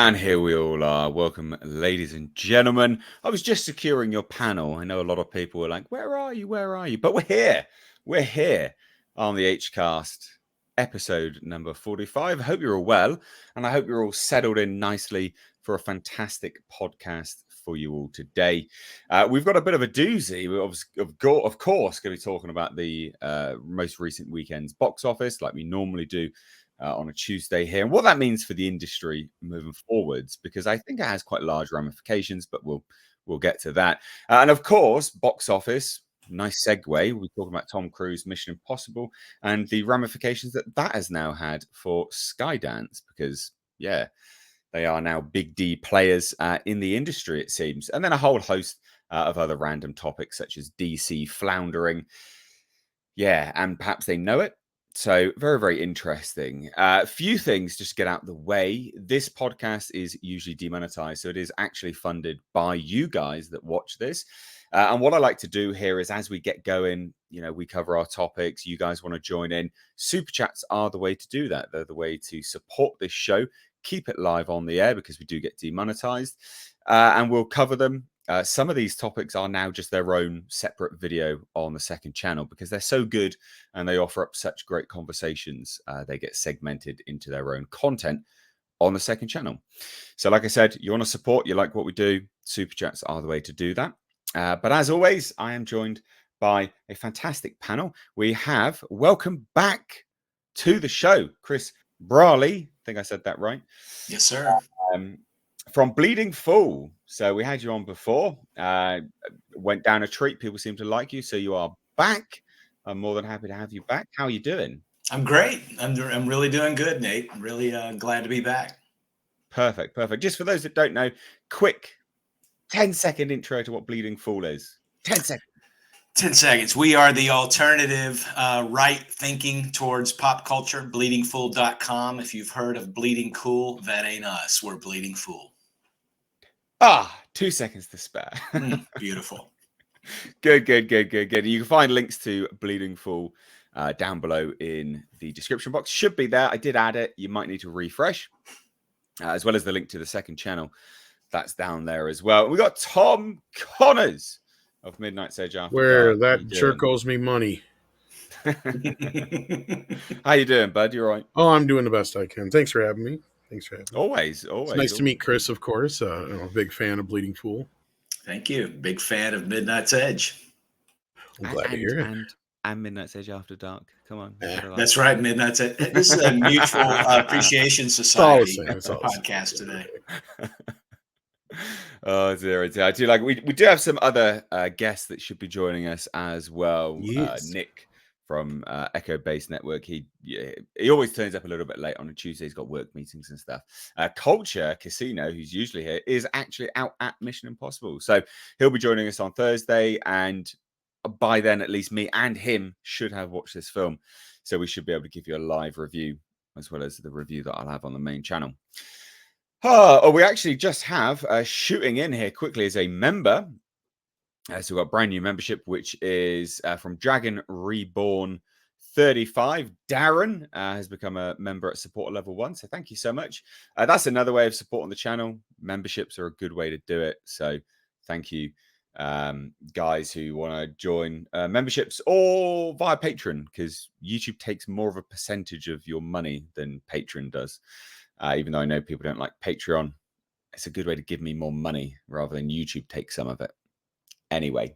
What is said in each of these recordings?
And here we all are. Welcome, ladies and gentlemen. I was just securing your panel. I know a lot of people were like, where are you? Where are you? But we're here. We're here on the HCast, episode number 45. I hope you're all well, and I hope you're all settled in nicely for a fantastic podcast for you all today. We've got a bit of a doozy. We're of course going to be talking about the most recent weekend's box office, like we normally do on a Tuesday here, and what that means for the industry moving forwards, because I think it has quite large ramifications, but we'll get to that. And of course, box office, nice segue. We're talking about Tom Cruise Mission Impossible and the ramifications that has now had for Skydance, because they are now big D players in the industry, it seems. And then a whole host of other random topics, such as DC floundering. Yeah, and perhaps they know it. So very, very interesting. A few things just to get out the way. This podcast is usually demonetized, so it is actually funded by you guys that watch this. And what I like to do here is, as we get going, we cover our topics. You guys want to join in. Super chats are the way to do that. They're the way to support this show, keep it live on the air, because we do get demonetized, and we'll cover them. Some of these topics are now just their own separate video on the second channel, because they're so good and they offer up such great conversations. They get segmented into their own content on the second channel. So like I said, you want to support, you like what we do, super chats are the way to do that. But as always, I am joined by a fantastic panel. We have, welcome back to the show, Chris Brawley. I think I said that right. Yes, sir. From Bleeding Fool. So we had you on before, went down a treat. People seem to like you. So you are back. I'm more than happy to have you back. How are you doing? I'm great. I'm really doing good, Nate. I'm really glad to be back. Perfect. Just for those that don't know, quick 10-second intro to what Bleeding Fool is. 10 seconds. 10 seconds. We are the alternative right thinking towards pop culture, bleedingfool.com. If you've heard of Bleeding Cool, that ain't us. We're Bleeding Fool. 2 seconds to spare. Beautiful. Good. You can find links to Bleeding Fool down below in the description box. Should be there. I did add it. You might need to refresh, as well as the link to the second channel. That's down there as well. We got Tom Connors of Midnight's Edge After Where Dark. that jerk owes me money. How you doing, bud? You all right? Oh, I'm doing the best I can. Thanks for having me. Always. It's nice to meet Chris, of course. I'm a big fan of Bleeding Fool. Thank you. Big fan of Midnight's Edge. I'm glad to hear it. And Midnight's Edge After Dark. Come on. That's right, Midnight's Edge. This is a mutual appreciation society podcast today. Oh dear. I do like we do have some other guests that should be joining us as well. Yes. Nick from Echo Base Network. He always turns up a little bit late on a Tuesday. He's got work meetings and stuff. Culture Casino, who's usually here, is actually out at Mission Impossible, so he'll be joining us on Thursday, and by then at least me and him should have watched this film, so we should be able to give you a live review as well as the review that I'll have on the main channel. We actually just have shooting in here quickly as a member. So we've got a brand new membership, which is from Dragon Reborn 35. Darren has become a member at support level 1. So thank you so much. That's another way of supporting the channel. Memberships are a good way to do it. So thank you, guys who want to join memberships or via Patreon, because YouTube takes more of a percentage of your money than Patreon does. Even though I know people don't like Patreon, it's a good way to give me more money rather than YouTube take some of it. Anyway,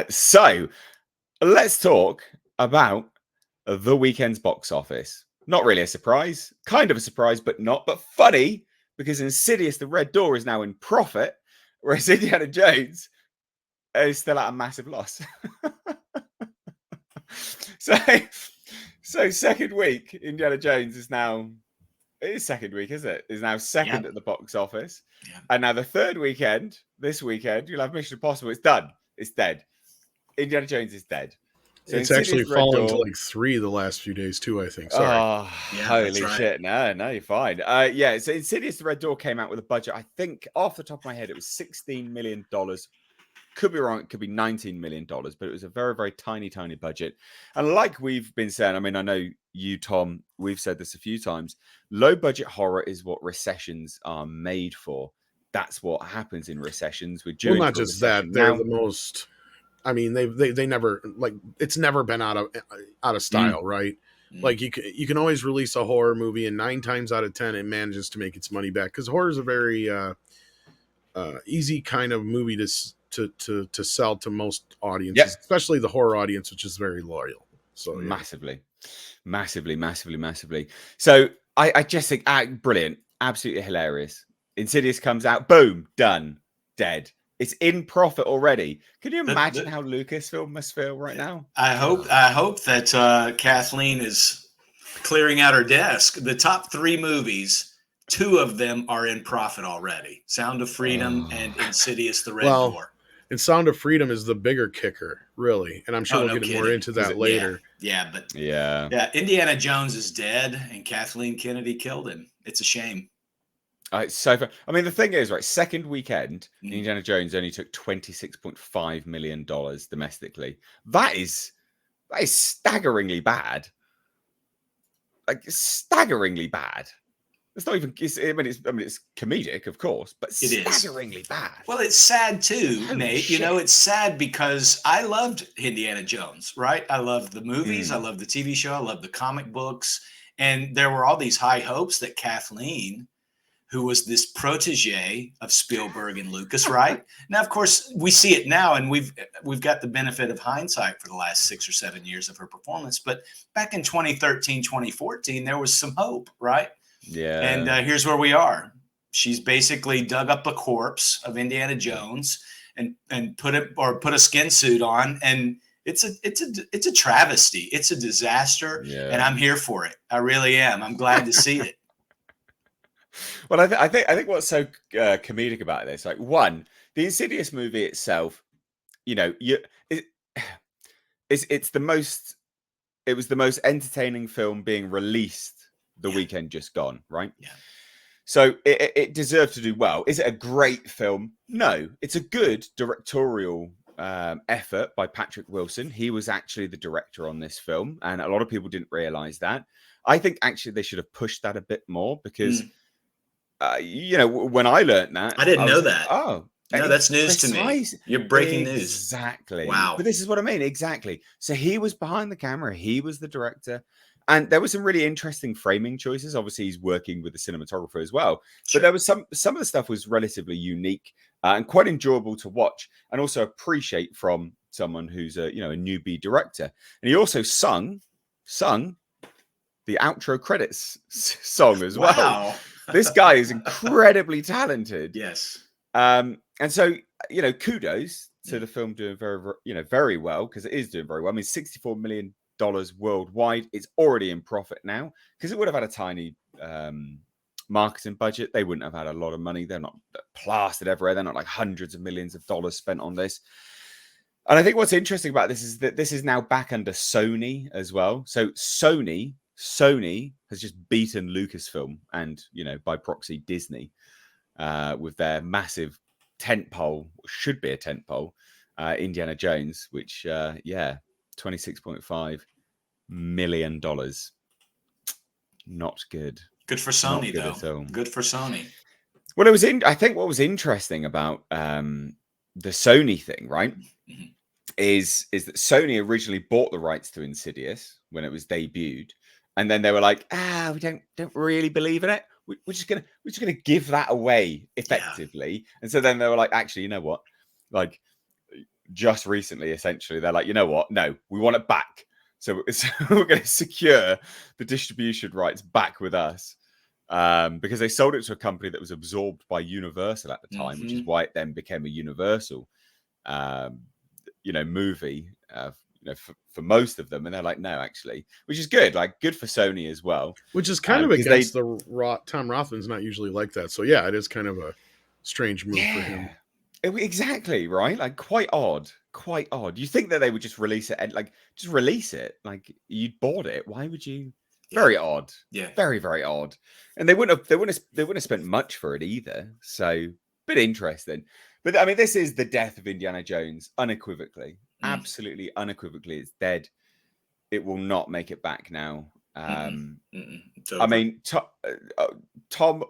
so let's talk about the weekend's box office. Not really a surprise, kind of a surprise, but not, but funny, because Insidious, the Red Door, is now in profit, whereas Indiana Jones is still at a massive loss. So second week, Indiana Jones is now... It is second week, is it? Is now second at the box office. Yeah. And now the third weekend, this weekend, you'll have Mission Impossible. It's done. It's dead. Indiana Jones is dead. So it's actually fallen to like 3 the last few days too, I think. Sorry. Holy shit. No, you're fine. So Insidious The Red Door came out with a budget, I think, off the top of my head, it was $16 million could be wrong. It could be $19 million, but it was a very, very tiny budget. And like we've been saying, I mean, I know you, Tom, we've said this a few times. Low budget horror is what recessions are made for. That's what happens in recessions. Well, not just that, they're the most. I mean, they never, like, it's never been out of style, right? Like you can always release a horror movie, and 9 times out of 10 it manages to make its money back, because horror is a very easy kind of movie to sell to most audiences, especially the horror audience, which is very loyal. So massively. So I just think brilliant, absolutely hilarious. Insidious comes out, boom, done, dead. It's in profit already. Can you imagine how Lucasfilm must feel right now? I hope that Kathleen is clearing out her desk. The top 3 movies, 2 of them are in profit already: Sound of Freedom and Insidious: The Red Door. And Sound of Freedom is the bigger kicker, really. And I'm sure we'll get more into that later. Yeah, Indiana Jones is dead, and Kathleen Kennedy killed him. It's a shame. It's so fun. I mean, the thing is, right, second weekend, Indiana Jones only took $26.5 million domestically. That is staggeringly bad. Like, staggeringly bad. It's not even. It's comedic, of course, but staggeringly bad. Well, it's sad too, Nate. Shit. You know, it's sad because I loved Indiana Jones, right? I loved the movies, I loved the TV show, I loved the comic books, and there were all these high hopes that Kathleen, who was this protege of Spielberg and Lucas, right? Now, of course, we see it now, and we've got the benefit of hindsight for the last 6 or 7 years of her performance. But back in 2013, 2014, there was some hope, right? Yeah. And here's where we are. She's basically dug up a corpse of Indiana Jones and put a skin suit on, and it's a travesty. It's a disaster, and I'm here for it. I really am. I'm glad to see it. Well, I think what's so comedic about this, like, one, the Insidious movie itself, you know, it was the most entertaining film being released the weekend just gone, right? Yeah. So it deserved to do well. Is it a great film? No, it's a good directorial effort by Patrick Wilson. He was actually the director on this film, and a lot of people didn't realize that. I think actually they should have pushed that a bit more, because you know, when I learned that, I didn't know that. Oh, no, that's news to me. You're breaking news. Exactly. Wow. But this is what I mean. Exactly. So he was behind the camera. He was the director. And there were some really interesting framing choices. Obviously, he's working with the cinematographer as well. Sure. But there was some of the stuff was relatively unique and quite enjoyable to watch, and also appreciate from someone who's a newbie director. And he also sung the outro credits song as well. Wow. This guy is incredibly talented. Yes. And so, you know, kudos to the film doing very well, because it is doing very well. I mean, $64 million worldwide. It's already in profit now, because it would have had a tiny marketing budget. They wouldn't have had a lot of money. They're not plastered everywhere. They're not like hundreds of millions of dollars spent on this. And I think what's interesting about this is that this is now back under Sony as well. So Sony has just beaten Lucasfilm and, you know, by proxy Disney with their massive tentpole, should be a tentpole, Indiana Jones, which $26.5 million. Not good. Good for Sony, though. Good for Sony. Well, I think what was interesting about the Sony thing, right, is that Sony originally bought the rights to Insidious when it was debuted, and then they were like, we don't really believe in it. We're just gonna give that away effectively. Yeah. And so then they were like, actually, you know what? Like, just recently, essentially, they're like, you know what? No, we want it back. So we're going to secure the distribution rights back with us, because they sold it to a company that was absorbed by Universal at the time, which is why it then became a Universal, movie, for most of them. And they're like, no, actually, which is good, like good for Sony as well. Which is kind of against Tom Rothman's not usually like that. So yeah, it is kind of a strange move for him. Exactly, right? Like quite odd. You think that they would just release it and like just release it? Like, you bought it. Why would you? Very odd. Yeah. Very, very odd. And they wouldn't have spent much for it either. So, bit interesting. But I mean, this is the death of Indiana Jones, unequivocally, Mm. absolutely unequivocally. It's dead. It will not make it back now. It's I over. mean, Tom,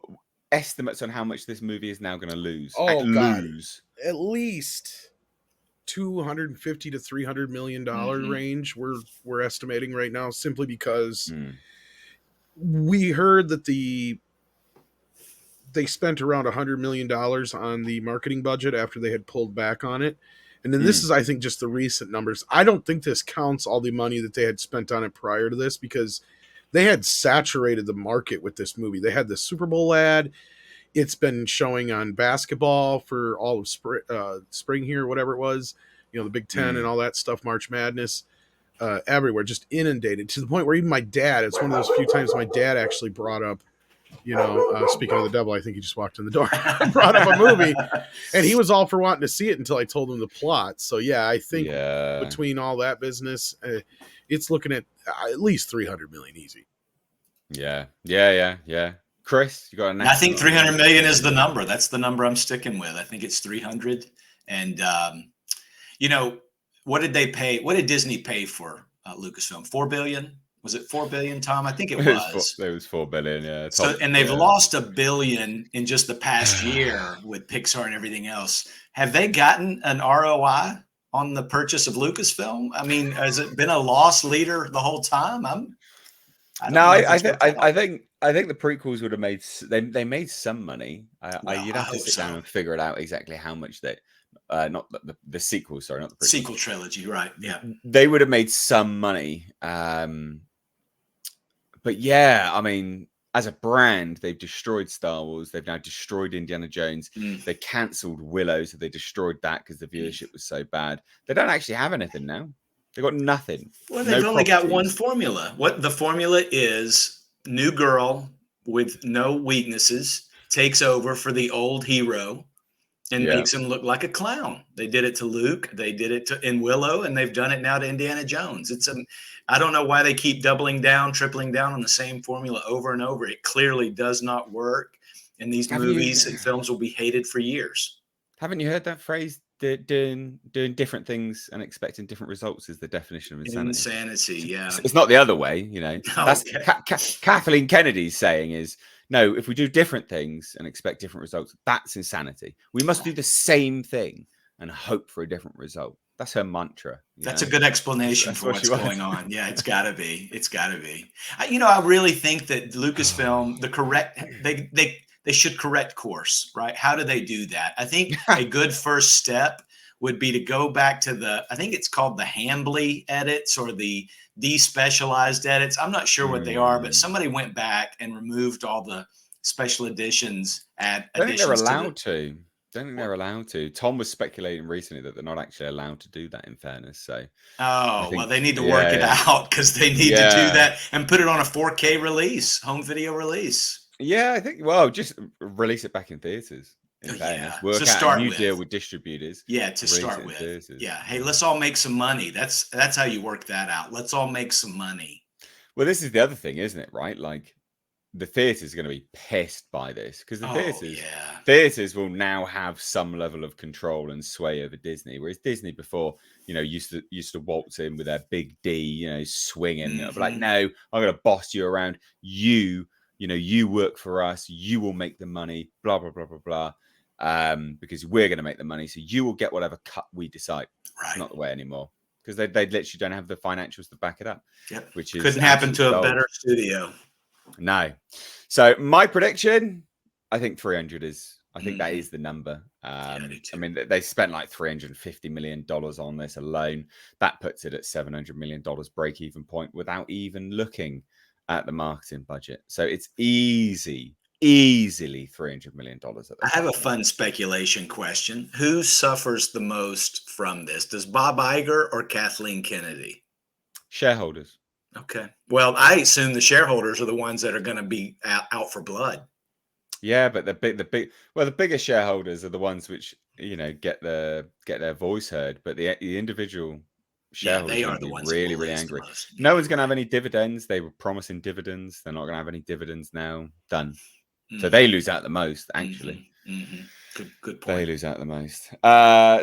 estimates on how much this movie is now going to lose. Oh, God. Lose. At least 250 to 300 million dollar range we're estimating right now, simply because we heard that they spent around $100 million on the marketing budget after they had pulled back on it. And then this is, I think, just the recent numbers. I don't think this counts all the money that they had spent on it prior to this, because they had saturated the market with this movie. They had the Super Bowl ad. It's been showing on basketball for all of spring here, whatever it was, the Big Ten and all that stuff, March Madness, everywhere, just inundated, to the point where even my dad, it's one of those few times my dad actually brought up, speaking of the devil, I think he just walked in the door, brought up a movie, and he was all for wanting to see it until I told him the plot. So yeah, I think between all that business, it's looking at least 300 million easy. Yeah. Chris, you got an? I think 300 million is the number. That's the number I'm sticking with. I think it's 300. And what did they pay? What did Disney pay for Lucasfilm? $4 billion? Was it $4 billion, Tom? I think it was. It was $4 billion. Yeah. So, and they've lost $1 billion in just the past year with Pixar and everything else. Have they gotten an ROI on the purchase of Lucasfilm? I mean, has it been a loss leader the whole time? I think the prequels would have made. They made some money. You'd have to sit down and figure it out exactly how much they. Not the sequel. Sorry, not the prequel. Sequel trilogy. Right. Yeah. They would have made some money. But yeah, I mean, as a brand, they've destroyed Star Wars. They've now destroyed Indiana Jones. They cancelled Willow, so they destroyed that because the viewership was so bad. They don't actually have anything now. They've got nothing. Well, they've only got one formula. What the formula is: new girl with no weaknesses takes over for the old hero and makes him look like a clown. They did it to Luke. They did it in Willow, and they've done it now to Indiana Jones. I don't know why they keep doubling down, tripling down on the same formula over and over. It clearly does not work, and these movies and films will be hated for years. Haven't you heard that phrase? Doing different things and expecting different results is the definition of insanity. Insanity, yeah. It's not the other way, That's Kathleen Kennedy's saying is, no, if we do different things and expect different results, that's insanity. We must do the same thing and hope for a different result. That's her mantra. That's a good explanation for what's going on. Yeah, it's got to be. It's got to be. I really think that Lucasfilm, they should correct course, right? How do they do that? I think a good first step would be to go back to I think it's called the Hambly edits or the despecialized edits. I'm not sure what they are, but somebody went back and removed all the special editions. I don't think they're allowed to. Don't think they're allowed to. Tom was speculating recently that they're not actually allowed to do that, in fairness. So, well, they need to work it out, because they need to do that and put it on a 4K release, home video release. Yeah, I think. Well, just release it back in theaters. Work out a new deal with distributors. Yeah, to start with. Yeah, hey, let's all make some money. That's how you work that out. Let's all make some money. Well, this is the other thing, isn't it? Right, like the theaters are going to be pissed by this, because the theaters will now have some level of control and sway over Disney, whereas Disney before, used to waltz in with their big D, swinging, like, no, I'm going to boss you around. You work for us. You will make the money. Blah blah blah blah blah. Because we're going to make the money, so you will get whatever cut we decide. Right. It's not the way anymore, because they literally don't have the financials to back it up. Yep. Which is couldn't happen to a better studio. No. So my prediction, I think 300 is. I think that is the number. I mean, they spent like $350 million on this alone. That puts it at $700 million break-even point without even looking at the marketing budget. So it's easily $300 million. I have a fun speculation question. Who suffers the most from this? Does Bob Iger or Kathleen Kennedy? Shareholders. Okay. Well, I assume the shareholders are the ones that are going to be out for blood. Yeah, but the bigger shareholders are the ones which get their voice heard. But the individual shareholders they are the ones really angry. No one's going to have any dividends. They were promising dividends. They're not going to have any dividends now. Done. So they lose out the most, actually. Good They point. lose out the most.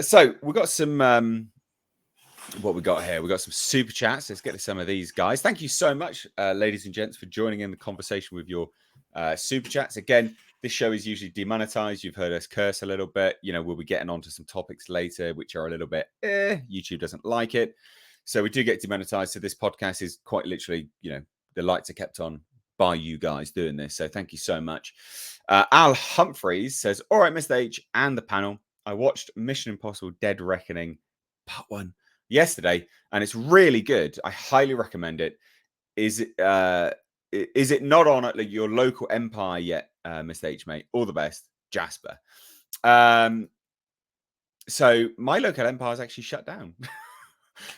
So we got some. What we got here? We got some super chats. Let's get to some of these guys. Thank you so much, ladies and gents, for joining in the conversation with your super chats. Again, this show is usually demonetized. You've heard us curse a little bit. You know, we'll be getting onto some topics later, which are a little bit, YouTube doesn't like it. So we do get demonetized. So this podcast is quite literally, you know, the lights are kept on by you guys doing this. So thank you so much. Al Humphreys says, all right, Mr. H and the panel, I watched Mission Impossible Dead Reckoning Part 1 yesterday, and it's really good. I highly recommend it. Is it not on at like your local Empire yet, Mr. H, mate? All the best, Jasper. So my local Empire is actually shut down.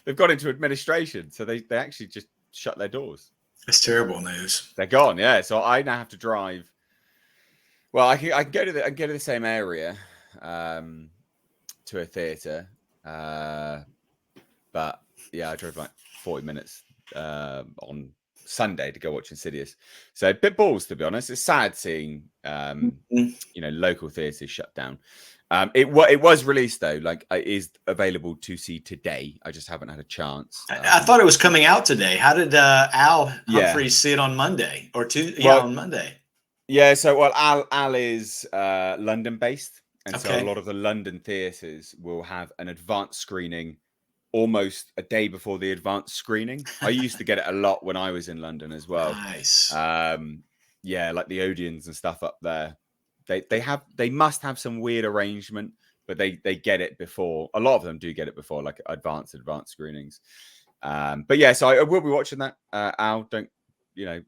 They've got into administration, so they actually just shut their doors. It's terrible news. They're gone, yeah. So I now have to drive. Well, I can go to the same area to a theater, but yeah, I drove like 40 minutes on Sunday to go watch Insidious. So a bit balls, to be honest. It's sad seeing you know, local theaters shut down. It was released though, like it is available to see today. I just haven't had a chance. I thought it was coming out today. How did Al Humphreys see it on Monday or Tuesday? Yeah, on Monday. Yeah, so well, Al is London based, and so a lot of the London theaters will have an advanced screening almost a day before the advanced screening. I used to get it a lot when I was in London as well. Nice. Yeah, like the Odeons and stuff up there. They must have some weird arrangement, but they get it before. A lot of them do get it before, like advanced screenings. But yeah, so I will be watching that. Al, don't you know?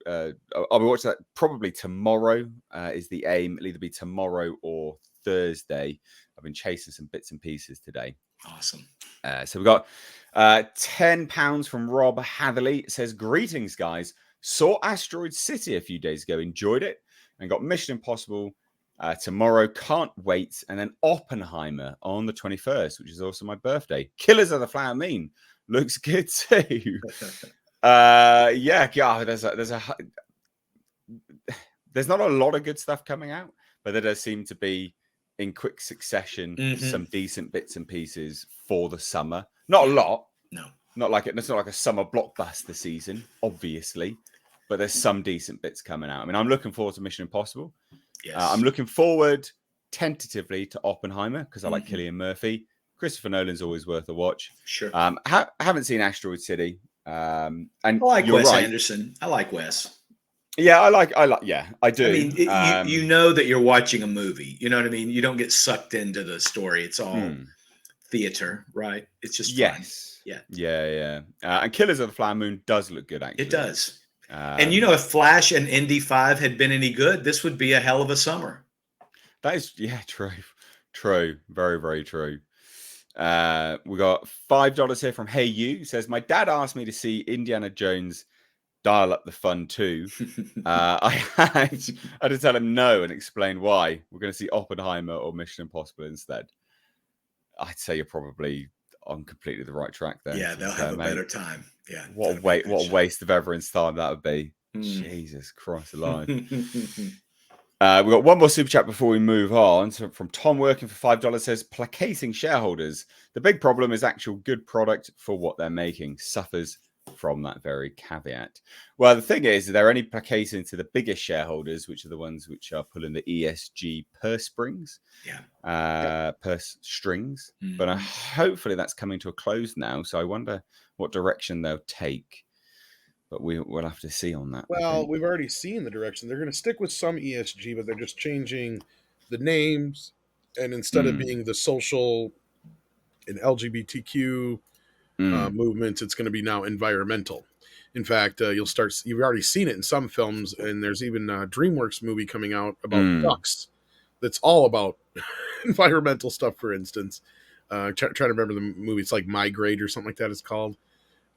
I'll be watching that probably tomorrow. Is the aim? It'll either be tomorrow or Thursday. I've been chasing some bits and pieces today. Awesome. So we got £10 from Rob Hatherley. It says, greetings, guys. Saw Asteroid City a few days ago. Enjoyed it. And got Mission Impossible tomorrow. Can't wait. And then Oppenheimer on the 21st, which is also my birthday. Killers of the Flower Moon looks good too. Yeah, God, there's not a lot of good stuff coming out, but there does seem to be in quick succession some decent bits and pieces for the summer. Not a lot. No. Not like it. It's not like a summer blockbuster season, obviously, but there's some decent bits coming out. I mean, I'm looking forward to Mission Impossible. Yes. I'm looking forward tentatively to Oppenheimer because I like Cillian Murphy. Christopher Nolan's always worth a watch. Sure. I haven't seen Asteroid City. And I like you're Wes right. Anderson. I like Wes. Yeah, I like. Yeah, I do. I mean, you know that you're watching a movie. You know what I mean? You don't get sucked into the story. It's all theater, right? It's just fun. Yeah. And Killers of the Flower Moon does look good, actually. It does. And you know, if Flash and Indy 5 had been any good, this would be a hell of a summer. That is, true. Very, very true. We got $5 here from Hey You. It says, my dad asked me to see Indiana Jones Dial Up the Fun too. I had to tell him no and explain why. We're going to see Oppenheimer or Mission Impossible instead. I'd say you're probably on completely the right track there. Yeah, they'll have a better time. Yeah. What a waste of everyone's time that would be. Jesus Christ alive. We got one more super chat before we move on. So from Tom Working for $5 says, placating shareholders. The big problem is actual good product for what they're making suffers from that very caveat. Well, the thing is, they're only placating to the biggest shareholders, which are the ones which are pulling the ESG purse strings. Purse strings. But hopefully that's coming to a close now. So I wonder what direction they'll take. But we'll have to see on that. Well, we've already seen the direction. They're going to stick with some ESG, but they're just changing the names. And instead of being the social and LGBTQ movements, it's going to be now environmental. In fact, you've already seen it in some films, and there's even a DreamWorks movie coming out about ducks that's all about environmental stuff, for instance. Trying to remember the movie. It's like Migrate or something like that it's called.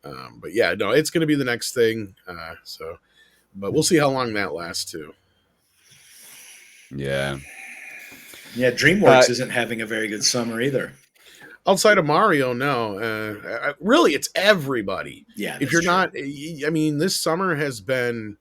But yeah, no, it's going to be the next thing. But we'll see how long that lasts too. Yeah. Yeah, DreamWorks isn't having a very good summer either. Outside of Mario, no. Really, it's everybody. Yeah. If you're not, I mean, this summer has been.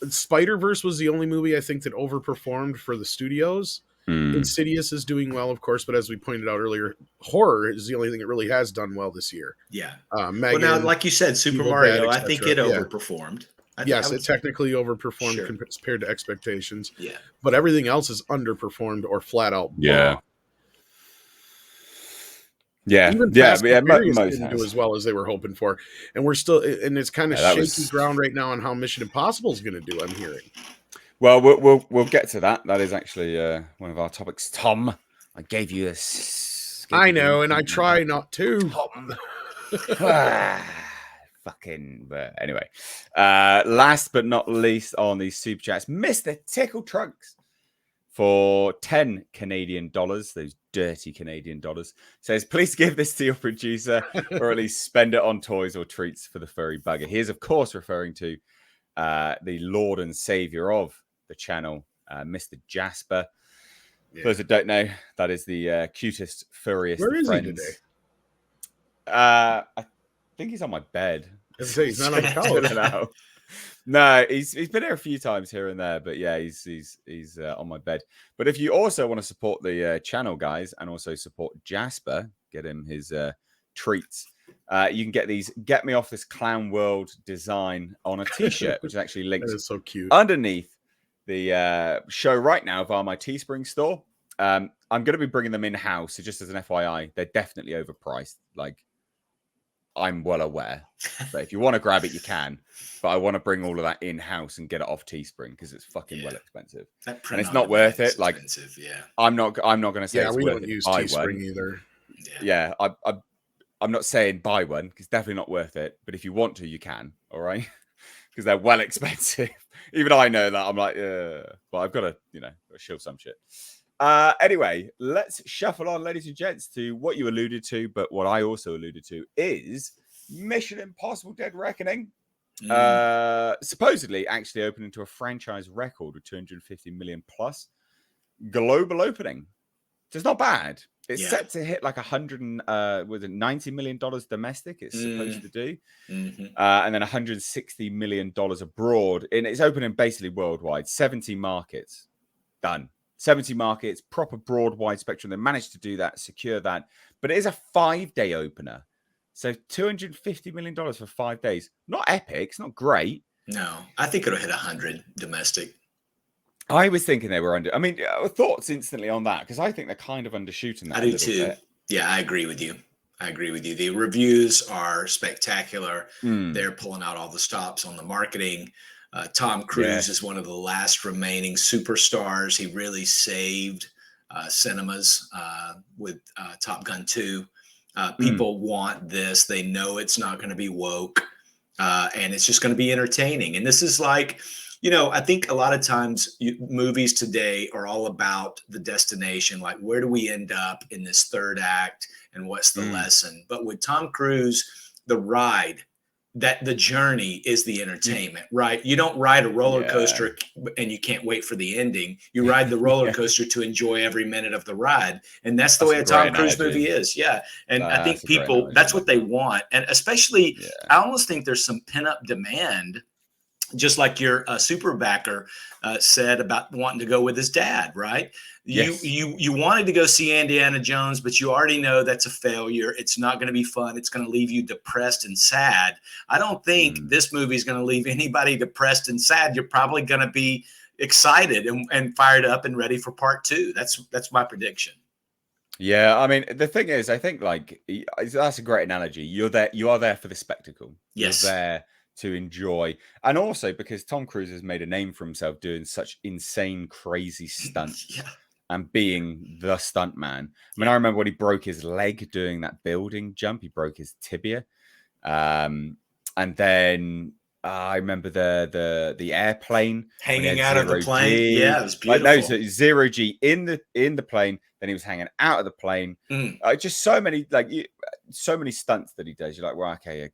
Spider-Verse was the only movie I think that overperformed for the studios. Insidious is doing well, of course, but as we pointed out earlier, horror is the only thing that really has done well this year. Yeah. Megan, well, now, like you said, Super Evil Mario, Dead, I think it etc. overperformed. Yes, it technically overperformed Sure. compared to expectations. Yeah. But everything else is underperformed or flat out blah. Yeah. Yeah. Even Fast and Furious didn't do as well as they were hoping for. And we're still, and it's kind of shaky ground right now on how Mission Impossible is going to do, I'm hearing. Well, we'll get to that. That is actually one of our topics. Tom, I gave you this. I know, and I try not to. Tom. Fucking. But anyway, last but not least on these super chats, Mr. Tickle Trunks for 10 Canadian dollars, those dirty Canadian dollars, says, please give this to your producer or at least spend it on toys or treats for the furry bugger. He is, of course, referring to the Lord and Savior of the channel, Mr. Jasper. Yeah. For those that don't know, that is the cutest, furriest Where is friends. he today? I think he's on my bed. He's not on the couch. No, he's been here a few times here and there, but yeah, he's on my bed. But if you also want to support the channel, guys, and also support Jasper, get him his treats. You can get these "Get Me Off This Clown World" design on a T-shirt, which is actually linked that is so cute underneath the show right now via my Teespring store. I'm going to be bringing them in house, so just as an FYI, they're definitely overpriced. Like, I'm well aware, but if you want to grab it, you can. But I want to bring all of that in house and get it off Teespring because it's fucking well expensive, and it's not worth it. Like, I'm not going to say it's we worth don't it use buy Teespring one either. Yeah, I'm not saying buy one because it's definitely not worth it. But if you want to, you can. All right, because they're well expensive. Even I know that. I'm like, but I've got to, show some shit. Anyway, let's shuffle on, ladies and gents, to what you alluded to, but what I also alluded to is Mission Impossible: Dead Reckoning. Supposedly actually opening to a franchise record of 250 million plus global opening. So it's not bad. It's set to hit like $90 million domestic. It's supposed to do, and then $160 million abroad. And it's opening basically worldwide, 70 markets. Done. 70 markets, proper broad, wide spectrum. They managed to do that, secure that. But it is a 5-day opener. So $250 million for 5 days. Not epic. It's not great. No, I think it'll hit 100 domestic. I was thinking they were under. I mean, thoughts instantly on that because I think they're kind of undershooting that. I do too. Bit. Yeah, I agree with you. The reviews are spectacular. They're pulling out all the stops on the marketing. Tom Cruise is one of the last remaining superstars. He really saved cinemas with Top Gun 2. People want this. They know it's not going to be woke, and it's just going to be entertaining. And this is like, I think a lot of times movies today are all about the destination, like where do we end up in this third act and what's the lesson. But with Tom Cruise, the ride, that the journey is the entertainment, right? You don't ride a roller coaster and you can't wait for the ending. You ride the roller coaster to enjoy every minute of the ride. And that's the way a Tom Cruise movie is. Yeah. And I think people, that's what they want. And especially, I almost think there's some pent up demand, just like your super backer said about wanting to go with his dad, right? You wanted to go see Indiana Jones, but you already know that's a failure. It's not going to be fun. It's going to leave you depressed and sad. I don't think this movie is going to leave anybody depressed and sad. You're probably going to be excited and fired up and ready for part 2. That's my prediction. Yeah, I mean, the thing is, I think that's a great analogy. You are there for the spectacle. Yes. You're there to enjoy, and also because Tom Cruise has made a name for himself doing such insane, crazy stunts and being the stunt man. I mean, I remember when he broke his leg doing that building jump. He broke his tibia, and then I remember the airplane hanging out of the plane. G. Yeah, it was beautiful. So 0G in the plane. Then he was hanging out of the plane. Just so many stunts that he does. You're like, well, okay,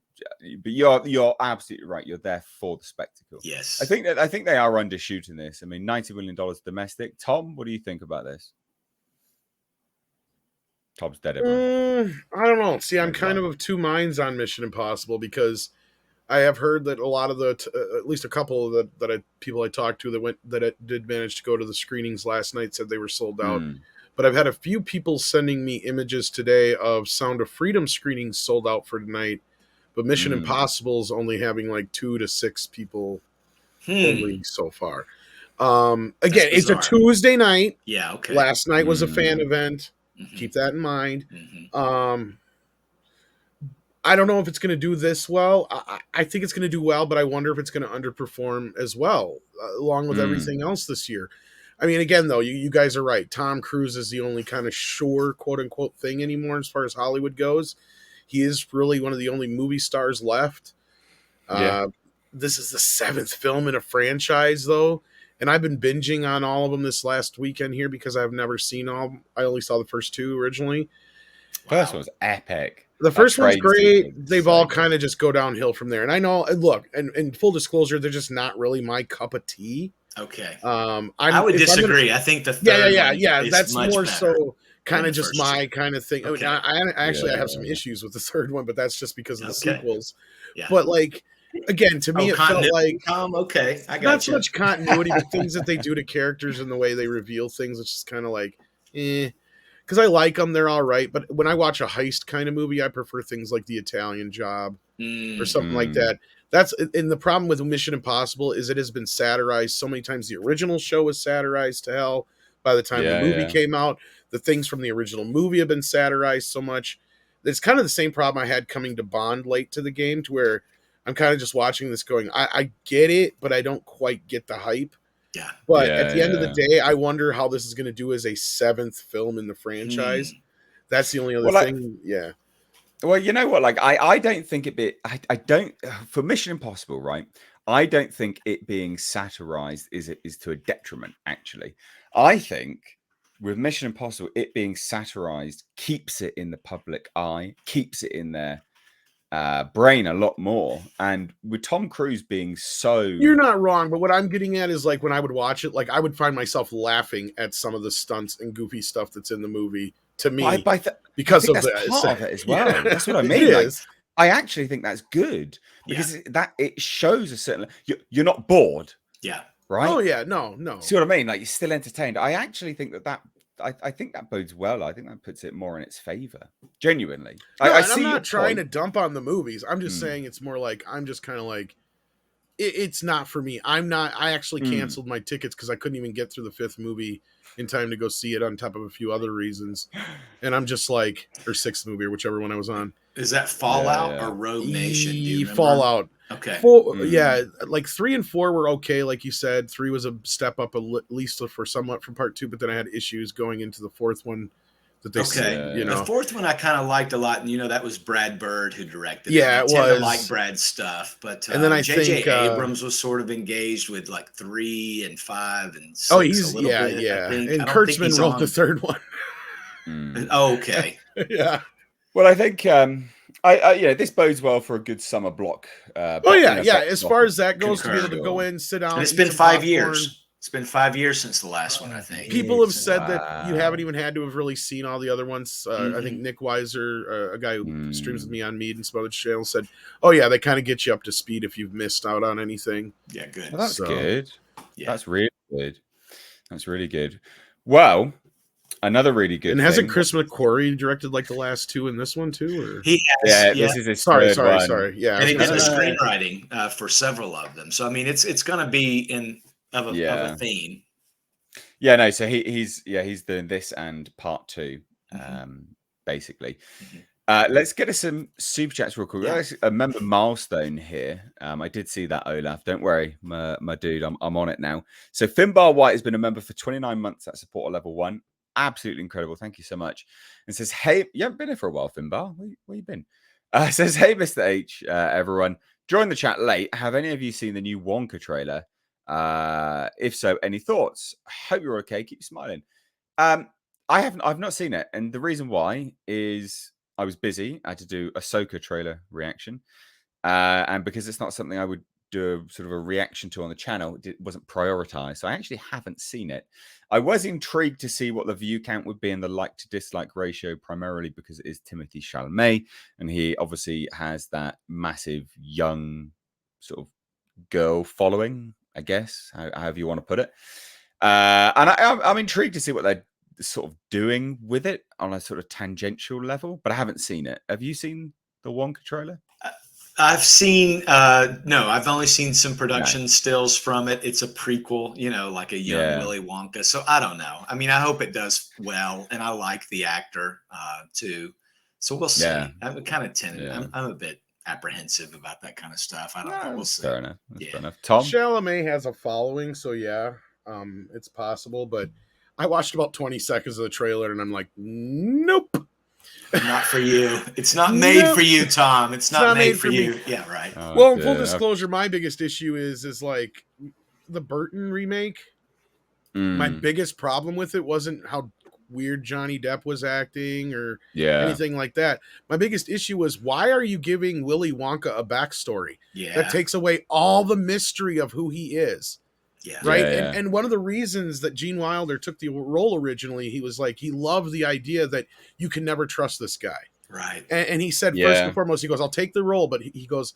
but you're absolutely right. You're there for the spectacle. Yes, I think they are undershooting this. I mean, $90 million domestic. Tom, what do you think about this? Tom's dead. I don't know. See, I'm kind of two minds on Mission Impossible because I have heard that a lot of the, at least a couple of the people I talked to that did manage to go to the screenings last night said they were sold out. But I've had a few people sending me images today of Sound of Freedom screenings sold out for tonight, but Mission Impossible is only having like 2 to 6 people only so far. Again, it's a Tuesday night. Yeah, okay. Last night was a fan event. Keep that in mind. I don't know if it's going to do this well. I think it's going to do well, but I wonder if it's going to underperform as well, along with everything else this year. I mean, again, though, you guys are right. Tom Cruise is the only kind of sure, quote-unquote, thing anymore as far as Hollywood goes. He is really one of the only movie stars left. This is the 7th film in a franchise, though, and I've been binging on all of them this last weekend here because I've never seen all. I only saw the first 2 originally. First one was epic. The first one's great. They've all kind of just go downhill from there. And I know, look, and full disclosure, they're just not really my cup of tea. Okay. I would disagree. I think the third one that's much more better so kind of just my kind of thing. Okay. I mean, I actually have some issues with the third one, but that's just because of the sequels. Yeah. But like, again, to me, it felt like okay, I got not so much continuity, but things that they do to characters and the way they reveal things. It's just kind of like, because I like them, they're all right. But when I watch a heist kind of movie, I prefer things like The Italian Job or something like that. And the problem with Mission Impossible is it has been satirized so many times. The original show was satirized to hell by the time the movie came out. The things from the original movie have been satirized so much. It's kind of the same problem I had coming to Bond late to the game, to where I'm kind of just watching this going, I get it, but I don't quite get the hype. Yeah. But at the end of the day, I wonder how this is going to do as a 7th film in the franchise. That's the only other thing. Well, you know what? Like, I don't think I don't, for Mission Impossible, right? I don't think it being satirized is to a detriment, actually. I think with Mission Impossible, it being satirized keeps it in the public eye, keeps it in their brain a lot more. And with Tom Cruise being so, you're not wrong, but what I'm getting at is like when I would watch it, like I would find myself laughing at some of the stunts and goofy stuff that's in the movie. To me, because of that's part of it as well. Yeah. That's what I mean. Like, I actually think that's good because it shows a certain. You're not bored. Yeah. Right. Oh yeah. No. See what I mean? Like, you're still entertained. I actually think that. I think that bodes well. I think that puts it more in its favor. Genuinely. No, I'm not trying to dump on the movies. I'm just saying it's more like I'm just kind of like it's not for me. I actually canceled my tickets because I couldn't even get through the 5th movie in time to go see it, on top of a few other reasons. And I'm just like, or 6th movie or whichever one I was on. Is that Fallout or Rogue Nation? Fallout. Okay. Yeah, like 3 and 4 were okay, like you said. 3 was a step up, at least for somewhat from part 2, but then I had issues going into the 4th one. That they said, the 4th one I kind of liked a lot, and that was Brad Bird who directed it. Yeah, it was. I tend to like Brad's stuff, but and then I J.J. think Abrams was sort of engaged with like 3 and 5 and 6. He's bit, and Kurtzman wrote the 3rd one. Okay. Yeah. Well, I think this bodes well for a good summer block. As far as that goes, to be able to go in, sit down. And it's been 5 years. It's been 5 years since the last one, I think. People have said that you haven't even had to have really seen all the other ones. I think Nick Weiser, a guy who streams with me on Mead and some other channels, said, "Oh yeah, they kind of get you up to speed if you've missed out on anything." Yeah, good. Well, that's good. Yeah. That's really good. That's really good. Well, another really good. And hasn't Chris McQuarrie directed like the last 2 in this one too? Or? He has. Yeah, this is his sorry. Yeah, and he did the screenwriting for several of them. So I mean, it's going to be of a theme. Yeah, no. So he's doing this and part 2, basically. Let's get us some super chats real quick. Let's remember milestone here. I did see that, Olaf. Don't worry, my dude. I'm on it now. So Finbar White has been a member for 29 months at supporter level 1. Absolutely incredible. Thank you so much. And says, hey, you haven't been here for a while, Finbar. Where you been? Says, hey, Mr. H, everyone. Join the chat late. Have any of you seen the new Wonka trailer? If so, any thoughts? Hope you're okay. Keep smiling. I've not seen it, and the reason why is I was busy. I had to do a Ahsoka trailer reaction, and because it's not something I would do sort of a reaction to on the channel, it wasn't prioritized. So I actually haven't seen it. I was intrigued to see what the view count would be in the like to dislike ratio, primarily because it is Timothée Chalamet, and he obviously has that massive young sort of girl following, I guess, however you want to put it. And I'm intrigued to see what they're sort of doing with it on a sort of tangential level, but I haven't seen it. Have you seen the Wonka trailer? I've seen no, I've only seen some production stills from it. It's a prequel, like a young Willy Wonka. So I don't know. I mean, I hope it does well, and I like the actor too. So we'll see. Yeah. I'm kind of tentative. Yeah. I'm a bit apprehensive about that kind of stuff. I don't know. We'll see. Fair enough. Fair enough. Tom? Chalamet has a following, so it's possible. But I watched about 20 seconds of the trailer, and I'm like, nope. Not for you. It's not made for you, Tom. It's not made for you. Yeah, right. Well, full disclosure, my biggest issue is like the Burton remake. My biggest problem with it wasn't how weird Johnny Depp was acting or anything like that. My biggest issue was, why are you giving Willy Wonka a backstory? Yeah. That takes away all the mystery of who he is. Yeah. Right. Yeah. And one of the reasons that Gene Wilder took the role originally, he was like, he loved the idea that you can never trust this guy. Right. And he said, first and foremost, he goes, I'll take the role. But he goes,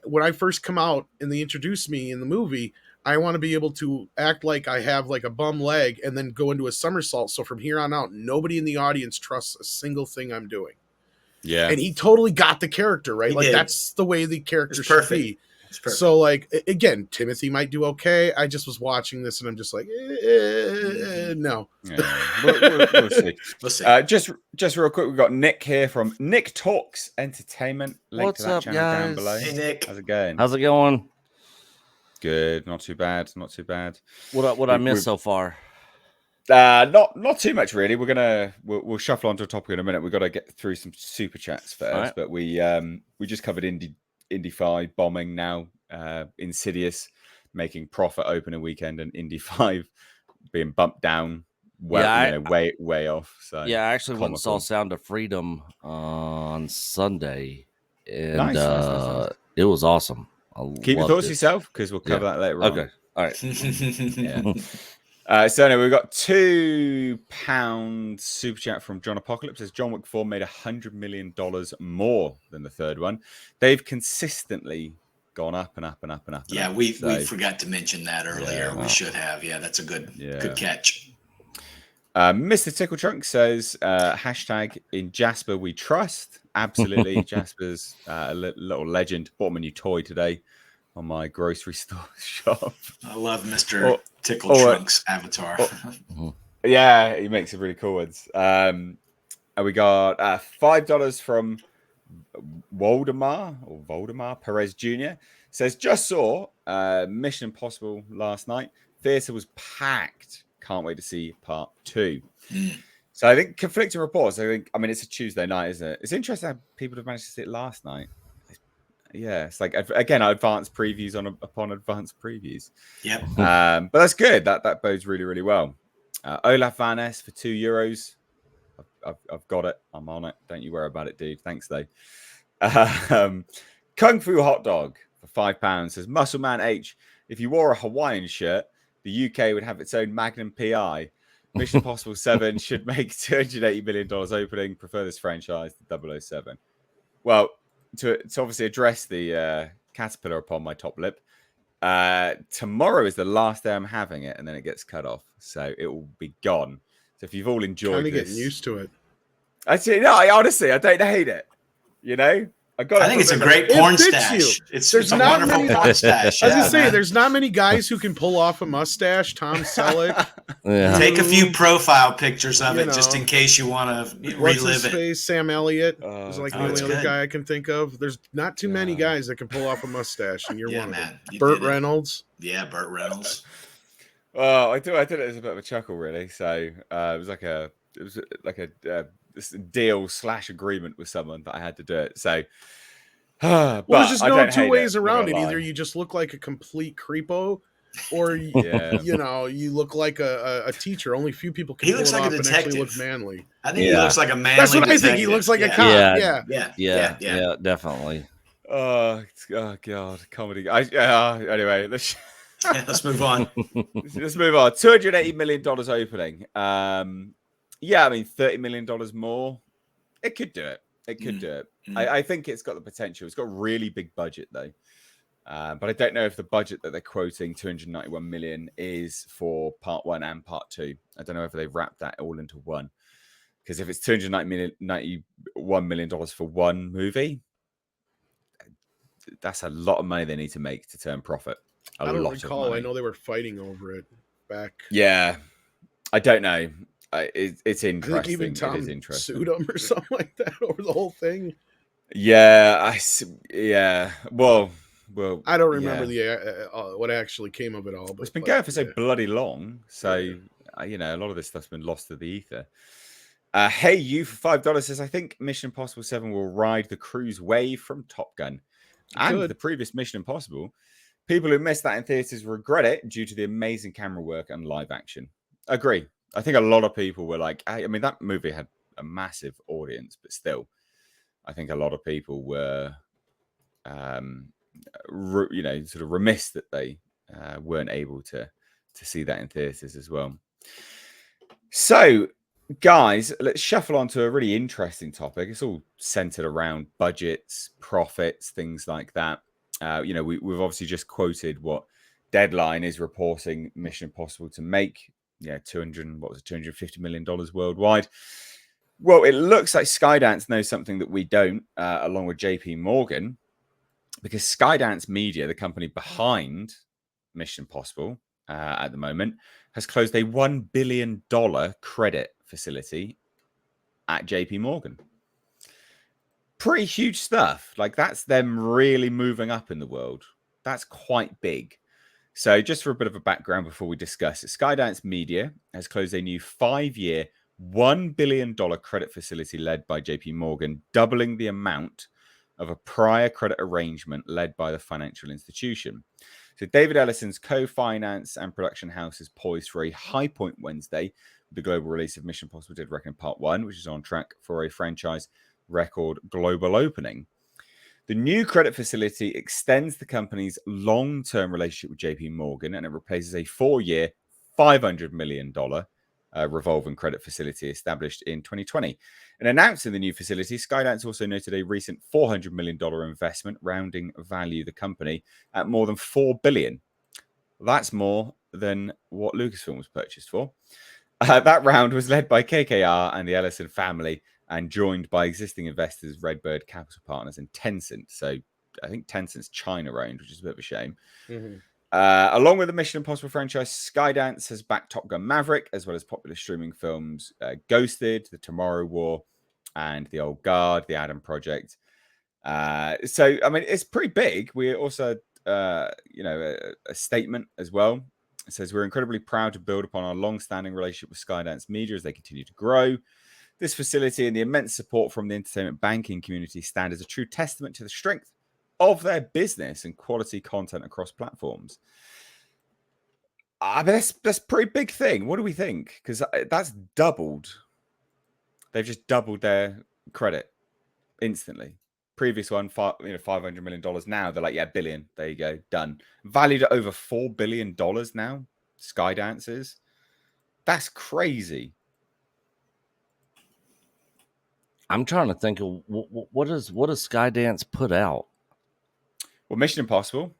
when I first come out and they introduce me in the movie, I want to be able to act like I have like a bum leg and then go into a somersault. So from here on out, nobody in the audience trusts a single thing I'm doing. Yeah. And he totally got the character, right? Like that's the way the character should be. So, like, again, Timothy might do okay. I just was watching this and I'm just like, no. Yeah. We'll see. We'll see. Just real quick, we've got Nick here from Nick Talks Entertainment. Link What's to that up, channel guys? down below. Hey, Nick. How's it going? How's it going? Good. Not too bad. Not too bad. What I missed so far? Not too much really. We'll shuffle onto a topic in a minute. We've got to get through some super chats first, right. but we just covered Indy 5 bombing now, Insidious making profit opening weekend, and Indy 5 being bumped down way off. So yeah, I actually went and saw Sound of Freedom on Sunday, and nice. It was awesome. Keep your thoughts to yourself because we'll cover that later on. Okay, all right. So anyway, we've got £2 super chat from John Apocalypse. Says John Wick 4 made $100 million more than the third one. They've consistently gone up and up and up and up. Yeah, we forgot to mention that earlier. We should have. Yeah, that's a good catch. Mr. Tickle Trunk says hashtag in Jasper we trust. Absolutely. Jasper's a little legend. Bought him a new toy today on my grocery store shop. I love Mr. Tickle Trunk's avatar. Yeah, he makes some really cool ones. And we got $5 from Voldemar Perez Jr. Says, just saw Mission Impossible last night. Theatre was packed. Can't wait to see part 2. So I think conflicting reports. I mean, it's a Tuesday night, isn't it? It's interesting how people have managed to see it last night. Yeah, it's like, again, advanced previews upon advanced previews. Yep. But that's good. That bodes really, really well. Olaf Van Ness for €2. I've got it. I'm on it. Don't you worry about it, dude. Thanks, though. Kung Fu Hot Dog for £5 says, Muscle Man H, if you wore a Hawaiian shirt, the UK would have its own Magnum PI. Mission Impossible 7 should make $280 million opening. Prefer this franchise to 007. Well, to obviously address the caterpillar upon my top lip, tomorrow is the last day I'm having it, and then it gets cut off. So it will be gone. So if you've all enjoyed kind of this... getting used to it. Actually, no, honestly, I don't hate it. You know? I think it's a great porn stash. It's a wonderful porn stash. I was gonna say, there's not many guys who can pull off a mustache. Tom Selleck. Take a few profile pictures of it just in case you want to relive it. Face? Sam Elliott is like the only other guy I can think of. There's not too many guys that can pull off a mustache, and you're one of them. Burt Reynolds. Yeah, Burt Reynolds. Well, I did it as a bit of a chuckle, really. So it was like a deal/agreement with someone that I had to do it. So, well, there's just no two ways around it. Either you just look like a complete creepo, or you look like a teacher. Only few people can pull it off and actually look manly. I think he looks like a manly. That's what I think. He looks like a cop. Yeah, definitely. Oh God, comedy. Anyway, let's move on. Let's move on. $280 million opening. Yeah, I mean, $30 million more. It could do it. It could do it. I think it's got the potential. It's got a really big budget, though. But I don't know if the budget that they're quoting, 291 million, is for part 1 and part 2. I don't know if they've wrapped that all into one. Because if it's $291 million for one movie, that's a lot of money they need to make to turn profit. I don't recall. I know they were fighting over it back. Yeah, I don't know. It's interesting. I think even Tom sued him or something like that over the whole thing. Yeah, Well, I don't remember the what actually came of it all. But it's been going for so bloody long. So a lot of this stuff's been lost to the ether. Hey, you for $5 says, I think Mission Impossible 7 will ride the cruise wave from Top Gun and the previous Mission Impossible. People who missed that in theaters regret it due to the amazing camera work and live action. Agree. I think a lot of people were like, I mean, that movie had a massive audience, but still, I think a lot of people were, sort of remiss that they weren't able to see that in theaters as well. So, guys, let's shuffle on to a really interesting topic. It's all centered around budgets, profits, things like that. We've obviously just quoted what Deadline is reporting Mission Impossible to make. $250 million worldwide. Well, it looks like Skydance knows something that we don't, along with JP Morgan, because Skydance Media, the company behind Mission Impossible at the moment, has closed a $1 billion credit facility at JP Morgan. Pretty huge stuff. Like, that's them really moving up in the world. That's quite big. So just for a bit of a background before we discuss it, Skydance Media has closed a new 5-year, $1 billion credit facility led by JP Morgan, doubling the amount of a prior credit arrangement led by the financial institution. So David Ellison's co-finance and production house is poised for a high point Wednesday with the global release of Mission Impossible Dead Reckoning Part 1, which is on track for a franchise record global opening. The new credit facility extends the company's long-term relationship with JP Morgan, and it replaces a 4-year, $500 million revolving credit facility established in 2020. And announcing the new facility, Skydance also noted a recent $400 million investment, rounding value the company at more than $4 billion. That's more than what Lucasfilm was purchased for. That round was led by KKR and the Ellison family, and joined by existing investors Redbird Capital Partners and Tencent. So I think Tencent's China-owned, which is a bit of a shame. Mm-hmm. Along with the Mission Impossible franchise, Skydance has backed Top Gun Maverick, as well as popular streaming films Ghosted, The Tomorrow War, and The Old Guard, The Adam Project. So, I mean, it's pretty big. We also, a statement as well. It says, we're incredibly proud to build upon our long-standing relationship with Skydance Media as they continue to grow. This facility and the immense support from the entertainment banking community stand as a true testament to the strength of their business and quality content across platforms. I mean, that's a pretty big thing. What do we think? Because that's doubled. They've just doubled their credit instantly. Previous one, $500 million. Now they're like, yeah, billion. There you go, done. Valued at over $4 billion now. Skydance is. That's crazy. I'm trying to think of what does Skydance put out? Well, Mission Impossible.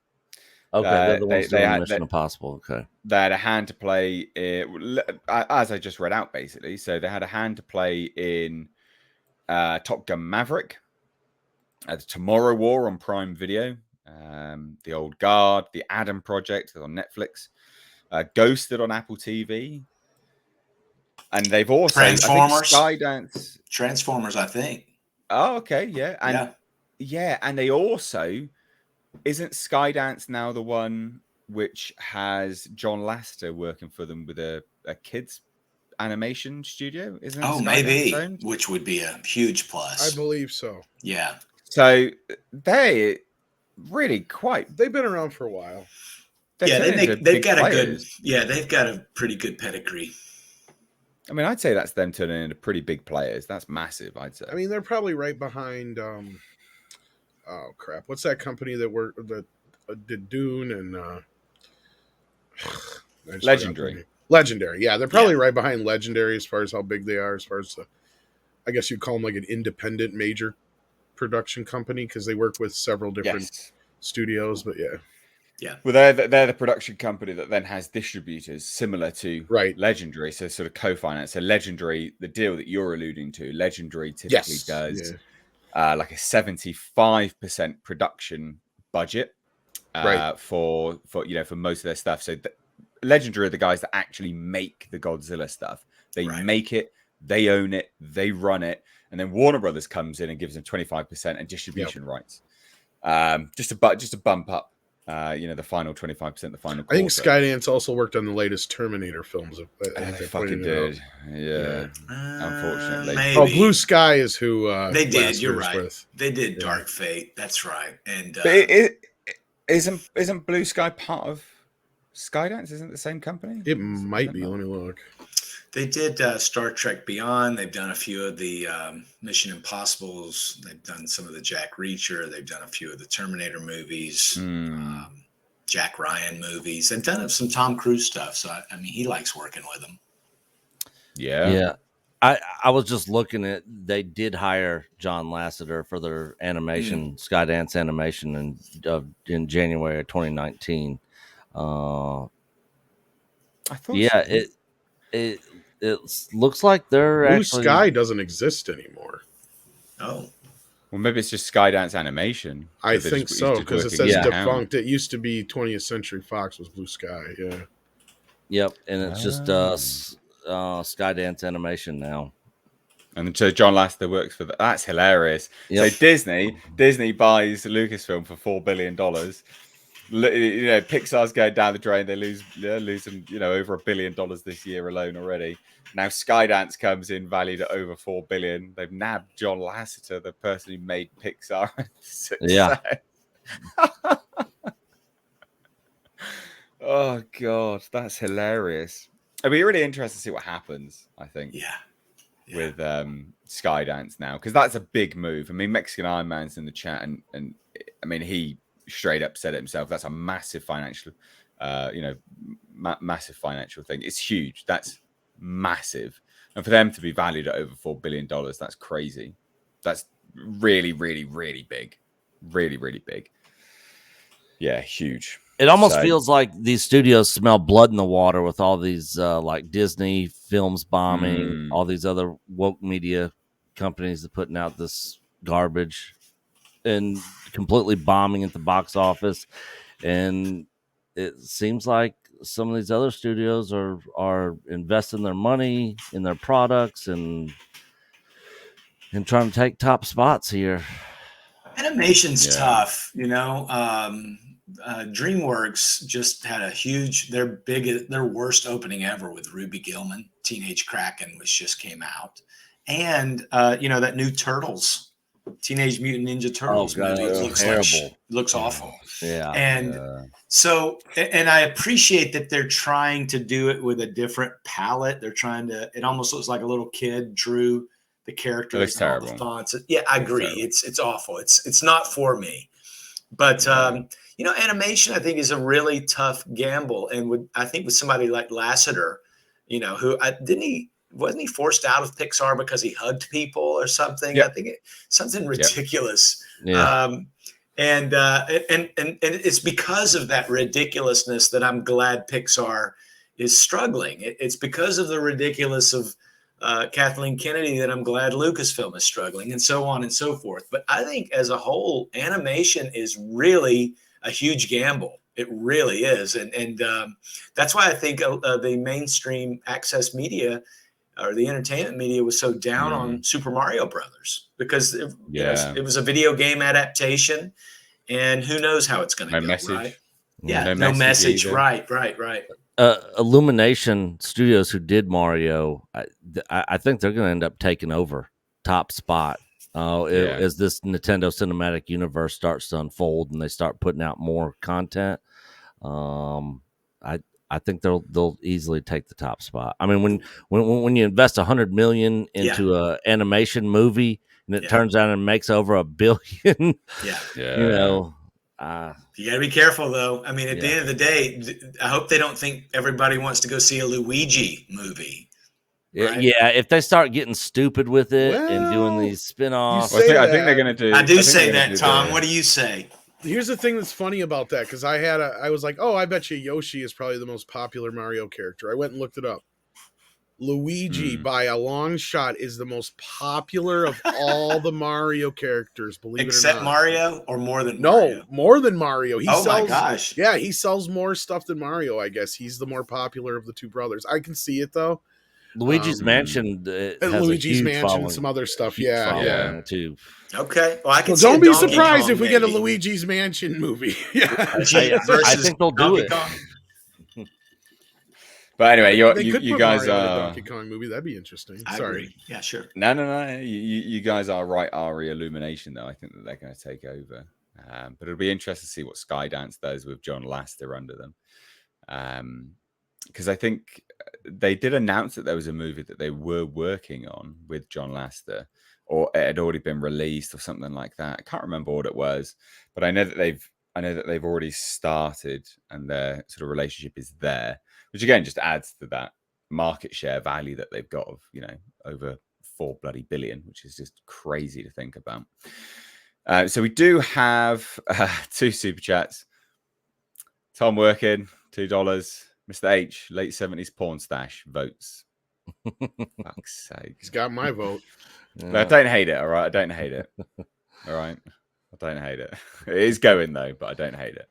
Okay, they're the ones doing Mission Impossible. Okay, they had a hand to play, as I just read out, basically. So they had a hand to play in Top Gun Maverick, The Tomorrow War on Prime Video, The Old Guard, The Adam Project on Netflix, Ghosted on Apple TV. And they've also Transformers. Transformers, I think. Oh, okay, yeah, and and they also, isn't Skydance now the one which has John Lasseter working for them with a kids animation studio? Isn't? Oh, maybe, which would be a huge plus. I believe so. Yeah. So they really they've been around for a while. They've got a pretty good pedigree. I mean, I'd say that's them turning into pretty big players. That's massive, I'd say. I mean, they're probably right behind. Oh crap! What's that company that did Dune and Legendary? Legendary, yeah, they're probably right behind Legendary as far as how big they are. As far as I guess you'd call them like an independent major production company because they work with several different studios, but yeah. Well, they're the production company that then has distributors similar to Right. Legendary, so sort of co-finance. So Legendary, the deal that you're alluding to, Legendary typically does like a 75% production budget for most of their stuff. So Legendary are the guys that actually make the Godzilla stuff. They make it, they own it, they run it, and then Warner Brothers comes in and gives them 25% and distribution rights, just to bump up. The final 25%, the final quarter. I think Skydance also worked on the latest Terminator films. They fucking did. Yeah. Unfortunately. Maybe. Oh, Blue Sky is who they did. last You're year's right. with. They did Dark Fate. That's right. And but isn't Blue Sky part of Skydance? Isn't it the same company? It might be. Let me look. They did Star Trek Beyond. They've done a few of the Mission Impossibles. They've done some of the Jack Reacher. They've done a few of the Terminator movies, Jack Ryan movies. They've done some Tom Cruise stuff. So, I mean, he likes working with them. Yeah. Yeah. I was just looking at, they did hire John Lasseter for their animation, Skydance animation in January of 2019. I thought It looks like they're Blue actually... Sky doesn't exist anymore. Oh. Well, maybe it's just Skydance Animation. I think so, because it says defunct. It used to be 20th Century Fox was Blue Sky, yeah. Yep, and it's just Skydance Animation now. And so John Lasseter works for that's hilarious. Yep. So Disney buys Lucasfilm for $4 billion. Pixar's going down the drain. They lose them, over $1 billion this year alone already. Now Skydance comes in valued at over $4 billion. They've nabbed John Lasseter, the person who made Pixar. Yeah. Oh God, that's hilarious. It'll be really interesting to see what happens. I think. Yeah. With Skydance now, because that's a big move. I mean, Mexican Iron Man's in the chat, and I mean he straight up said it himself. That's a massive financial, massive financial thing. It's huge. That's massive, and for them to be valued at over $4 billion, that's crazy. That's really, really, really big. Really, really big. Yeah, huge. It almost feels like these studios smell blood in the water with all these like Disney films bombing, all these other woke media companies that putting out this garbage and completely bombing at the box office. And it seems like some of these other studios are investing their money in their products and trying to take top spots here. Animation's tough, DreamWorks just had their worst opening ever with Ruby Gillman. Teenage Kraken, which just came out, and that new Turtles, Teenage Mutant Ninja Turtles movie looks awful. Yeah, and so, and I appreciate that they're trying to do it with a different palette. They're trying to. It almost looks like a little kid drew the characters and all the fonts. Yeah, I agree. It's awful. It's not for me, but. Animation, I think, is a really tough gamble. And I think with somebody like Lasseter, who wasn't he forced out of Pixar because he hugged people or something? Yep. I think something ridiculous. Yep. Yeah. And it's because of that ridiculousness that I'm glad Pixar is struggling. It's because of the ridiculous of Kathleen Kennedy that I'm glad Lucasfilm is struggling, and so on and so forth. But I think as a whole, animation is really a huge gamble. It really is. And that's why I think the mainstream access media or the entertainment media was so down on Super Mario Brothers, because it was a video game adaptation, and who knows how it's going to go, message. Right? Yeah, no message. Right. Illumination Studios, who did Mario, I think they're going to end up taking over top spot. As this Nintendo Cinematic Universe starts to unfold and they start putting out more content, I think they'll easily take the top spot. I mean, when you invest $100 million into an animation movie and it turns out and makes over $1 billion, you got to be careful though. I mean, at the end of the day, I hope they don't think everybody wants to go see a Luigi movie. Right? Yeah, if they start getting stupid with it and doing these spin-offs. I think they're going to do. I do say that, Tom. What do you say? Here's the thing that's funny about that, because I was like, oh, I bet you Yoshi is probably the most popular Mario character. I went and looked it up. Luigi, by a long shot, is the most popular of all the Mario characters, believe Except it or not. Mario, or more than Mario? No, more than Mario. My gosh. Yeah, he sells more stuff than Mario, I guess. He's the more popular of the two brothers. I can see it, though. Luigi's Mansion has Luigi's a huge Mansion, following, some other stuff. huge Yeah, following yeah. too. Okay. Well, I can Well, see don't a be Donkey surprised Kong if we get a maybe. Luigi's Mansion movie. Yeah. I think they'll do Donkey it. Kong. But anyway, They could you put guys Mario in a are. Donkey Kong movie. That'd be interesting. I Sorry. agree. Yeah, sure. No. You guys are right. Re Illumination, though. I think that they're going to take over. But it'll be interesting to see what Skydance does with John Lasseter under them. Because I think they did announce that there was a movie that they were working on with John Lasseter, or it had already been released or something like that. I can't remember what it was, but I know that they've already started and their sort of relationship is there, which again just adds to that market share value that they've got of, over $4 billion, which is just crazy to think about. So we do have 2 super chats. Tom Working, $2. Mr. H, late 70s porn stash votes. Fuck's sake. He's got my vote. Yeah. I don't hate it, all right? I don't hate it. All right? I don't hate it. It is going, though, but I don't hate it.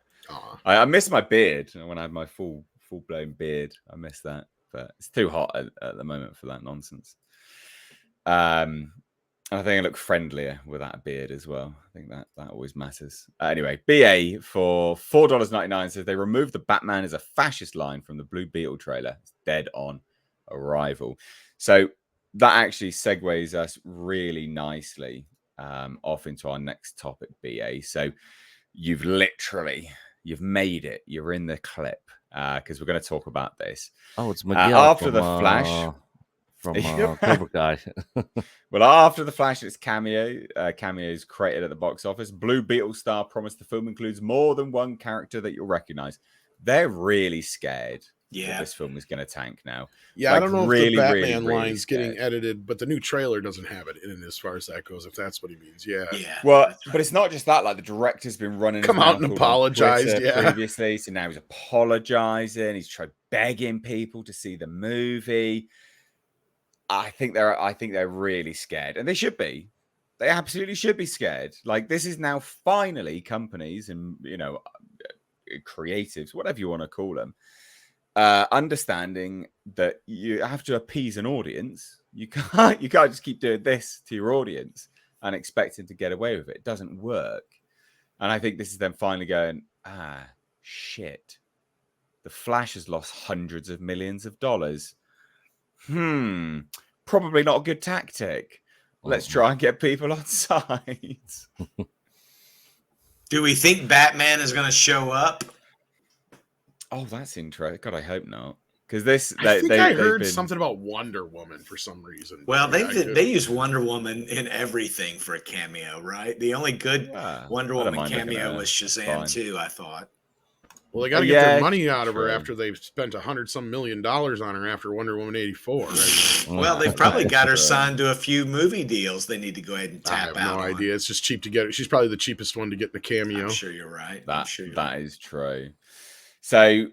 I miss my beard. When I had my full-blown beard, I miss that. But it's too hot at the moment for that nonsense. I think I look friendlier without a beard as well. I think that always matters. Anyway, BA for $4.99 says they removed the Batman as a fascist line from the Blue Beetle trailer. It's dead on arrival. So that actually segues us really nicely off into our next topic, BA. So you've made it. You're in the clip because we're going to talk about this. Oh, it's Miguel after the Flash. From Cobra Kai. Well, after the Flash, it's cameos created at the box office. Blue Beetle star promised the film includes more than one character that you'll recognize. They're really scared that this film is going to tank now. Yeah, I don't know if the Batman line's getting edited, but the new trailer doesn't have it in as far as that goes, if that's what he means. Yeah. Well, right. But it's not just that. Like, the director's been running come out and apologized previously, so now he's apologizing. He's tried begging people to see the movie. I think they're really scared, and they should be. They absolutely should be scared. Like, this is now finally companies and creatives, whatever you want to call them, understanding that you have to appease an audience. You can't just keep doing this to your audience and expecting to get away with it. It doesn't work. And I think this is them finally going, shit. The Flash has lost hundreds of millions of dollars. Probably not a good tactic. Let's try and get people on sides. Do we think Batman is going to show up? Oh, that's interesting. God, I hope not. Because I heard something about Wonder Woman for some reason. Well, they use Wonder Woman in everything for a cameo, right? The only good Wonder Woman cameo was Shazam 2, I thought. Well, they got to get their money out of her after they've spent $100-some million on her after Wonder Woman 84. Right? Well, they've probably got her signed to a few movie deals. They need to go ahead and tap out. I have no idea. It's just cheap to get her. She's probably the cheapest one to get the cameo. I'm sure you're right. That is true. So,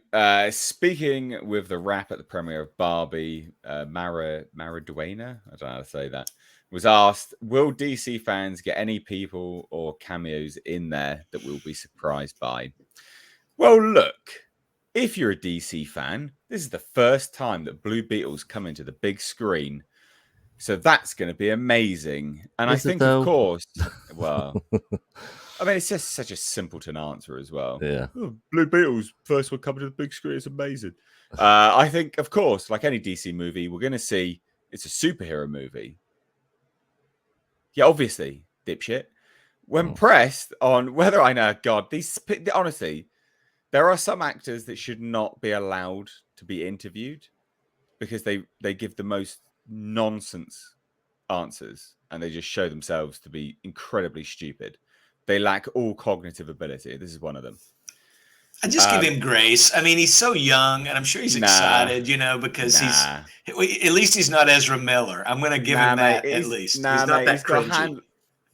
speaking with the rap at the premiere of Barbie, Mara Duena, I don't know how to say that, was asked, will DC fans get any people or cameos in there that we'll be surprised by? Well, look, if you're a DC fan, this is the first time that Blue Beetle's coming to the big screen. So that's going to be amazing. And I think, of course, well, I mean, it's just such a simpleton answer as well. Yeah. Oh, Blue Beetle's first one coming to the big screen. It's amazing. I think, of course, like any DC movie, we're going to see it's a superhero movie. Yeah, obviously, dipshit. When pressed on whether I know, God, honestly, there are some actors that should not be allowed to be interviewed because they give the most nonsense answers and they just show themselves to be incredibly stupid. They lack all cognitive ability. This is one of them. I just give him grace. I mean, he's so young, and I'm sure he's excited, because at least he's not Ezra Miller. I'm going to give him that at least. He's not that cringy.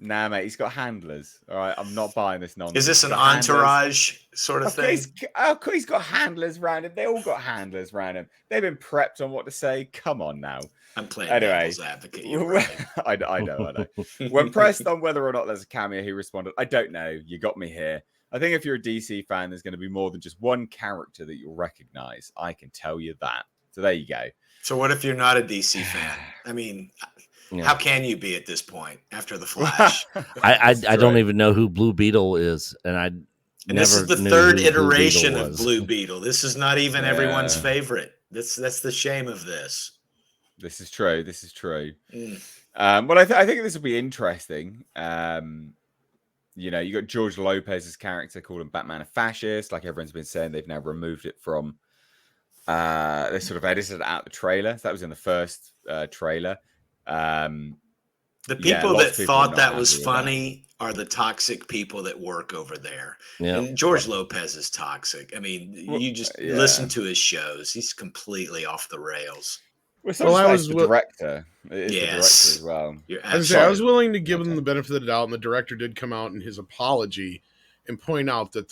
Nah, mate, he's got handlers. All right, I'm not buying this nonsense. Is this an He's got handlers. entourage sort of thing? He's got handlers around him. They all got handlers around him. They've been prepped on what to say. Come on now. I'm playing Anyway, devil's advocate. You're right. I know. When pressed on whether or not there's a cameo, he responded, "I don't know. You got me here. I think if you're a DC fan, there's going to be more than just one character that you'll recognize. I can tell you that." So there you go. So what if you're not a DC fan? I mean, how can you be at this point after The Flash? I don't even know who Blue Beetle is, and this is the third iteration of Blue Beetle. This is not even everyone's favorite. That's the shame of this. This is true. Well, I think this will be interesting. You got George Lopez's character called him Batman a fascist. Like everyone's been saying, they've now removed it from. They sort of edited out the trailer. So that was in the first trailer. The people that thought that was funny are the toxic people that work over there. Yeah. And George Lopez is toxic. I mean, you just listen to his shows. He's completely off the rails. Well, I was the director. It is the director as well. I was willing to give him the benefit of the doubt, and the director did come out in his apology and point out that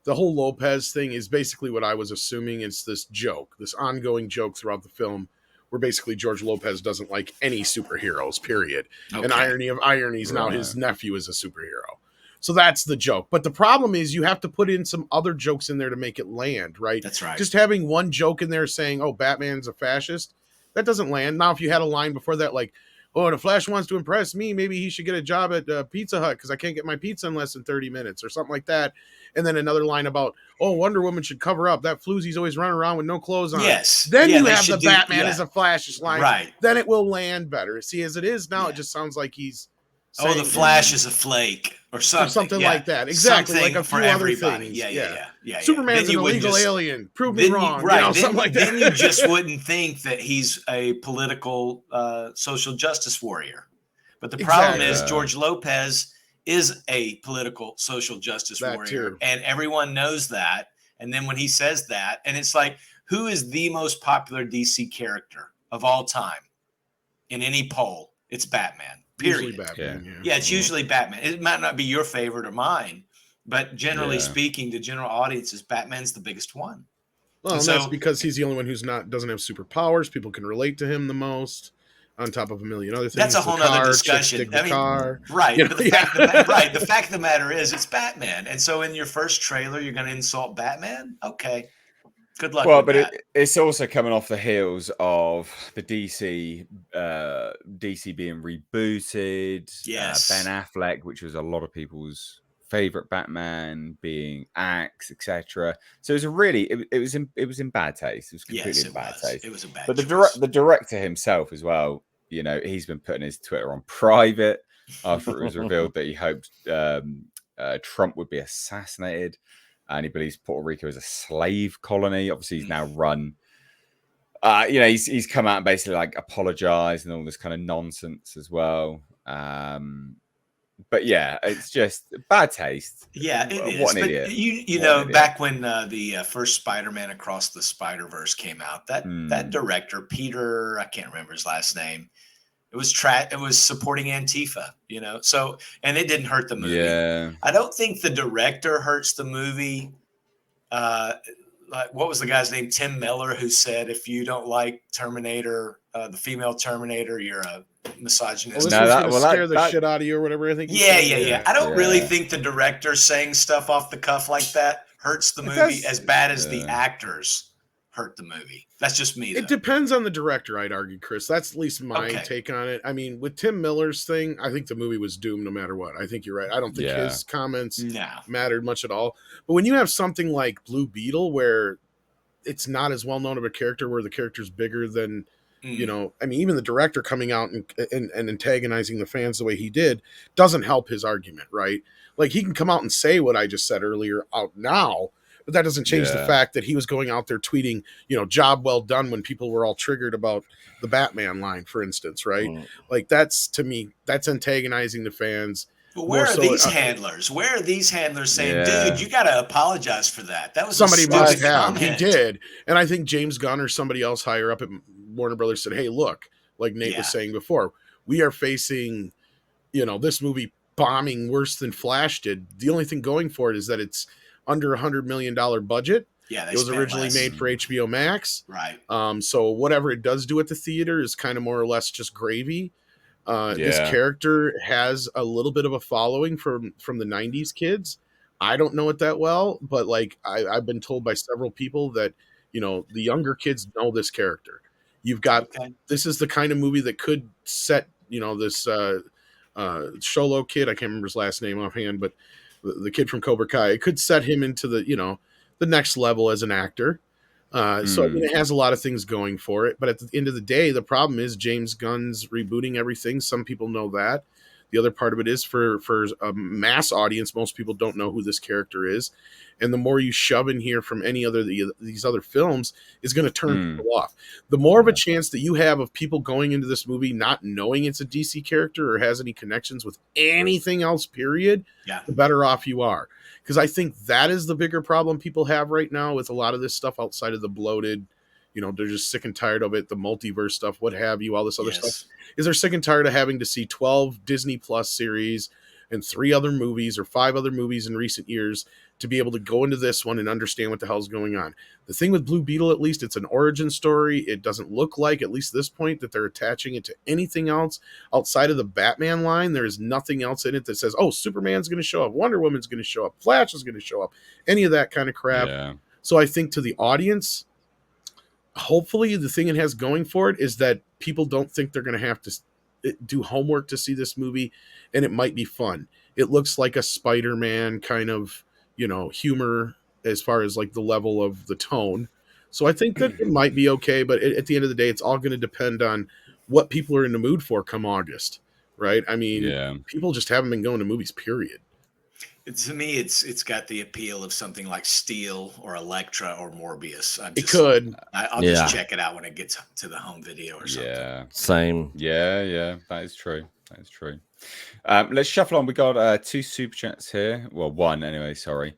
the whole Lopez thing is basically what I was assuming. It's this joke, this ongoing joke throughout the film, where basically George Lopez doesn't like any superheroes, period. Okay. And irony of ironies, now his nephew is a superhero. So that's the joke. But the problem is you have to put in some other jokes in there to make it land, right? That's right. Just having one joke in there saying, oh, Batman's a fascist, that doesn't land. Now, if you had a line before that, like, oh, the Flash wants to impress me, maybe he should get a job at Pizza Hut because I can't get my pizza in less than 30 minutes or something like that. And then another line about, oh, Wonder Woman should cover up. That floozy's always running around with no clothes on. Yes. Then you have the Batman as a Flash line. Right. Then it will land better. See, as it is now, it just sounds like he's saying, the Flash is a flake or something. Or something like that. Exactly. Something like a few other things. Yeah. Superman's an illegal alien. Prove me wrong. Right. Something like that. Then you just wouldn't think that he's a political social justice warrior. But the problem is George Lopez is a political social justice warrior. Too. And everyone knows that. And then when he says that, and it's like, who is the most popular DC character of all time in any poll? It's Batman. Period. Usually Batman, it's usually Batman. It might not be your favorite or mine, but generally speaking, to general audiences, Batman's the biggest one. Well, and that's because he's the only one doesn't have superpowers. People can relate to him the most. On top of a million other things. That's a whole other discussion. Right. But the fact of the matter is it's Batman. And so in your first trailer, you're going to insult Batman? Okay. Good luck. Well, but it's also coming off the heels of the DC being rebooted. Yes. Ben Affleck, which was a lot of people's favorite Batman, being axed, etc. So it was in bad taste. It was completely in bad taste. It was a bad. But the director himself as well, he's been putting his Twitter on private after it was revealed that he hoped Trump would be assassinated, and he believes Puerto Rico is a slave colony. Obviously, he's now run. He's come out and basically like apologized and all this kind of nonsense as well. But yeah, it's just bad taste. Yeah, it what is. An idiot. You know, back when the first Spider-Man Across the Spider-Verse came out, that director Peter, I can't remember his last name. It was supporting Antifa, So, and it didn't hurt the movie. Yeah. I don't think the director hurts the movie. What was the guy's name? Tim Miller, who said, "If you don't like Terminator, the female Terminator, you're a misogynist." Scare the shit out of you or whatever. I think. Yeah. I don't really think the director saying stuff off the cuff like that hurts the movie as bad as the actors hurt the movie. That's just me, though. It depends on the director, I'd argue, Chris. That's at least my take on it. I mean, with Tim Miller's thing, I think the movie was doomed no matter what. I think you're right. I don't think his comments mattered much at all. But when you have something like Blue Beetle, where it's not as well known of a character, where the character's bigger than, even the director coming out and antagonizing the fans the way he did doesn't help his argument, right? Like, he can come out and say what I just said earlier out now, but that doesn't change the fact that he was going out there tweeting, job well done when people were all triggered about the Batman line, for instance, right? Like, that's, to me, that's antagonizing the fans. But where are these handlers? Where are these handlers saying, dude, you got to apologize for that? That was somebody must have. He did. And I think James Gunn or somebody else higher up at Warner Brothers said, hey, look, like Nate was saying before, we are facing, this movie bombing worse than Flash did. The only thing going for it is that it's under $100 million budget. Yeah, it was originally made for HBO Max. Right. So whatever it does do at the theater is kind of more or less just gravy. This character has a little bit of a following from the 90s kids. I don't know it that well, but like I've been told by several people that, you know, the younger kids know this character. You've got, this is the kind of movie that could set, you know, this Sholo kid, I can't remember his last name offhand, but the kid from Cobra Kai, it could set him into the, you know, the next level as an actor. So I mean, it has a lot of things going for it, but at the end of the day, the problem is James Gunn's rebooting everything. Some people know that. The other part of it is for a mass audience, most people don't know who this character is, and the more you shove in here from any other these other films is going to turn people off. The more of a chance that you have of people going into this movie not knowing it's a DC character or has any connections with anything else, period, the better off you are. Because I think that is the bigger problem people have right now with a lot of this stuff outside of the bloated, you know, they're just sick and tired of it, the multiverse stuff, what have you, all this other stuff, is they're sick and tired of having to see 12 Disney Plus series and 3 other movies or 5 other movies in recent years to be able to go into this one and understand what the hell's going on. The thing with Blue Beetle, at least, it's an origin story. It doesn't look like, at least this point, that they're attaching it to anything else outside of the Batman line. There is nothing else in it that says, oh, Superman's going to show up, Wonder Woman's going to show up, Flash is going to show up, any of that kind of crap. Yeah. So I think to the audience, hopefully the thing it has going for it is that people don't think they're going to have to do homework to see this movie, and it might be fun. It looks like a Spider-Man kind of, you know, humor as far as like the level of the tone. So I think that it might be okay, but at the end of the day, it's all going to depend on what people are in the mood for come August, right? I mean, people just haven't been going to movies, period. To me, it's got the appeal of something like Steel or Elektra or Morbius. I'll just check it out when it gets to the home video or something. Yeah, same. Yeah, that is true. That is true. Let's shuffle on. We got 2 super chats here. Well, 1 anyway. Sorry,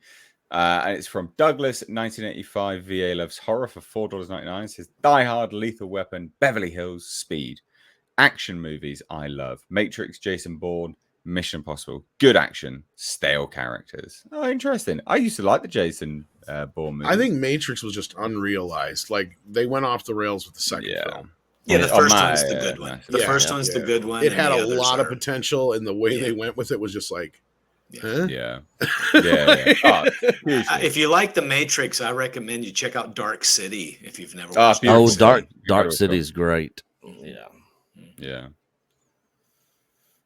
and it's from Douglas, 1985. VA loves horror for $4.99. Says Die Hard, Lethal Weapon, Beverly Hills, Speed, action movies. I love Matrix, Jason Bourne, Mission Impossible. Good action, stale characters. Oh, interesting. I used to like the Jason Bourne movies. I think Matrix was just unrealized. Like they went off the rails with the second film. Yeah, the first one's the good one. The first one's the good one. It had a lot of potential, and the way they went with it was just like, huh? Yeah. If you like The Matrix, I recommend you check out Dark City if you've never watched it. Oh, Dark City is great.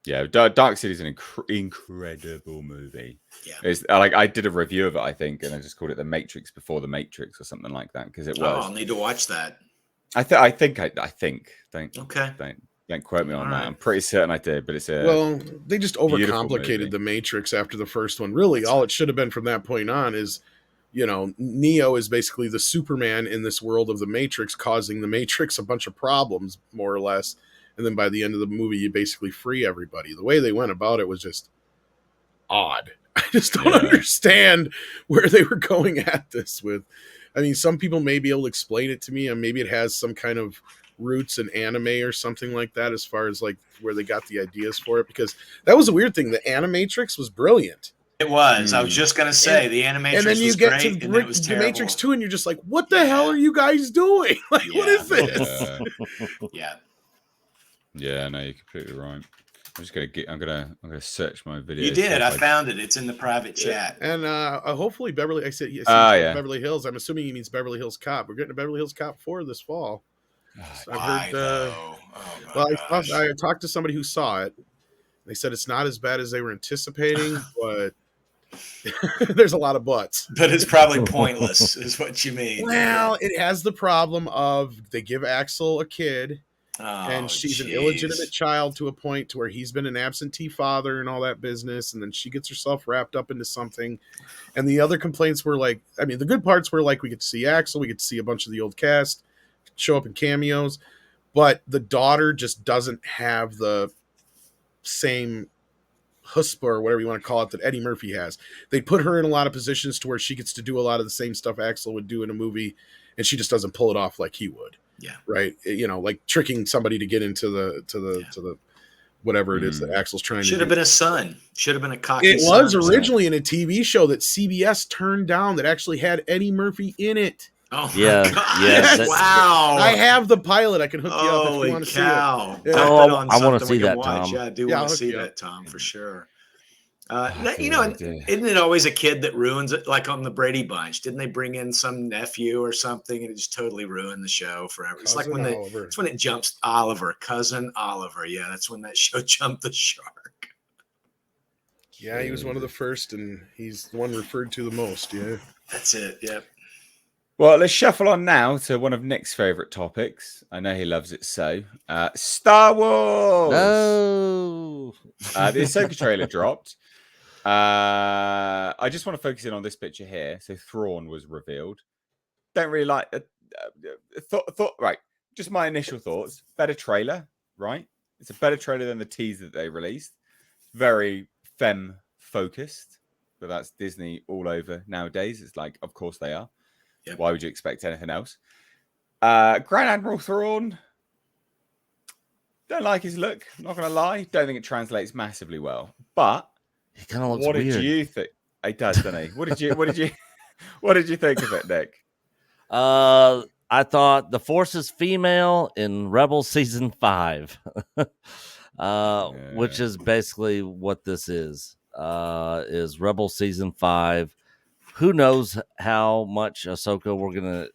Yeah, Dark City is an incredible movie. Yeah, it's like I did a review of it, I think, and I just called it The Matrix Before the Matrix or something like that because it was. Oh, I'll need to watch that. I think. Don't quote me on that. I'm pretty certain I did, but it's they just overcomplicated The Matrix after the first one. Really, all it should have been from that point on is, you know, Neo is basically the Superman in this world of The Matrix, causing The Matrix a bunch of problems, more or less. And then by the end of the movie, you basically free everybody. The way they went about it was just odd. I just don't understand where they were going at this with. I mean, some people may be able to explain it to me, and maybe it has some kind of roots in anime or something like that as far as like where they got the ideas for it, because that was a weird thing. The Animatrix was brilliant. It was. I was just going to say the Animatrix and then you was get great, to and it was the Matrix 2 and you're just like, what the hell are you guys doing? Like, what is this? Yeah, no, you're completely right. I'm just I'm gonna search my video. You did. I found it. It's in the private chat. And hopefully Beverly. I said Beverly Hills. I'm assuming he means Beverly Hills Cop. We're getting a Beverly Hills Cop 4 this fall. I talked to somebody who saw it. They said it's not as bad as they were anticipating, but there's a lot of buts. But it's probably pointless, is what you mean. Well, it has the problem of they give Axel a kid. And she's an illegitimate child to a point to where he's been an absentee father and all that business. And then she gets herself wrapped up into something. And the other complaints were like, I mean, the good parts were like, we get to see Axel, we get to see a bunch of the old cast show up in cameos, but the daughter just doesn't have the same chutzpah or whatever you want to call it that Eddie Murphy has. They put her in a lot of positions to where she gets to do a lot of the same stuff Axel would do in a movie, and she just doesn't pull it off like he would. Yeah. Right. You know, like tricking somebody to get into the whatever it is that Axel's trying to do. Should have been a son. Should have been a cocky It son. was originally in a TV show that CBS turned down that actually had Eddie Murphy in it. Oh my Yeah, God. yeah, Wow. I have the pilot. I can hook you up if you Holy want to cow. see it. Put Yeah. that on I wanna something see we can that, watch. Tom. Yeah, I do Yeah, I'll want to hook see you up. that, Tom, for sure. I You know, isn't it always a kid that ruins it? Like on the Brady Bunch, didn't they bring in some nephew or something and it just totally ruined the show forever? It's like Cousin when Oliver. it's when it jumps cousin Oliver. Yeah, that's when that show jumped the shark. Yeah, he was one of the first, and he's the one referred to the most. Yeah. That's it. Yep. Well, let's shuffle on now to one of Nick's favorite topics. I know he loves it so. Star Wars. No. The Ahsoka trailer dropped. I just want to focus in on this picture here. So Thrawn was revealed. Don't really like thought. Right, just my initial thoughts. Better trailer, right? It's a better trailer than the teaser that they released. Very femme focused, but that's Disney all over nowadays. It's like, of course they are. Yep. Why would you expect anything else? Grand Admiral Thrawn. Don't like his look. Not gonna lie. Don't think it translates massively well. But He kind of looks what weird. did you think? He does, doesn't he? What did you think of it, Nick? I thought the Force is female in Rebels season 5, which is basically what this is Rebels season 5. Who knows how much Ahsoka we're gonna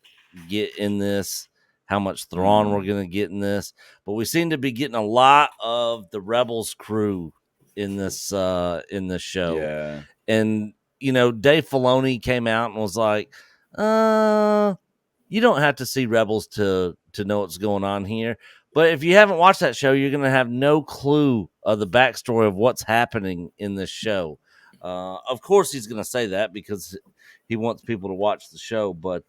get in this, how much Thrawn we're gonna get in this, but we seem to be getting a lot of the Rebels crew in this show. Yeah. And you know, Dave Filoni came out and was like, you don't have to see Rebels to know what's going on here. But if you haven't watched that show, you're going to have no clue of the backstory of what's happening in this show. Of course, he's going to say that because he wants people to watch the show. But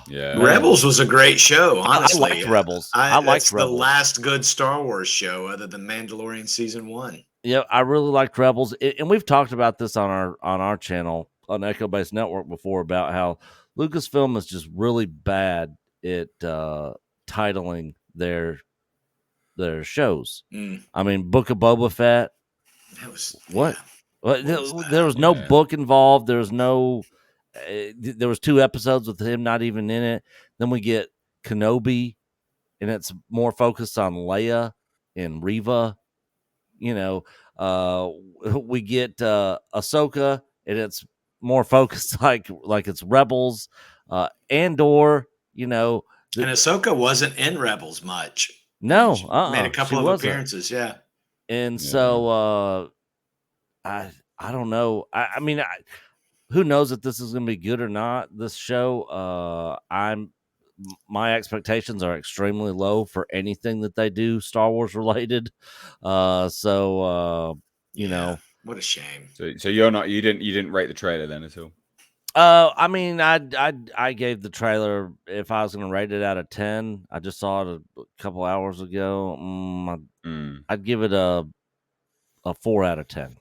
Yeah. Rebels was a great show, honestly. I liked Rebels. I liked That's Rebels. the last good Star Wars show other than Mandalorian season 1. Yeah, I really liked Rebels, and we've talked about this on our channel on Echo Base Network before about how Lucasfilm is just really bad at titling their shows. I mean, Book of Boba Fett. That was What? yeah. Well, was there was no Yeah. book involved. There was no. There was 2 episodes with him not even in it. Then we get Kenobi, and it's more focused on Leia and Reva. You know, we get Ahsoka, and it's more focused like it's Rebels. Andor, you know, And Ahsoka wasn't in Rebels much. no, She made a couple she of wasn't. appearances, yeah. And Yeah. so I don't know. I mean, who knows if this is going to be good or not? This show, my expectations are extremely low for anything that they do Star Wars related. You know, What a shame. So you didn't rate the trailer then at all? I mean, I gave the trailer, if I was going to rate it out of 10, I just saw it a couple hours ago. I'd give it a 4 out of 10.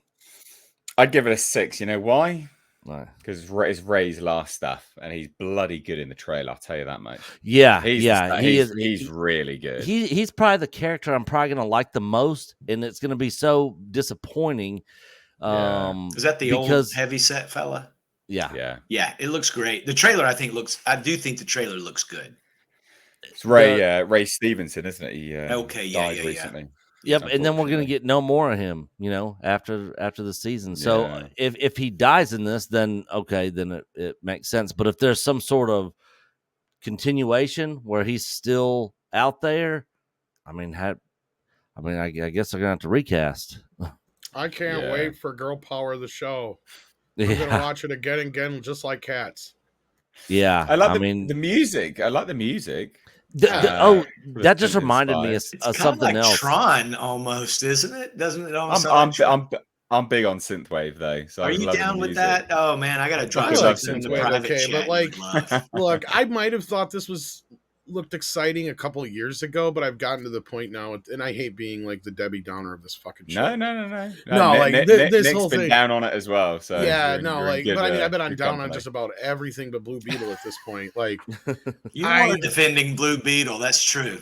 I'd give it a 6. You know why? Right. Because it's Ray's last stuff, and he's bloody good in the trailer. I'll tell you that much. Yeah, He's really good. He's probably the character I'm probably going to like the most, and it's going to be so disappointing. Yeah. Is that the old heavy set fella? Yeah. Yeah, it looks great. The trailer, I do think the trailer looks good. It's Ray Stevenson, isn't it? He died recently. Yep, and then we're gonna get no more of him, you know, after the season. So Yeah. if he dies in this, then okay, then it makes sense. But if there's some sort of continuation where he's still out there, I guess they're gonna have to recast. I can't wait for Girl Power the show. I'm Yeah, gonna watch it again and again, just like Cats. yeah. I like the music. I like the music. That just reminded me of It's something like else. Tron almost, isn't it? Doesn't it almost sound like Tron? I'm big on synthwave though. So Are you down with that? Oh man, I gotta drop I love something in the synthwave. private Okay, chat. but like, you would love. look, I might have thought this was looked exciting a couple of years ago, but I've gotten to the point now, and I hate being like the Debbie Downer of this fucking show. No, like this Nick's whole been thing. down on it as well. So yeah, no, you're in like, good, but I mean, I've been on good down company. on just about everything but Blue Beetle at this point. Like, You are defending Blue Beetle. That's true.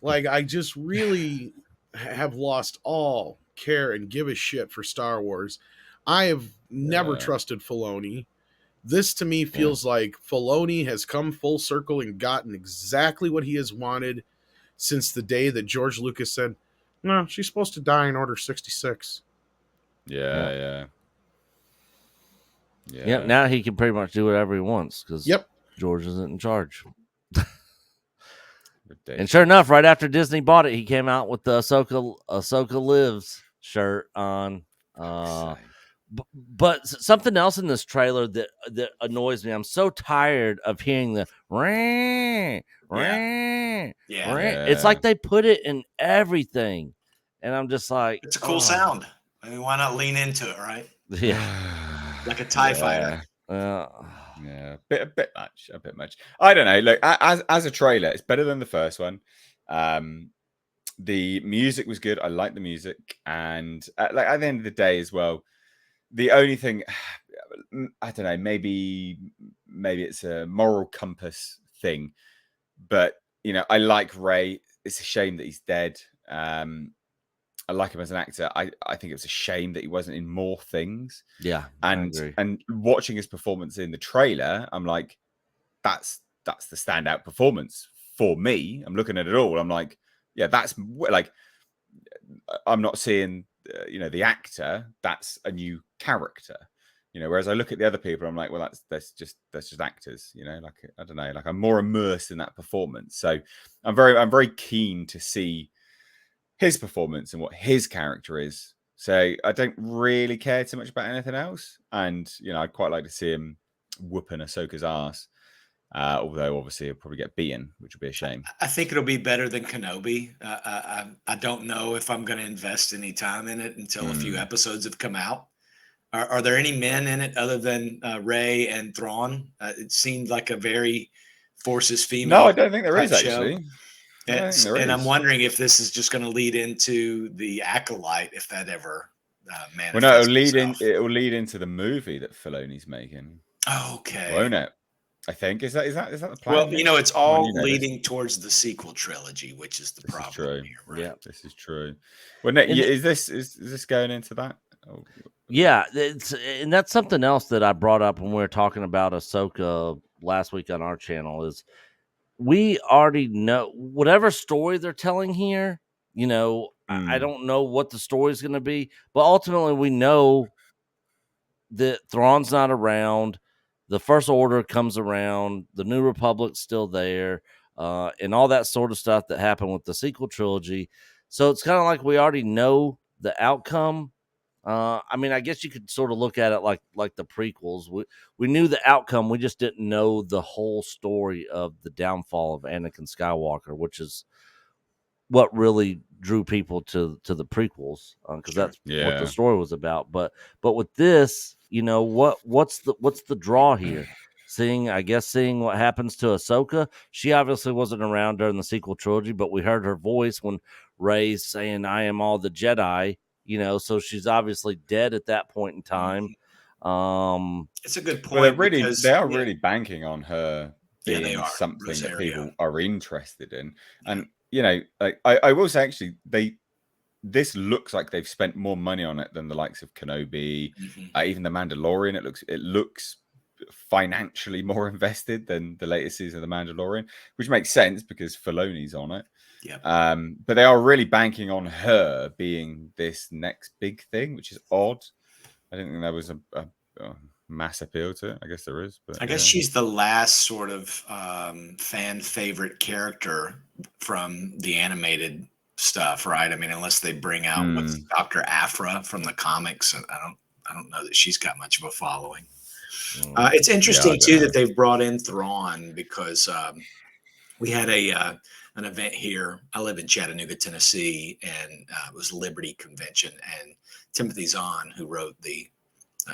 Like, I just really have lost all care and give a shit for Star Wars. I have never trusted Filoni. This to me feels like Filoni has come full circle and gotten exactly what he has wanted since the day that George Lucas said, "No, she's supposed to die in Order 66." Yeah. Yep. Now he can pretty much do whatever he wants because George isn't in charge. And sure enough, right after Disney bought it, he came out with the Ahsoka Lives shirt on. But something else in this trailer that annoys me. I'm so tired of hearing the ring. It's like they put it in everything, and I'm just like, it's a cool sound. I mean, why not lean into it, right? Yeah, like a TIE fighter. Yeah, a bit much. I don't know. Look, as a trailer, it's better than the first one. The music was good. I like the music, and like at the end of the day as well. The only thing, I don't know, maybe it's a moral compass thing, but I like Ray. It's a shame that he's dead. I like him as an actor. I think it was a shame that he wasn't in more things. Yeah, and watching his performance in the trailer, I'm like, that's the standout performance for me. I'm looking at it all. I'm like, yeah, that's like, I'm not seeing. The actor, that's a new character, whereas I look at the other people, I'm like, well, that's just actors, like, I don't know, like I'm more immersed in that performance. So I'm very keen to see his performance and what his character is. So I don't really care too much about anything else. And, I'd quite like to see him whooping Ahsoka's ass. Although obviously he'll probably get beaten, which would be a shame. I think it'll be better than Kenobi. I don't know if I'm going to invest any time in it until a few episodes have come out. Are there any men in it other than Rey and Thrawn? It seemed like a very forces female. No, I don't think there is actually. And I'm wondering if this is just going to lead into the Acolyte, if that ever manifests. Well, no, it'll lead into the movie that Filoni's making. Okay, won't it? I think is that the plan? Well, it's all leading towards the sequel trilogy, which is the problem. True. Here, right? Yeah, this is true. Well, Nick, is this going into that? Oh. Yeah, and that's something else that I brought up when we were talking about Ahsoka last week on our channel. Is we already know whatever story they're telling here. I don't know what the story is going to be, but ultimately we know that Thrawn's not around. The First Order comes around, the New Republic's still there, and all that sort of stuff that happened with the sequel trilogy. So it's kind of like we already know the outcome. I mean, I guess you could sort of look at it like the prequels. We knew the outcome, we just didn't know the whole story of the downfall of Anakin Skywalker, which is what really drew people to the prequels, because that's what the story was about. But with this, what's the draw here? Seeing what happens to Ahsoka. She obviously wasn't around during the sequel trilogy, but we heard her voice when Rey's saying, "I am all the Jedi." So she's obviously dead at that point in time. It's a good point. Well, they are really banking on her being something that people are interested in, and I will say actually this looks like they've spent more money on it than the likes of Kenobi, even the Mandalorian. It looks financially more invested than the latest season of the Mandalorian, which makes sense because Filoni's on it. Yeah. But they are really banking on her being this next big thing, which is odd. I didn't think there was a mass appeal to it. I guess there is, but I guess she's the last sort of fan favorite character from the animated stuff, right? I mean, unless they bring out what's Dr. Aphra from the comics, I don't know that she's got much of a following. It's interesting too that they've brought in Thrawn because we had an event here. I live in Chattanooga, Tennessee, and it was Liberty Convention, and Timothy Zahn, who wrote the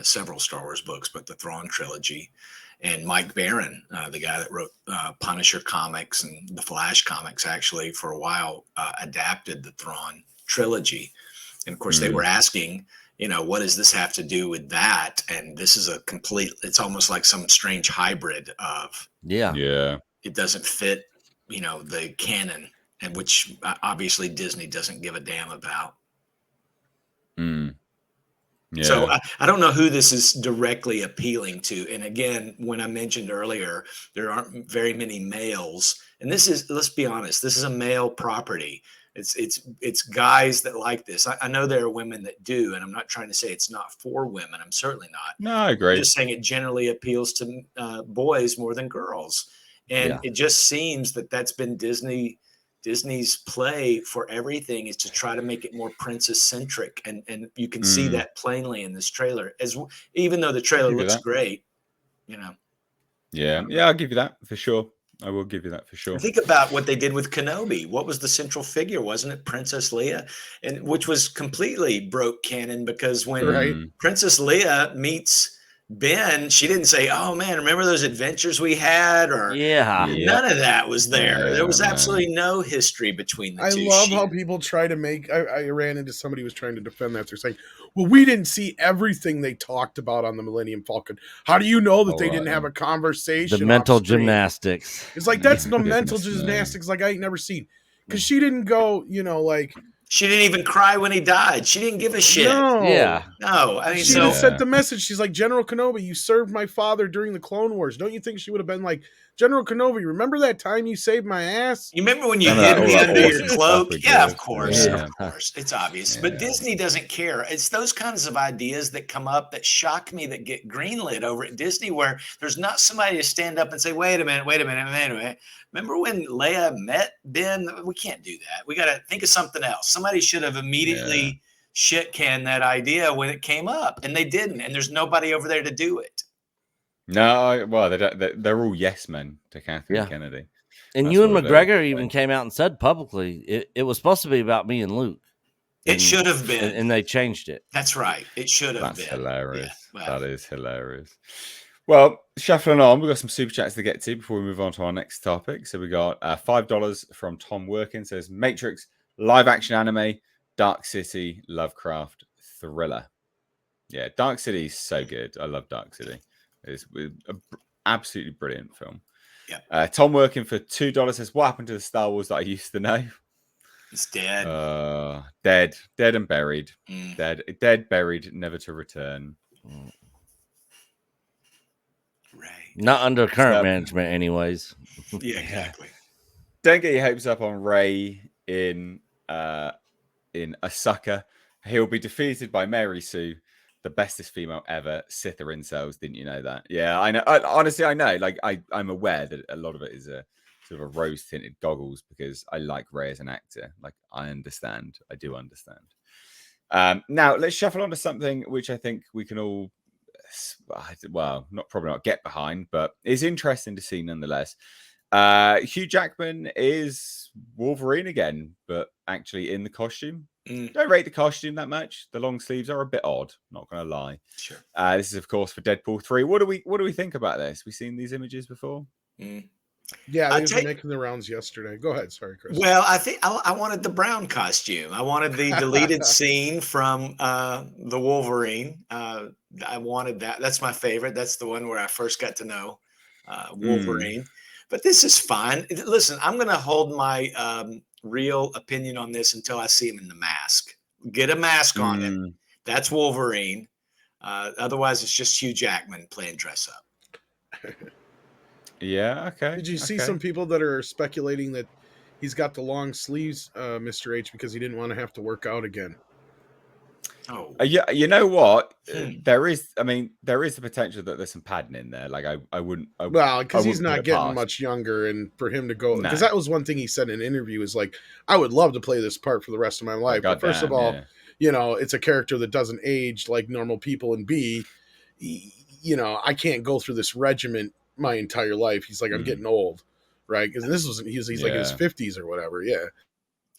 several Star Wars books, but the Thrawn trilogy. And Mike Baron, the guy that wrote Punisher comics and the Flash comics, actually for a while adapted the Thrawn trilogy. And of course, they were asking, what does this have to do with that? And this is it's almost like some strange hybrid of, it doesn't fit, the canon, and which obviously Disney doesn't give a damn about. Yeah. So I don't know who this is directly appealing to. And again, when I mentioned earlier, there aren't very many males. And this is, let's be honest, this is a male property. It's guys that like this. I know there are women that do, and I'm not trying to say it's not for women. I'm certainly not. No, I agree. I'm just saying it generally appeals to boys more than girls. And it just seems that that's been Disney's play for everything, is to try to make it more princess centric, and you can see that plainly in this trailer. Even though the trailer looks great, Yeah, I'll give you that for sure. I will give you that for sure. Think about what they did with Kenobi. What was the central figure? Wasn't it Princess Leia? And which was completely broke canon, because when Princess Leia meets Ben, she didn't say, "Oh man, remember those adventures we had?" Or none of that was there. There was absolutely no history between the two. I love how people try to make. I ran into somebody who was trying to defend that. They're saying, "Well, we didn't see everything they talked about on the Millennium Falcon. How do you know that they didn't have a conversation?" The mental gymnastics. It's like, that's the mental gymnastics like I ain't never seen, because she didn't go, like. She didn't even cry when he died. She didn't give a shit. No. No. I mean, she sent the message. She's like, "General Kenobi, you served my father during the Clone Wars." Don't you think she would have been like, "General Kenobi, remember that time you saved my ass? You remember when you hid me under your cloak?" Yeah, of course. Of course. It's obvious. But Disney doesn't care. It's those kinds of ideas that come up that shock me, that get greenlit over at Disney, where there's not somebody to stand up and say, wait a minute. Remember when Leia met Ben? We can't do that. We got to think of something else. Somebody should have immediately shit-canned that idea when it came up, and they didn't. And there's nobody over there to do it. No, well, they're all yes men to Kathleen Kennedy. And Ewan McGregor even came out and said publicly, it was supposed to be about me and Luke. It should have been. And they changed it. That's right. It should have been. That's hilarious. Yeah, well. That is hilarious. Well, shuffling on, we've got some super chats to get to before we move on to our next topic. So we got $5 from Tom Workin, says Matrix, live action anime, Dark City, Lovecraft, thriller. Yeah, Dark City is so good. I love Dark City. It's an absolutely brilliant film. Yeah. Tom Workin for $2 says, what happened to the Star Wars that I used to know? It's dead. Dead and buried. Dead, buried, never to return. Right. Not under current management, anyways. Yeah, exactly. Don't get your hopes up on Rey in Ahsoka. He'll be defeated by Mary Sue, the bestest female ever. Sith are incels. Didn't you know that? Yeah, I know. Honestly, I know. Like, I'm aware that a lot of it is a sort of a rose-tinted goggles, because I like Rey as an actor. Like, I understand. I do understand. Now, let's shuffle on to something which I think we can all, well, probably not get behind, but is interesting to see nonetheless. Hugh Jackman is Wolverine again, but actually in the costume. Don't rate the costume that much. The long sleeves are a bit odd, not gonna lie. Sure. This is of course for Deadpool 3. What do we think about this? We've seen these images before. Yeah, they were making the rounds yesterday. Go ahead, sorry, Chris. Well, I think I wanted the brown costume. I wanted the deleted scene from the Wolverine. I wanted that. That's my favorite. That's the one where I first got to know Wolverine. But this is fine. Listen, I'm going to hold my real opinion on this until I see him in the mask. Get a mask on him. That's Wolverine. Otherwise, it's just Hugh Jackman playing dress up. Yeah, okay. Did you see some people that are speculating that he's got the long sleeves, Mr. H, because he didn't want to have to work out again? Oh, yeah. You know what? There is the potential that there's some padding in there. Like I wouldn't. Well, because he's not getting much younger, and for him to go, because that was one thing he said in an interview, is like, I would love to play this part for the rest of my life. But first of all, it's a character that doesn't age like normal people, and B, I can't go through this regiment my entire life. He's like, I'm getting old, right? Because he's like in his 50s or whatever. Yeah,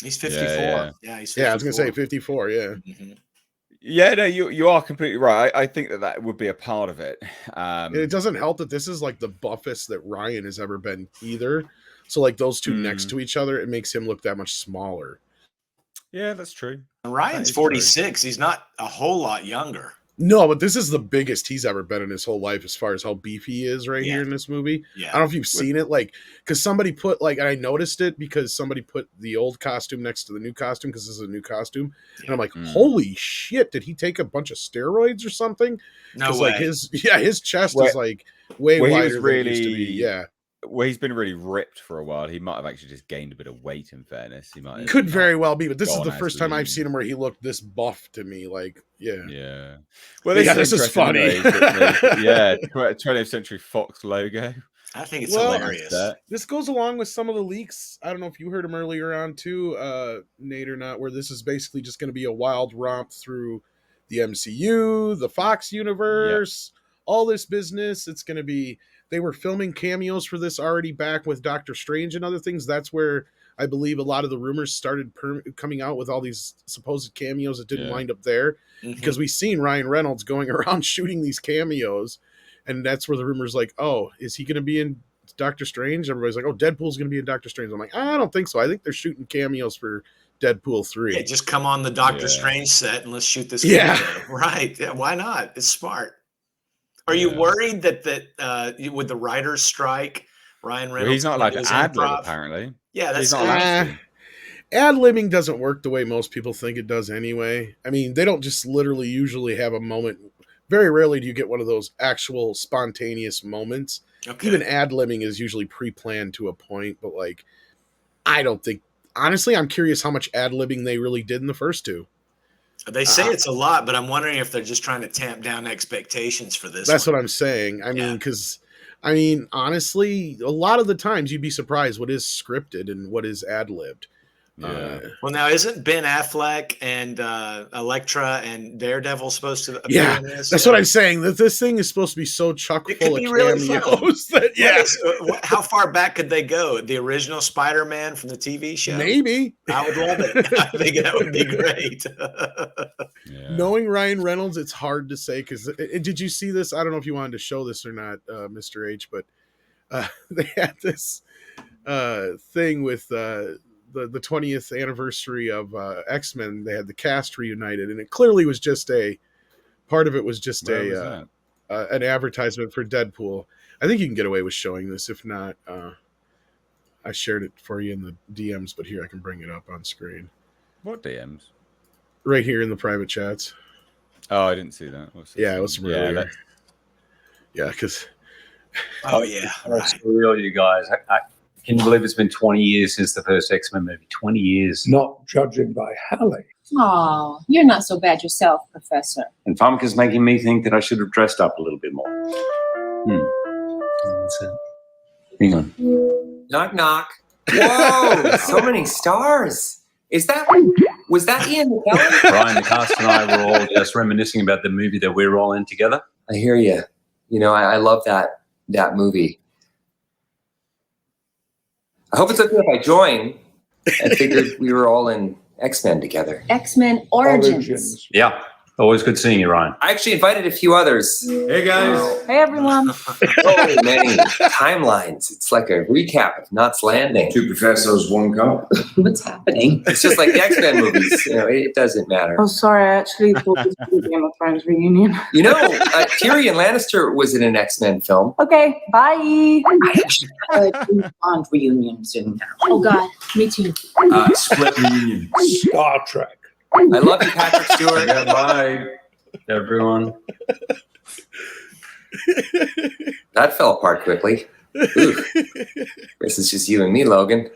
he's 54. Yeah, he's 54. I was gonna say 54. Yeah. Yeah, no, you are completely right. I think that would be a part of it. And it doesn't help that this is like the buffest that Ryan has ever been either. So like those two next to each other, it makes him look that much smaller. Yeah, that's true. And Ryan's 46. He's not a whole lot younger. No, but this is the biggest he's ever been in his whole life as far as how beefy he is right here in this movie. Yeah. I don't know if you've seen it, like, because somebody put, like, I noticed it because somebody put the old costume next to the new costume because this is a new costume. Yeah. And I'm like, holy shit, did he take a bunch of steroids or something? No way. Like his chest is like way wider than it used to be. Yeah. Well, he's been really ripped for a while. He might have actually just gained a bit of weight, in fairness. He might could very well be, but this is the first time I've seen him where he looked this buff to me. Like, yeah. Well, this is funny. Yeah, 20th Century Fox logo. I think it's hilarious. This goes along with some of the leaks. I don't know if you heard them earlier on too, Nate, or not, where this is basically just going to be a wild romp through the MCU, the Fox universe, all this business. It's going to be... They were filming cameos for this already back with Doctor Strange and other things. That's where I believe a lot of the rumors started coming out with all these supposed cameos that didn't wind up there. Because we've seen Ryan Reynolds going around shooting these cameos. And that's where the rumors like, oh, is he going to be in Doctor Strange? Everybody's like, oh, Deadpool's going to be in Doctor Strange. I'm like, I don't think so. I think they're shooting cameos for Deadpool 3. Yeah, just come on the Doctor Strange set and let's shoot this cameo. Right. Yeah, why not? It's smart. Are you worried that with the writer's strike, Ryan Reynolds? Well, he's not allowed to ad-lib, apparently. Yeah, that's not allowed to. Ad-libbing doesn't work the way most people think it does anyway. I mean, they don't just literally usually have a moment. Very rarely do you get one of those actual spontaneous moments. Okay. Even ad-libbing is usually pre-planned to a point, but like, I don't think... Honestly, I'm curious how much ad-libbing they really did in the first two. They say it's a lot, but I'm wondering if they're just trying to tamp down expectations for this. That's what I'm saying. I mean, because, honestly, a lot of the times you'd be surprised what is scripted and what is ad-libbed. Yeah. Well, now isn't Ben Affleck and Elektra and Daredevil supposed to appear in this? That's what I'm saying. That this thing is supposed to be so chock full of cameos. How far back could they go? The original Spider-Man from the TV show? Maybe. I would love it. I think that would be great. Knowing Ryan Reynolds, it's hard to say because did you see this? I don't know if you wanted to show this or not, Mr. H, but they had this thing with the 20th anniversary of X-Men. They had the cast reunited, and it clearly was just part of it was just an advertisement for Deadpool. I think you can get away with showing this. If not, I shared it for you in the DMs, but here I can bring it up on screen. What DMs? Right here in the private chats. Oh, I didn't see that. It was from earlier. Yeah, because... Oh, yeah. That's real, you guys. Can you believe it's been 20 years since the first X-Men movie? 20 years. Not judging by Hallie. Oh, you're not so bad yourself, Professor. And Famke's making me think that I should have dressed up a little bit more. That's it. Hang on. Knock, knock. Whoa, so many stars. Was that Ian McKellen? Brian, the cast and I were all just reminiscing about the movie that we're all in together. I hear you. You know, I love that movie. I hope it's okay if I join. I figured we were all in X-Men together. X-Men Origins. Yeah. Always good seeing you, Ryan. I actually invited a few others. Hey, guys. Hey, everyone. So many timelines. It's like a recap of Knots Landing. 2 professors, 1 cup. What's happening? It's just like the X-Men movies. You know, it doesn't matter. Oh, sorry. I actually thought this was a Game of Thrones reunion. You know, Tyrion Lannister was in an X-Men film. Okay, bye. I actually have a James Bond reunion soon now. Oh, God. Me too. Split reunion. Star Trek. I love you, Patrick Stewart. Bye, everyone. That fell apart quickly. Ooh. This is just you and me, Logan.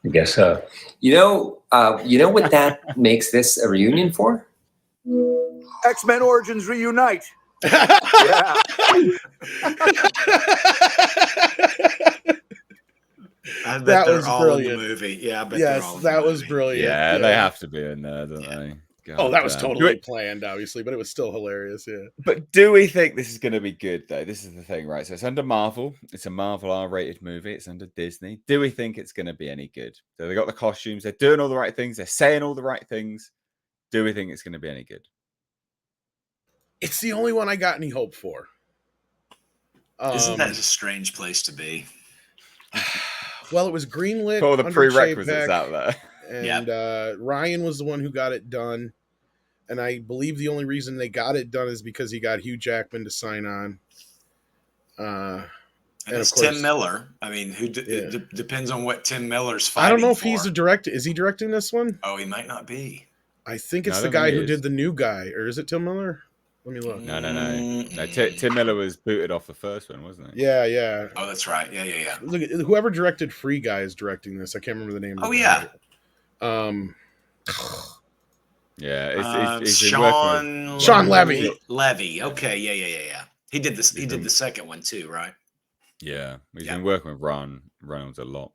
I guess so. You know what that makes this a reunion for? X-Men Origins reunite. Yeah. I bet That they're was all brilliant. in the movie. Yeah, I bet Yes, they're all in that the was movie. brilliant. Yeah, they have to be in there, don't they? God that was damn. totally planned, obviously, but it was still hilarious. Yeah. But do we think this is going to be good, though? This is the thing, right? So it's under Marvel. It's a Marvel R-rated movie. It's under Disney. Do we think it's going to be any good? So they got the costumes. They're doing all the right things. They're saying all the right things. Do we think it's going to be any good? It's the only one I got any hope for. Isn't that a strange place to be? Well, it was greenlit. Put all the under prerequisites Chapek, out there. and Ryan was the one who got it done. And I believe the only reason they got it done is because he got Hugh Jackman to sign on. And it's of course, Tim Miller. I mean, it depends on what Tim Miller's fighting I don't know if for. he's a director. Is he directing this one? Oh, he might not be. I think it's No, I the don't guy think he who is. did the new guy. Or is it Tim Miller? Let me look. No. Tim Miller was booted off the first one, wasn't he? Yeah. Oh, that's right. Yeah. Look, whoever directed Free Guy is directing this. I can't remember the name. Oh, of the yeah. guy. Yeah, it's Sean Levy. Levy. Okay, yeah. He did this. He did the second one too, right? Yeah, he's been working with Ron Reynolds a lot.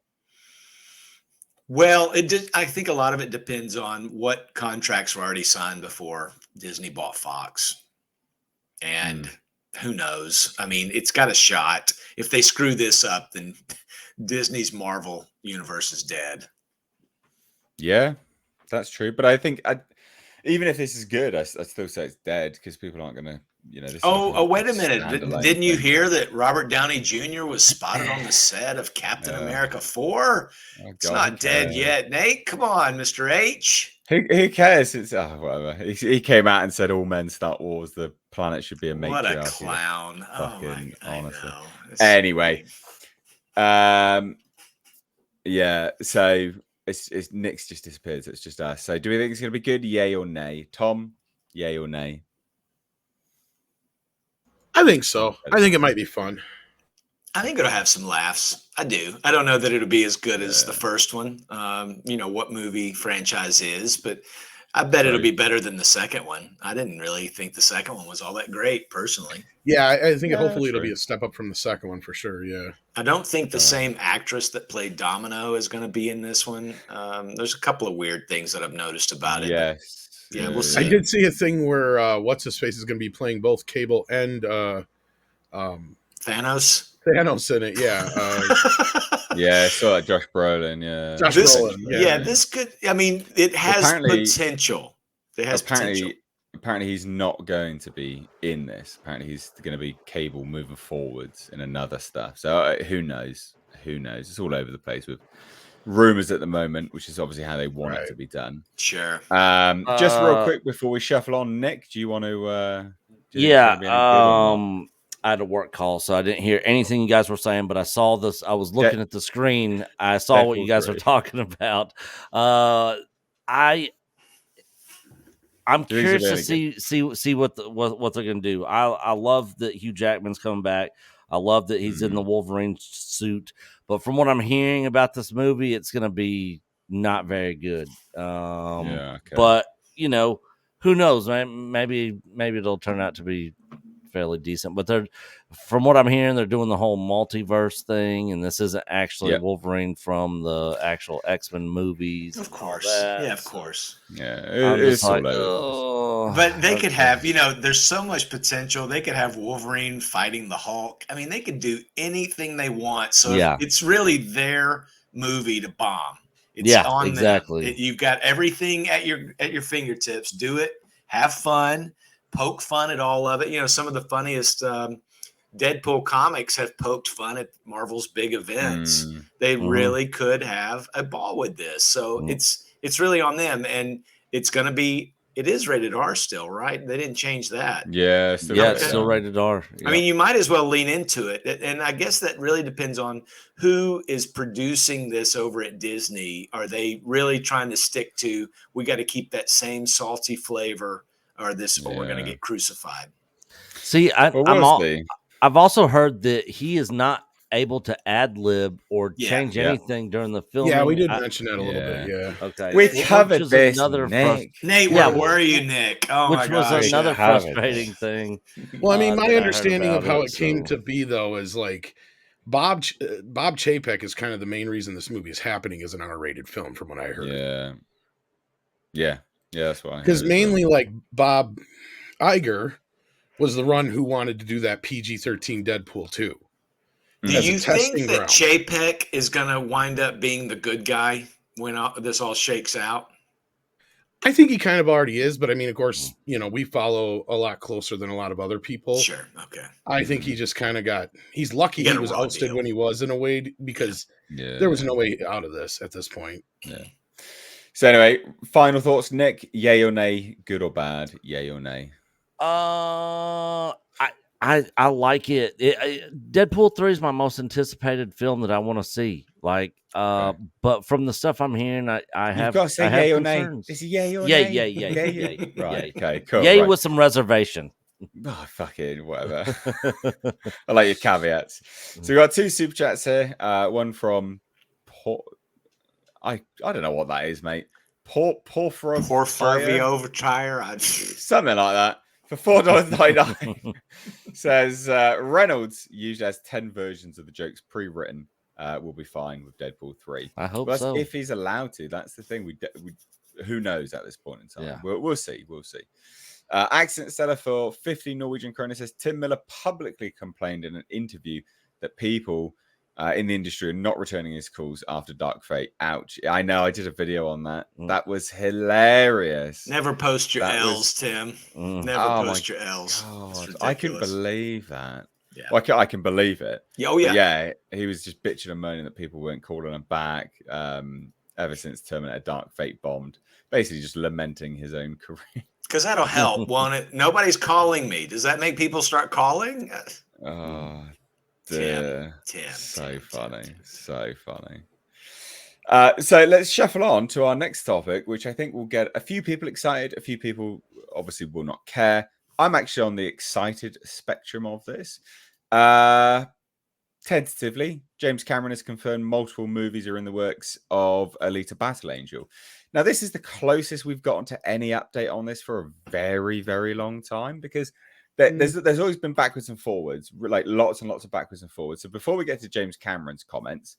Well, I think a lot of it depends on what contracts were already signed before Disney bought Fox, and who knows? I mean, it's got a shot. If they screw this up, then Disney's Marvel universe is dead. Yeah, that's true. But I think even if this is good, I still say it's dead because people aren't going to, This Wait a minute. Didn't you hear that Robert Downey Jr. was spotted on the set of Captain America 4? It's not dead yet. Nate, come on, Mr. H. Who cares? It's whatever. He came out and said all men start wars. The planet should be a matriarchy. What a clown. Fucking honestly. know. Anyway. Yeah, so it's Nick's just disappeared, so it's just us. So do we think it's gonna be good? Yay or nay? Tom, yay or nay? I think so. I think it might be fun. I think it'll have some laughs. I do. I don't know that it'll be as good as the first one. What movie franchise is, but I bet it'll be better than the second one. I didn't really think the second one was all that great, personally. Yeah, I think hopefully it'll be a step up from the second one for sure. Yeah. I don't think the same actress that played Domino is going to be in this one. There's a couple of weird things that I've noticed about it. Yes. Yeah, we'll see. I did see a thing where what's his face is going to be playing both Cable and Thanos in it. Yeah. Yeah, so like Josh Brolin. Yeah. Josh Brolin. Yeah. This could. I mean, it has potential. It has potential. Apparently, he's not going to be in this. Apparently, he's going to be Cable moving forwards in another stuff. So who knows? Who knows? It's all over the place with rumors at the moment, which is obviously how they want it to be done. Sure. Just real quick before we shuffle on, Nick, do you want to? I had a work call, so I didn't hear anything you guys were saying, but I saw this. I was looking at the screen. I saw what you guys were talking about. I'm curious to see what they're going to do. I love that Hugh Jackman's coming back. I love that he's in the Wolverine suit. But from what I'm hearing about this movie, it's going to be not very good. But who knows? Maybe it'll turn out to be fairly decent. But from what I'm hearing, they're doing the whole multiverse thing, and this isn't actually Wolverine from the actual X-Men movies. Of course, of course. Yeah, it's all over. But they could have, there's so much potential. They could have Wolverine fighting the Hulk. I mean, they could do anything they want. So it's really their movie to bomb. It's on exactly. them. You've got everything at your fingertips. Do it. Have fun. Poke fun at all of it. Some of the funniest Deadpool comics have poked fun at Marvel's big events. They really could have a ball with this. So it's really on them, and it is rated R still, right? They didn't change that. Yeah, it's still rated R. Yeah. I mean, you might as well lean into it. And I guess that really depends on who is producing this over at Disney. Are they really trying to stick to, we got to keep that same salty flavor, or we're going to get crucified? See, I've also heard that he is not able to ad-lib or change anything during the film. Yeah, we did mention that a little bit. Yeah. Okay. We covered this, Nate, where were you, Nick? Oh my gosh. Which was another frustrating thing. Well, I mean, my understanding of how it came to be, though, is like Bob Chapek is kind of the main reason this movie is happening as an R-rated film, from what I heard. Yeah, that's why. Because mainly, like, Bob Iger was the one who wanted to do that PG-13 Deadpool 2. Do you think that Chapek is going to wind up being the good guy when this all shakes out? I think he kind of already is, but I mean, of course, we follow a lot closer than a lot of other people. Sure. Okay. I think he just kind of he's lucky he was ousted when he was, in a way, because there was no way out of this at this point. Yeah. So anyway, final thoughts, Nick, yay or nay, good or bad, yay or nay? I like it. Deadpool 3 is my most anticipated film that I want to see. Like, but from the stuff I'm hearing, I have got to say yay or nay. Is it yay or nay? Yay. Yay. Right. Okay. Cool. Yay right. with some reservation. Oh, fucking whatever. I like your caveats. So we got 2 super chats here. One from Paul. I don't know what that is, mate. Porphyroviotire. Something like that. For $4.99 says Reynolds usually has 10 versions of the jokes pre-written. Will be fine with Deadpool 3. I hope so. If he's allowed to, that's the thing. We who knows at this point in time. Yeah. We'll see. We'll see. Accent seller for 50 Norwegian kroner says Tim Miller publicly complained in an interview that people in the industry are not returning his calls after Dark Fate. Ouch. I know. I did a video on that. That was hilarious. Never post your L's, Tim. Never post your L's. I couldn't believe that. Yeah. Well, I can believe it. Oh, yeah. But yeah, he was just bitching and moaning that people weren't calling him back ever since Terminator Dark Fate bombed. Basically just lamenting his own career. Because that'll help, won't it? Nobody's calling me. Does that make people start calling? Oh, Tim. So funny. So let's shuffle on to our next topic, which I think will get a few people excited. A few people obviously will not care. I'm actually on the excited spectrum of this. Tentatively, James Cameron has confirmed multiple movies are in the works of Alita Battle Angel. Now, this is the closest we've gotten to any update on this for a very, very long time, because there's always been backwards and forwards, like lots and lots of backwards and forwards. So before we get to James Cameron's comments,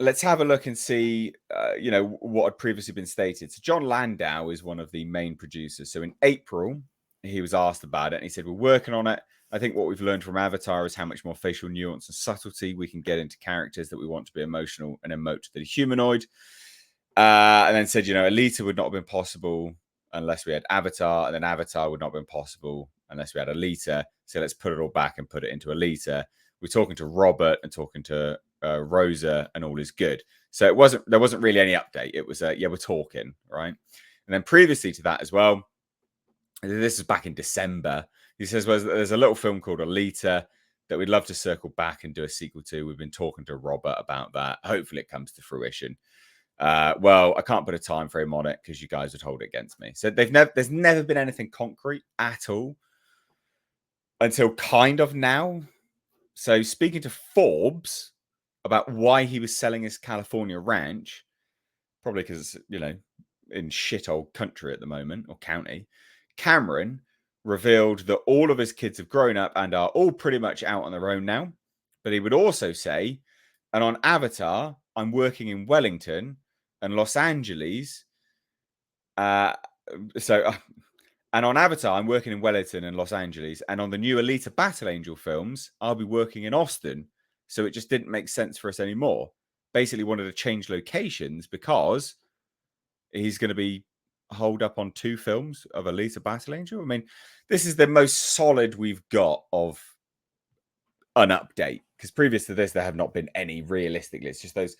let's have a look and see, what had previously been stated. So John Landau is one of the main producers. So in April, he was asked about it, and he said, we're working on it. I think what we've learned from Avatar is how much more facial nuance and subtlety we can get into characters that we want to be emotional and emote to the humanoid. And then said, Alita would not have been possible unless we had Avatar, and then Avatar would not have been possible unless we had Alita. So let's put it all back and put it into Alita. We're talking to Robert and talking to Rosa, and all is good. So there wasn't really any update. It was we're talking, right? And then previously to that as well, this is back in December. He says, well, there's a little film called Alita that we'd love to circle back and do a sequel to. We've been talking to Robert about that. Hopefully it comes to fruition. Well, I can't put a time frame on it because you guys would hold it against me. So there's never been anything concrete at all until kind of now. So speaking to Forbes about why he was selling his California ranch, probably because it's, in shithole country at the moment, or county, Cameron revealed that all of his kids have grown up and are all pretty much out on their own now. But he would also say, and on Avatar, I'm working in Wellington and Los Angeles. And on Avatar, I'm working in Wellington and Los Angeles. And on the new Alita Battle Angel films, I'll be working in Austin. So it just didn't make sense for us anymore. Basically wanted to change locations because he's going to be holed up on 2 films of Alita Battle Angel. I mean, this is the most solid we've got of an update, because previous to this, there have not been any realistically. It's just those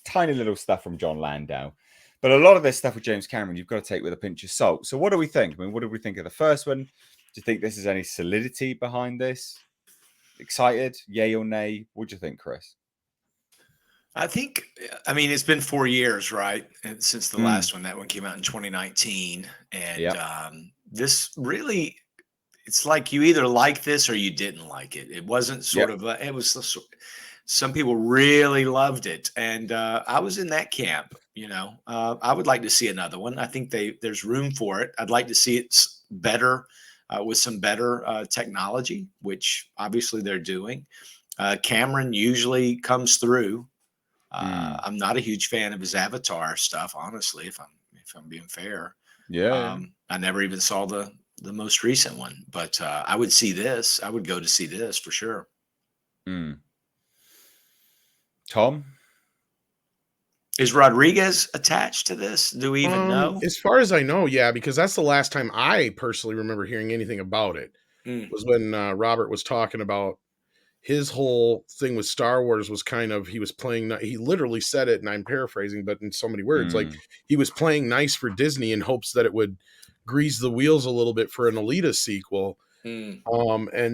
tiny little stuff from John Landau. But a lot of this stuff with James Cameron, you've got to take with a pinch of salt. So what do we think? I mean, what did we think of the first one? Do you think this is any solidity behind this? Excited? Yay or nay? What do you think, Chris? I think, it's been 4 years, right? And since the last one, that one came out in 2019. And this really, it's like you either like this or you didn't like it. It wasn't it was, some people really loved it. And I was in that camp, I would like to see another one. I think there's room for it. I'd like to see it better with some better technology, which obviously they're doing. Cameron usually comes through. I'm not a huge fan of his Avatar stuff, honestly, if I'm being fair. Yeah. I never even saw the most recent one, but I would see this. I would go to see this for sure. Tom? Is Rodriguez attached to this? Do we even know? As far as I know, yeah, because that's the last time I personally remember hearing anything about it. Was when Robert was talking about his whole thing with Star Wars was kind of, he was playing, he literally said it, and I'm paraphrasing, but in so many words, like he was playing nice for Disney in hopes that it would grease the wheels a little bit for an Alita sequel. And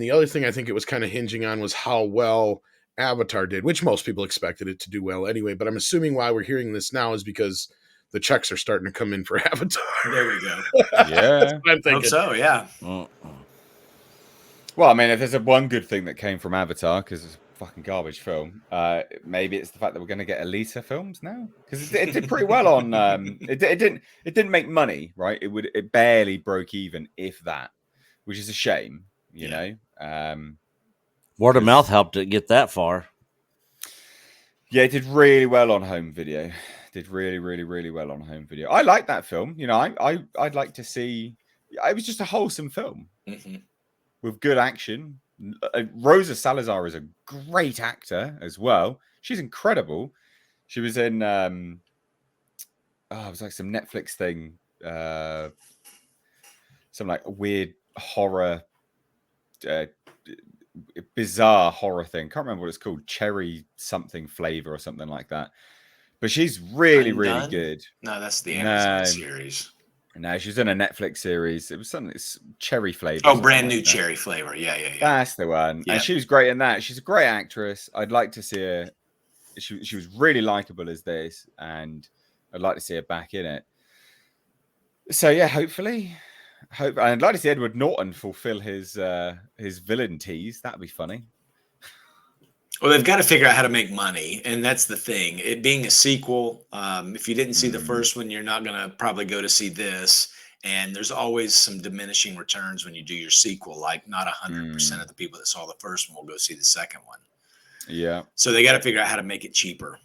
the other thing I think it was kind of hinging on was how well Avatar did, which most people expected it to do well anyway. But I'm assuming why we're hearing this now is because the checks are starting to come in for Avatar. There we go. Yeah. I'm thinking. Hope so, yeah. Well, I mean, if there's one good thing that came from Avatar, because it's a fucking garbage film, maybe it's the fact that we're going to get Alita films now, because it did pretty well on. It didn't make money, right? It barely broke even, if that, which is a shame, you know. Word of mouth helped it get that far. Yeah, it did really well on home video. Did really, really, really well on home video. I like that film. You know, I'd like to see. It was just a wholesome film. With good action. Rosa Salazar is a great actor as well. She's incredible. She was in it was like some Netflix thing, some like weird horror, bizarre horror thing. Can't remember what it's called, cherry something flavor or something like that. But she's really, really good. No, that's the Amazon series. No, she's in a Netflix series. It was something that's cherry flavor. Oh, brand new cherry flavor. Yeah. That's the one. Yeah. And she was great in that. She's a great actress. I'd like to see her. She was really likable as this, and I'd like to see her back in it. So yeah, hopefully. I'd like to see Edward Norton fulfill his villain tease. That'd be funny. Well, they've got to figure out how to make money, and that's the thing. It being a sequel, if you didn't see the first one, you're not going to probably go to see this. And there's always some diminishing returns when you do your sequel. Like not 100% of the people that saw the first one will go see the second one. Yeah. So they got to figure out how to make it cheaper,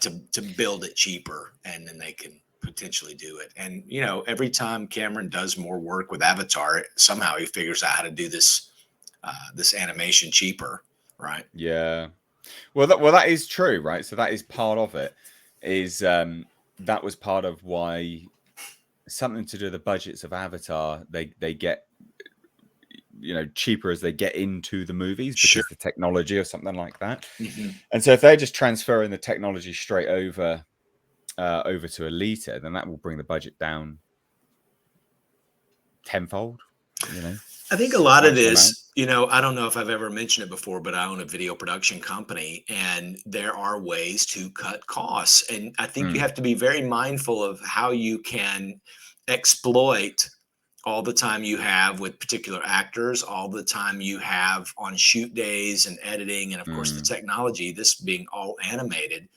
to build it cheaper, and then they can potentially do it. And you know, every time Cameron does more work with Avatar, somehow he figures out how to do this animation cheaper. Right. Yeah. Well, that is true, right? So that is part of it. Is that was part of why something to do with the budgets of Avatar. They get, you know, cheaper as they get into the movies because the technology or something like that. And so if they're just transferring the technology straight over to Alita, then that will bring the budget down tenfold. You know. I think a lot of this, you know, I don't know if I've ever mentioned it before, but I own a video production company, and there are ways to cut costs. And I think you have to be very mindful of how you can exploit all the time you have with particular actors, all the time you have on shoot days and editing, and of course the technology, this being all animated.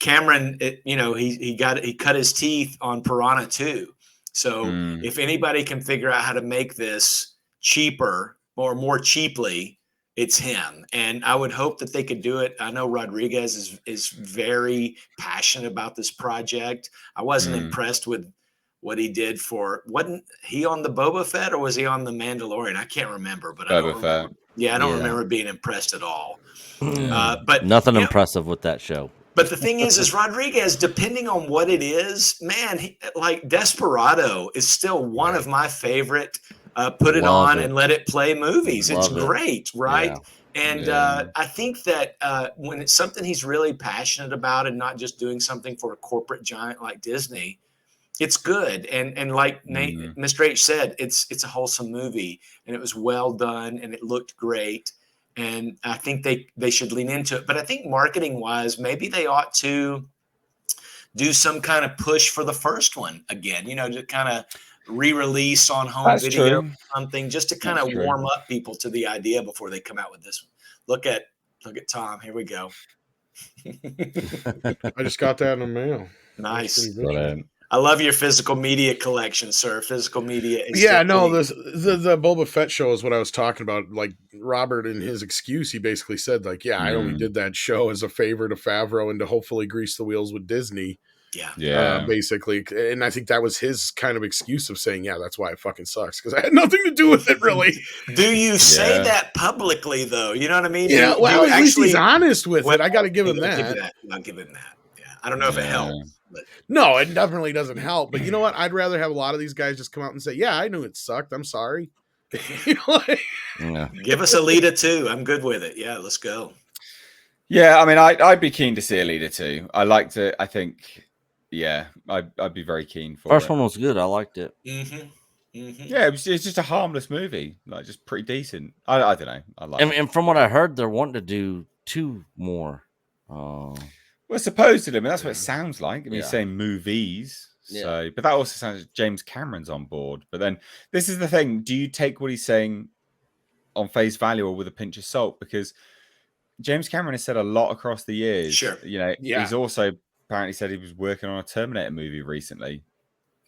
Cameron, you know, he cut his teeth on Piranha 2. So if anybody can figure out how to make this cheaper or more cheaply, it's him. And I would hope that they could do it. I know Rodriguez is very passionate about this project. I wasn't impressed with what he did wasn't he on the Boba Fett or was he on the Mandalorian? I can't remember, but I don't remember being impressed at all. But nothing impressive with that show. But the thing is Rodriguez, depending on what it is, man, like Desperado is still one of my favorite put it on and let it play movies. It's great, right? Yeah. And I think that when it's something he's really passionate about and not just doing something for a corporate giant like Disney, it's good. And like Mr. H said, it's a wholesome movie, and it was well done, and it looked great. And I think they should lean into it. But I think marketing wise, maybe they ought to do some kind of push for the first one again, you know, to kind of re-release on home video or something, just to kind of warm up people to the idea before they come out with this one. Look at Tom. Here we go. I just got that in the mail. Nice. I love your physical media collection, sir. Physical media. Is the Boba Fett show is what I was talking about. Like Robert, in his excuse, he basically said, like, I only did that show as a favor to Favreau and to hopefully grease the wheels with Disney. Yeah. Basically. And I think that was his kind of excuse of saying, yeah, that's why it fucking sucks, because I had nothing to do with it, really. Do you say that publicly, though? You know what I mean? Yeah, well, at least he's honest with it. I got to give him that. I'll give him that. Yeah, I don't know if it helps. But. No, it definitely doesn't help. But you know what? I'd rather have a lot of these guys just come out and say, yeah, I knew it sucked. I'm sorry. You know, Give us Alita 2. I'm good with it. Yeah, let's go. Yeah, I mean, I'd be keen to see Alita 2. I think, yeah, I'd be very keen for First it. one was good. I liked it. Yeah, it's just a harmless movie, like just pretty decent. I don't know. I like it. And from what I heard, they're wanting to do 2 more. Well, supposedly, I mean, that's what it sounds like. I mean, you're saying movies. Yeah. So, but that also sounds like James Cameron's on board. But then this is the thing. Do you take what he's saying on face value or with a pinch of salt? Because James Cameron has said a lot across the years. Sure. You know, he's also apparently said he was working on a Terminator movie recently.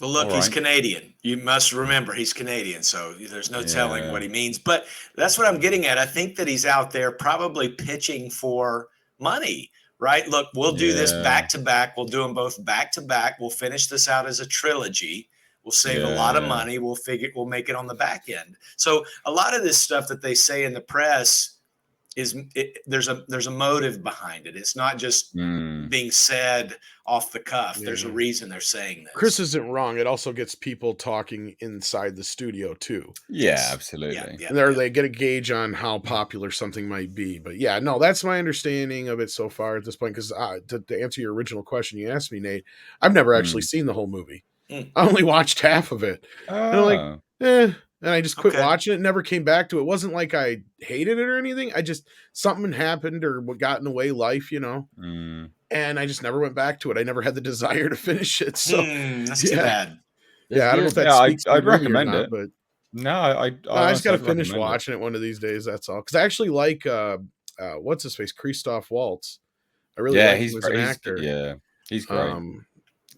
Well, look, he's Canadian. You must remember he's Canadian, so there's no telling what he means. But that's what I'm getting at. I think that he's out there probably pitching for money, right? Look, we'll do this back to back. We'll do them both back to back. We'll finish this out as a trilogy. We'll save a lot of money. We'll make it on the back end. So a lot of this stuff that they say in the press there's a motive behind it. It's not just being said off the cuff. There's a reason they're saying this. Chris isn't wrong. It also gets people talking inside the studio too. Yeah, absolutely. And they get a gauge on how popular something might be. But yeah, no, that's my understanding of it so far at this point. Because to answer your original question you asked me, Nate, I've never actually seen the whole movie. I only watched half of it. And I'm like, and I just quit watching it, never came back to it. It wasn't like I hated it or anything. I just, something happened or what got in the way, life, you know, and I just never went back to it. I never had the desire to finish it. So that's too bad. Yeah, I don't know if that speaks to I'd recommend not, it. But no, I just got to finish watching it one of these days. That's all. Because I actually like, what's his face? Christoph Waltz. I really like him as an actor. Yeah, he's great.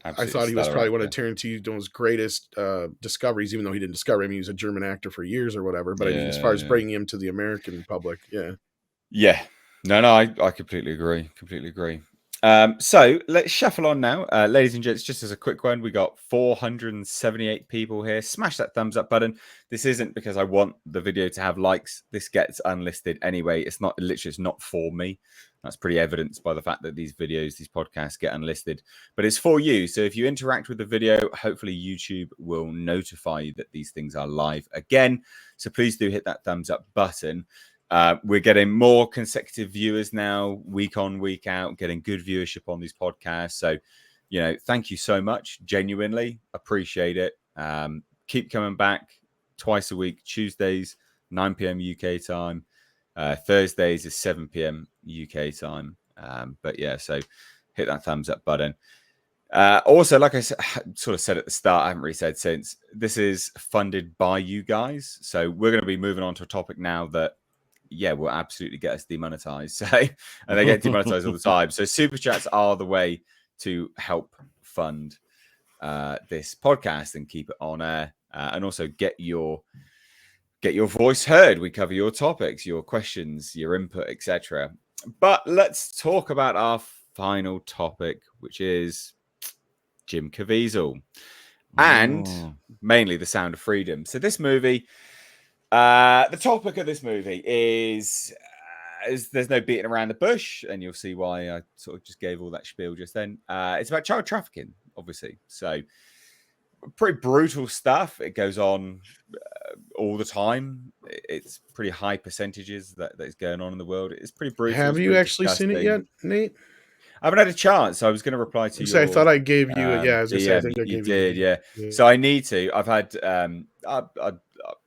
I thought he was probably one of Tarantino's greatest discoveries, even though he didn't discover him. He was a German actor for years or whatever. But I mean, as far as bringing him to the American public, yeah, no, I completely agree. So let's shuffle on now, ladies and gents. Just as a quick one, we got 478 people here. Smash that thumbs up button. This isn't because I want the video to have likes. This gets unlisted anyway. It's not for me. That's pretty evidenced by the fact that these podcasts get unlisted. But it's for you. So if you interact with the video, hopefully YouTube will notify you that these things are live again. So please do hit that thumbs up button. We're getting more consecutive viewers now, week on, week out, getting good viewership on these podcasts. So, thank you so much. Genuinely appreciate it. Keep coming back twice a week, Tuesdays, 9 p.m. UK time. Thursdays is 7 p.m. UK time. But yeah, so hit that thumbs up button. Also, like I sort of said at the start, I haven't really said since, this is funded by you guys. So we're going to be moving on to a topic now that, will absolutely get us demonetized. So, and they get demonetized all the time. So super chats are the way to help fund this podcast and keep it on air, and also get your voice heard. We cover your topics, your questions, your input, etc. But let's talk about our final topic, which is Jim Caviezel and mainly The Sound of Freedom. So this movie, the topic of this movie is there's no beating around the bush, and you'll see why I sort of just gave all that spiel just then. It's about child trafficking, obviously. So pretty brutal stuff. It goes on all the time. It's pretty high percentages that is going on in the world. It's pretty brutal. Have you actually seen it yet, Nate? I haven't had a chance. I was going to reply to you. I thought I gave you I think I you gave did, you. Yeah. So I need to. I've had I'll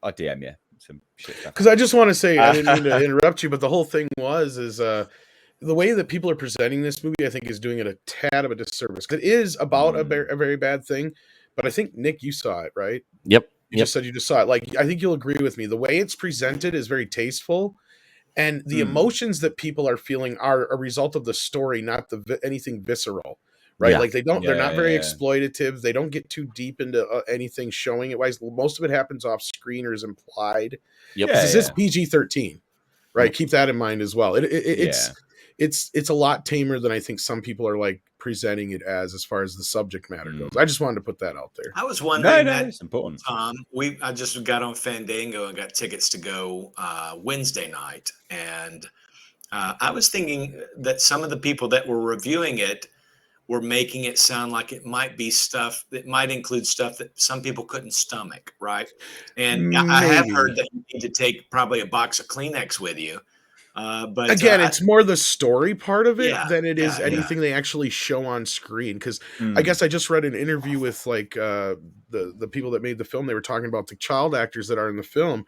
DM you some shit. Because I just want to say, I didn't mean to interrupt you, but the whole thing is the way that people are presenting this movie, I think, is doing it a tad of a disservice. It is about a very bad thing, but I think, Nick, you saw it, right? Yep. You just said you just saw it. Like, I think you'll agree with me. The way it's presented is very tasteful, and the emotions that people are feeling are a result of the story, not anything visceral, right? Yeah. Like they're not very exploitative. They don't get too deep into anything showing it. Wise, most of it happens off screen or is implied. Yep. This is PG-13, right? Keep that in mind as well. it's a lot tamer than I think some people are like presenting it as far as the subject matter goes. I just wanted to put that out there. I was wondering that, it's important. I just got on Fandango and got tickets to go Wednesday night, and I was thinking that some of the people that were reviewing it were making it sound like it might be stuff that might include stuff that some people couldn't stomach, right? And I have heard that you need to take probably a box of Kleenex with you. But again, it's more the story part of it than it is yeah. anything they actually show on screen. Because I guess I just read an interview with like the people that made the film. They were talking about the child actors that are in the film.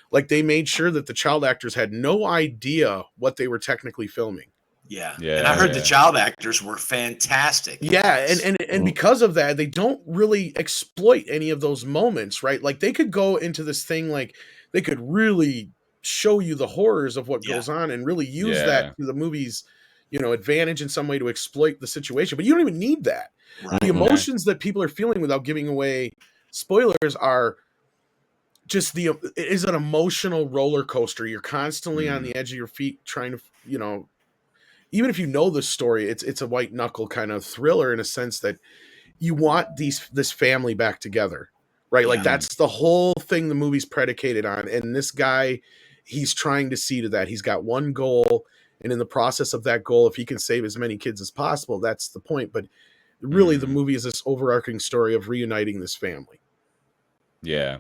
Like they made sure that the child actors had no idea what they were technically filming. Yeah. And I heard the child actors were fantastic. Yeah, and because of that, they don't really exploit any of those moments, right? Like they could go into this thing like they could really show you the horrors of what goes on and really use that to the movie's, advantage in some way to exploit the situation. But you don't even need that. Right. The emotions that people are feeling without giving away spoilers are just it is an emotional roller coaster. You're constantly on the edge of your feet trying to, even if you know the story, it's a white knuckle kind of thriller in a sense that you want this family back together, right? Like that's the whole thing the movie's predicated on. And this guy, he's trying to see to that. He's got one goal, and in the process of that goal, if he can save as many kids as possible, that's the point. But really, the movie is this overarching story of reuniting this family. Yeah.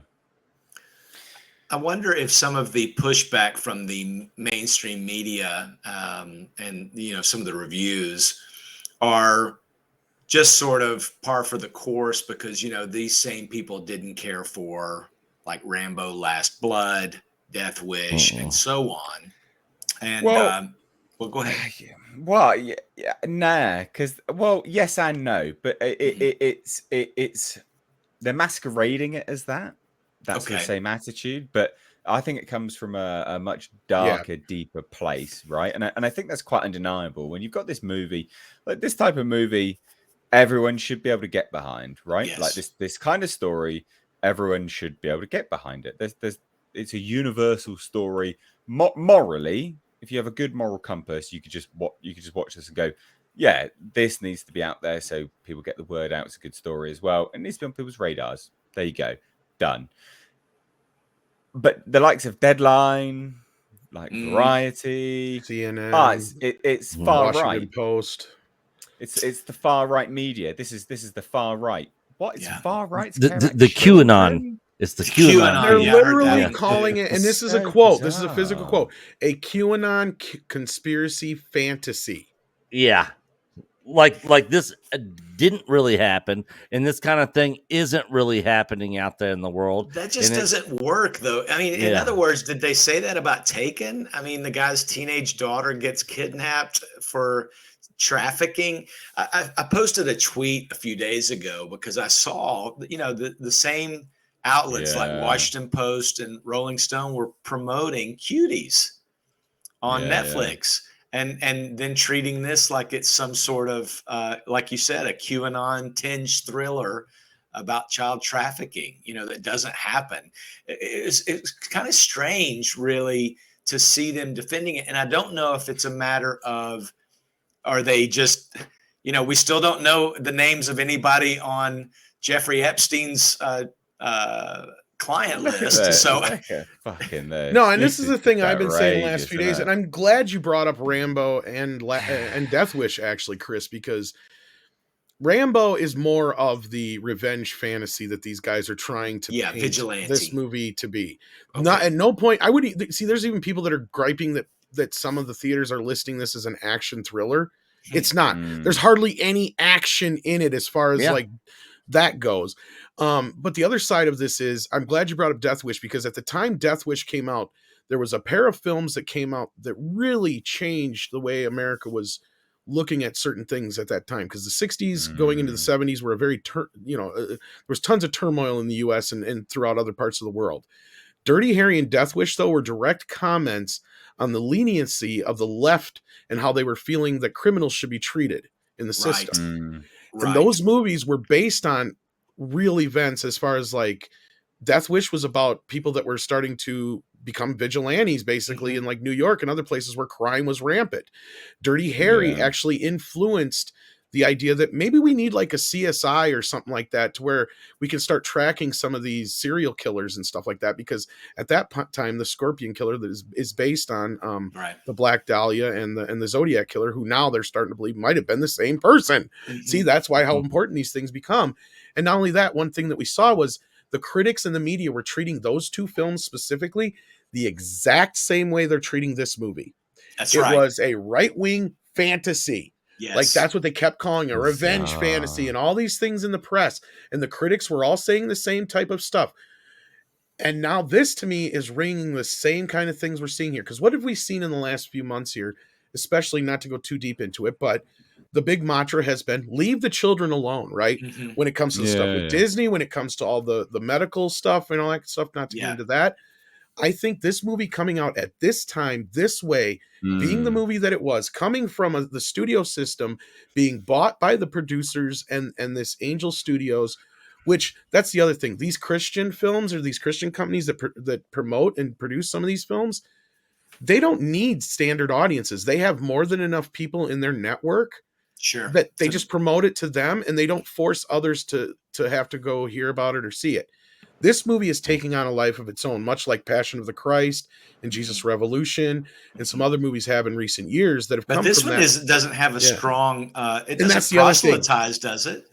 I wonder if some of the pushback from the mainstream media and some of the reviews are just sort of par for the course because these same people didn't care for like Rambo: Last Blood, Death Wish, and so on. And go ahead. Well, yeah, nah, because yes and no, but it's they're masquerading it as that. That's the same attitude, but I think it comes from a much darker, deeper place, right? And I think that's quite undeniable. When you've got this movie, like this type of movie, everyone should be able to get behind, right? Yes. Like this kind of story, everyone should be able to get behind it. It's a universal story. Morally, if you have a good moral compass, you could just watch this and go, yeah, this needs to be out there so people get the word out. It's a good story as well. It needs to be on people's radars. There you go. Done. But the likes of Deadline, like Variety, CNN, it's far Washington right. Post. It's the far right media. This is the far right. What is far right? The QAnon. It's the QAnon. They're literally calling it, and this is a quote. Bizarre. This is a physical quote. A QAnon conspiracy fantasy. Yeah. Like this didn't really happen, and this kind of thing isn't really happening out there in the world. That just doesn't work, though. I mean, in other words, did they say that about Taken? I mean, the guy's teenage daughter gets kidnapped for trafficking. I posted a tweet a few days ago because I saw, the same outlets like Washington Post and Rolling Stone were promoting Cuties on Netflix. And then treating this like it's some sort of, like you said, a QAnon tinged thriller about child trafficking, that doesn't happen. It's kind of strange, really, to see them defending it. And I don't know if it's a matter of, are they just, we still don't know the names of anybody on Jeffrey Epstein's client list. So no, and this is the thing I've been saying the last few days, and I'm glad you brought up Rambo and Death Wish, actually, Chris, because Rambo is more of the revenge fantasy that these guys are trying to paint vigilante. This movie to be. Okay. Not at no point I would see. There's even people that are griping that some of the theaters are listing this as an action thriller. It's not. There's hardly any action in it as far as like that goes. But the other side of this is, I'm glad you brought up Death Wish, because at the time Death Wish came out, there was a pair of films that came out that really changed the way America was looking at certain things at that time. Because the 60s going into the 70s were a very, there was tons of turmoil in the US and throughout other parts of the world. Dirty Harry and Death Wish, though, were direct comments on the leniency of the left and how they were feeling that criminals should be treated in the system. And those movies were based on real events, as far as like Death Wish was about people that were starting to become vigilantes basically in like New York and other places where crime was rampant. Dirty Harry actually influenced the idea that maybe we need like a CSI or something like that to where we can start tracking some of these serial killers and stuff like that. Because at that time, the Scorpion Killer that is based on the Black Dahlia and the Zodiac Killer, who now they're starting to believe might have been the same person. See, that's why how important these things become. And not only that, one thing that we saw was the critics and the media were treating those two films specifically the exact same way they're treating this movie. That's it right. was a right-wing fantasy. Yes. Like that's what they kept calling a revenge fantasy and all these things in the press. And the critics were all saying the same type of stuff. And now this to me is ringing the same kind of things we're seeing here. Because what have we seen in the last few months here, especially not to go too deep into it, but the big mantra has been leave the children alone, right? When it comes to stuff with Disney, when it comes to all the medical stuff and all that stuff, not to get into that. I think this movie coming out at this time, this way, being the movie that it was, coming from the studio system, being bought by the producers and this Angel Studios, which that's the other thing. These Christian films or these Christian companies that promote and produce some of these films, they don't need standard audiences. They have more than enough people in their network that they just promote it to them and they don't force others to have to go hear about it or see it. This movie is taking on a life of its own, much like Passion of the Christ and Jesus Revolution and some other movies have in recent years that have come from that. But this one doesn't have a strong, it and doesn't proselytize, does it?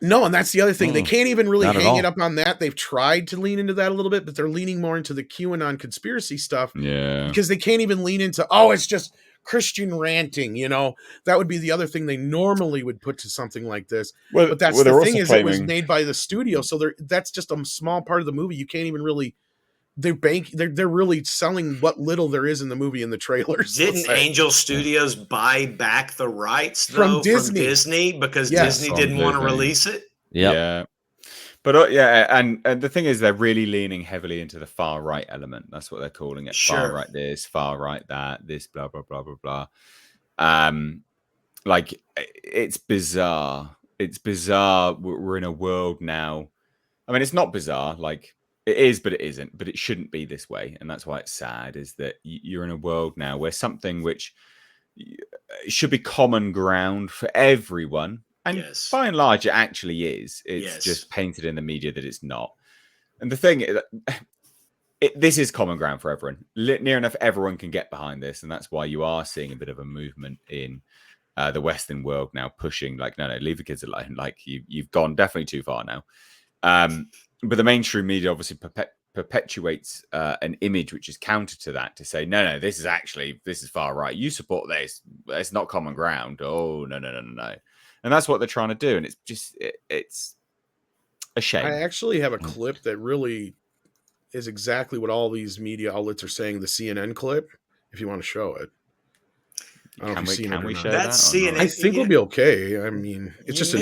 No, and that's the other thing. They can't even really hang it up on that. They've tried to lean into that a little bit, but they're leaning more into the QAnon conspiracy stuff. Yeah. Because they can't even lean into, oh, it's just Christian ranting, you know? That would be the other thing they normally would put to something like this. Well, but that's the thing is it was made by the studio, so that's just a small part of the movie. You can't even really they're really selling what little there is in the movie in the trailers. Didn't Angel Studios buy back the rights though, from Disney because Disney didn't want to release it? Yeah. But and the thing is, they're really leaning heavily into the far right element. That's what they're calling it. Far right this, far right that, this, blah blah blah blah blah. Like it's bizarre. It's bizarre. We're in a world now. I mean, it's not bizarre. Like it is, but it isn't. But it shouldn't be this way, and that's why it's sad. Is that you're in a world now where something which should be common ground for everyone. And by and large, it actually is. It's just painted in the media that it's not. And the thing is, this is common ground for everyone. Near enough everyone can get behind this. And that's why you are seeing a bit of a movement in the Western world now pushing like, no, leave the kids alone. Like you've gone definitely too far now. But the mainstream media obviously perpetuates an image which is counter to that to say, no, this is far right. You support this. It's not common ground. Oh, no. And that's what they're trying to do. And it's just, it's a shame. I actually have a clip that really is exactly what all these media outlets are saying. The CNN clip, if you want to show it. I don't know if you've seen it or not. That's CNN. I think we'll be okay. I mean, it's just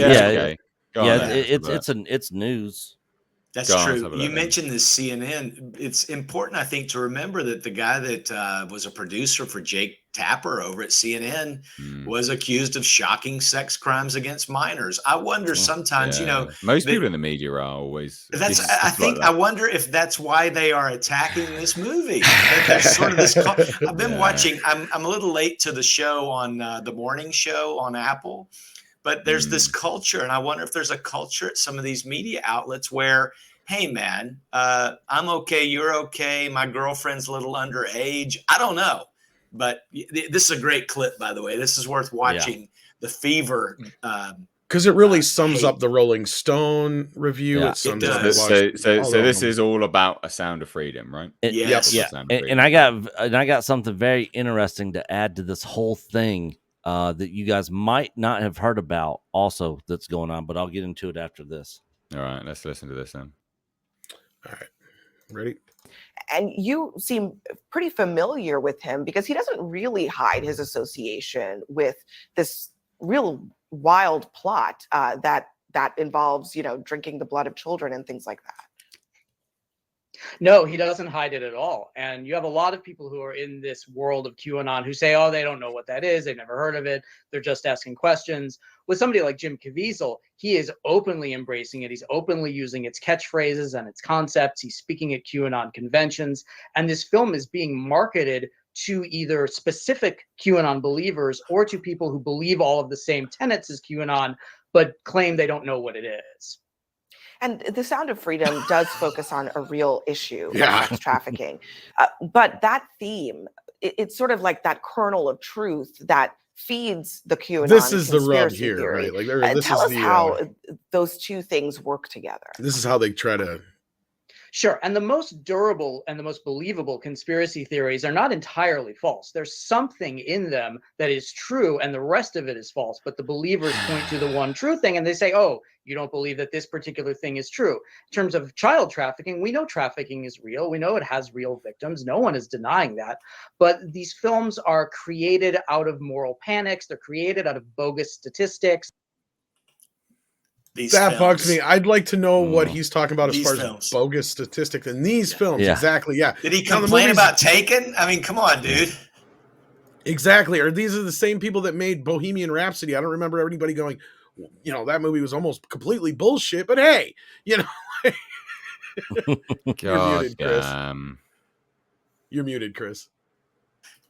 it's news. That's true. You mentioned this CNN. It's important, I think, to remember that the guy that was a producer for Jake Tapper over at CNN was accused of shocking sex crimes against minors. I wonder sometimes, most people in the media are always. I wonder if that's why they are attacking this movie. There's sort of this. I've been watching. I'm a little late to the show on the morning show on Apple. But there's this culture, and I wonder if there's a culture at some of these media outlets where, hey, man, I'm okay, you're okay, my girlfriend's a little underage. I don't know. But this is a great clip, by the way. This is worth watching. The Fever. Because it really sums up the Rolling Stone review. Yeah, it does. So this is all about A Sound of Freedom, right? Yes. Yeah. And I got something very interesting to add to this whole thing. That you guys might not have heard about also that's going on, but I'll get into it after this. All right, let's listen to this then. All right. Ready? And you seem pretty familiar with him because he doesn't really hide his association with this real wild plot that involves, drinking the blood of children and things like that. No, he doesn't hide it at all. And you have a lot of people who are in this world of QAnon who say, oh, they don't know what that is. They've never heard of it. They're just asking questions. With somebody like Jim Caviezel, he is openly embracing it. He's openly using its catchphrases and its concepts. He's speaking at QAnon conventions. And this film is being marketed to either specific QAnon believers or to people who believe all of the same tenets as QAnon, but claim they don't know what it is. And The Sound of Freedom does focus on a real issue of Yeah. sex trafficking. But that theme, it's sort of like that kernel of truth that feeds the QAnon This is the rub conspiracy here, theory. right? Like, this Tell is us the how those two things work together. this is how they try to. Sure. And the most durable and the most believable conspiracy theories are not entirely false. There's something in them that is true and the rest of it is false. But the believers point to the one true thing and they say, oh, you don't believe that this particular thing is true. In terms of child trafficking, we know trafficking is real. We know it has real victims. No one is denying that. But these films are created out of moral panics. They're created out of bogus statistics. That bugs me. I'd like to know what he's talking about as These far films. as bogus statistics in these films. Yeah. Exactly. Yeah. Did he Now, the complain movies- about Taken? I mean, come on, dude. Exactly. Or these are the same people that made Bohemian Rhapsody. I don't remember anybody going, you know, that movie was almost completely bullshit, but hey, you know. You're muted, Chris. You're muted, Chris.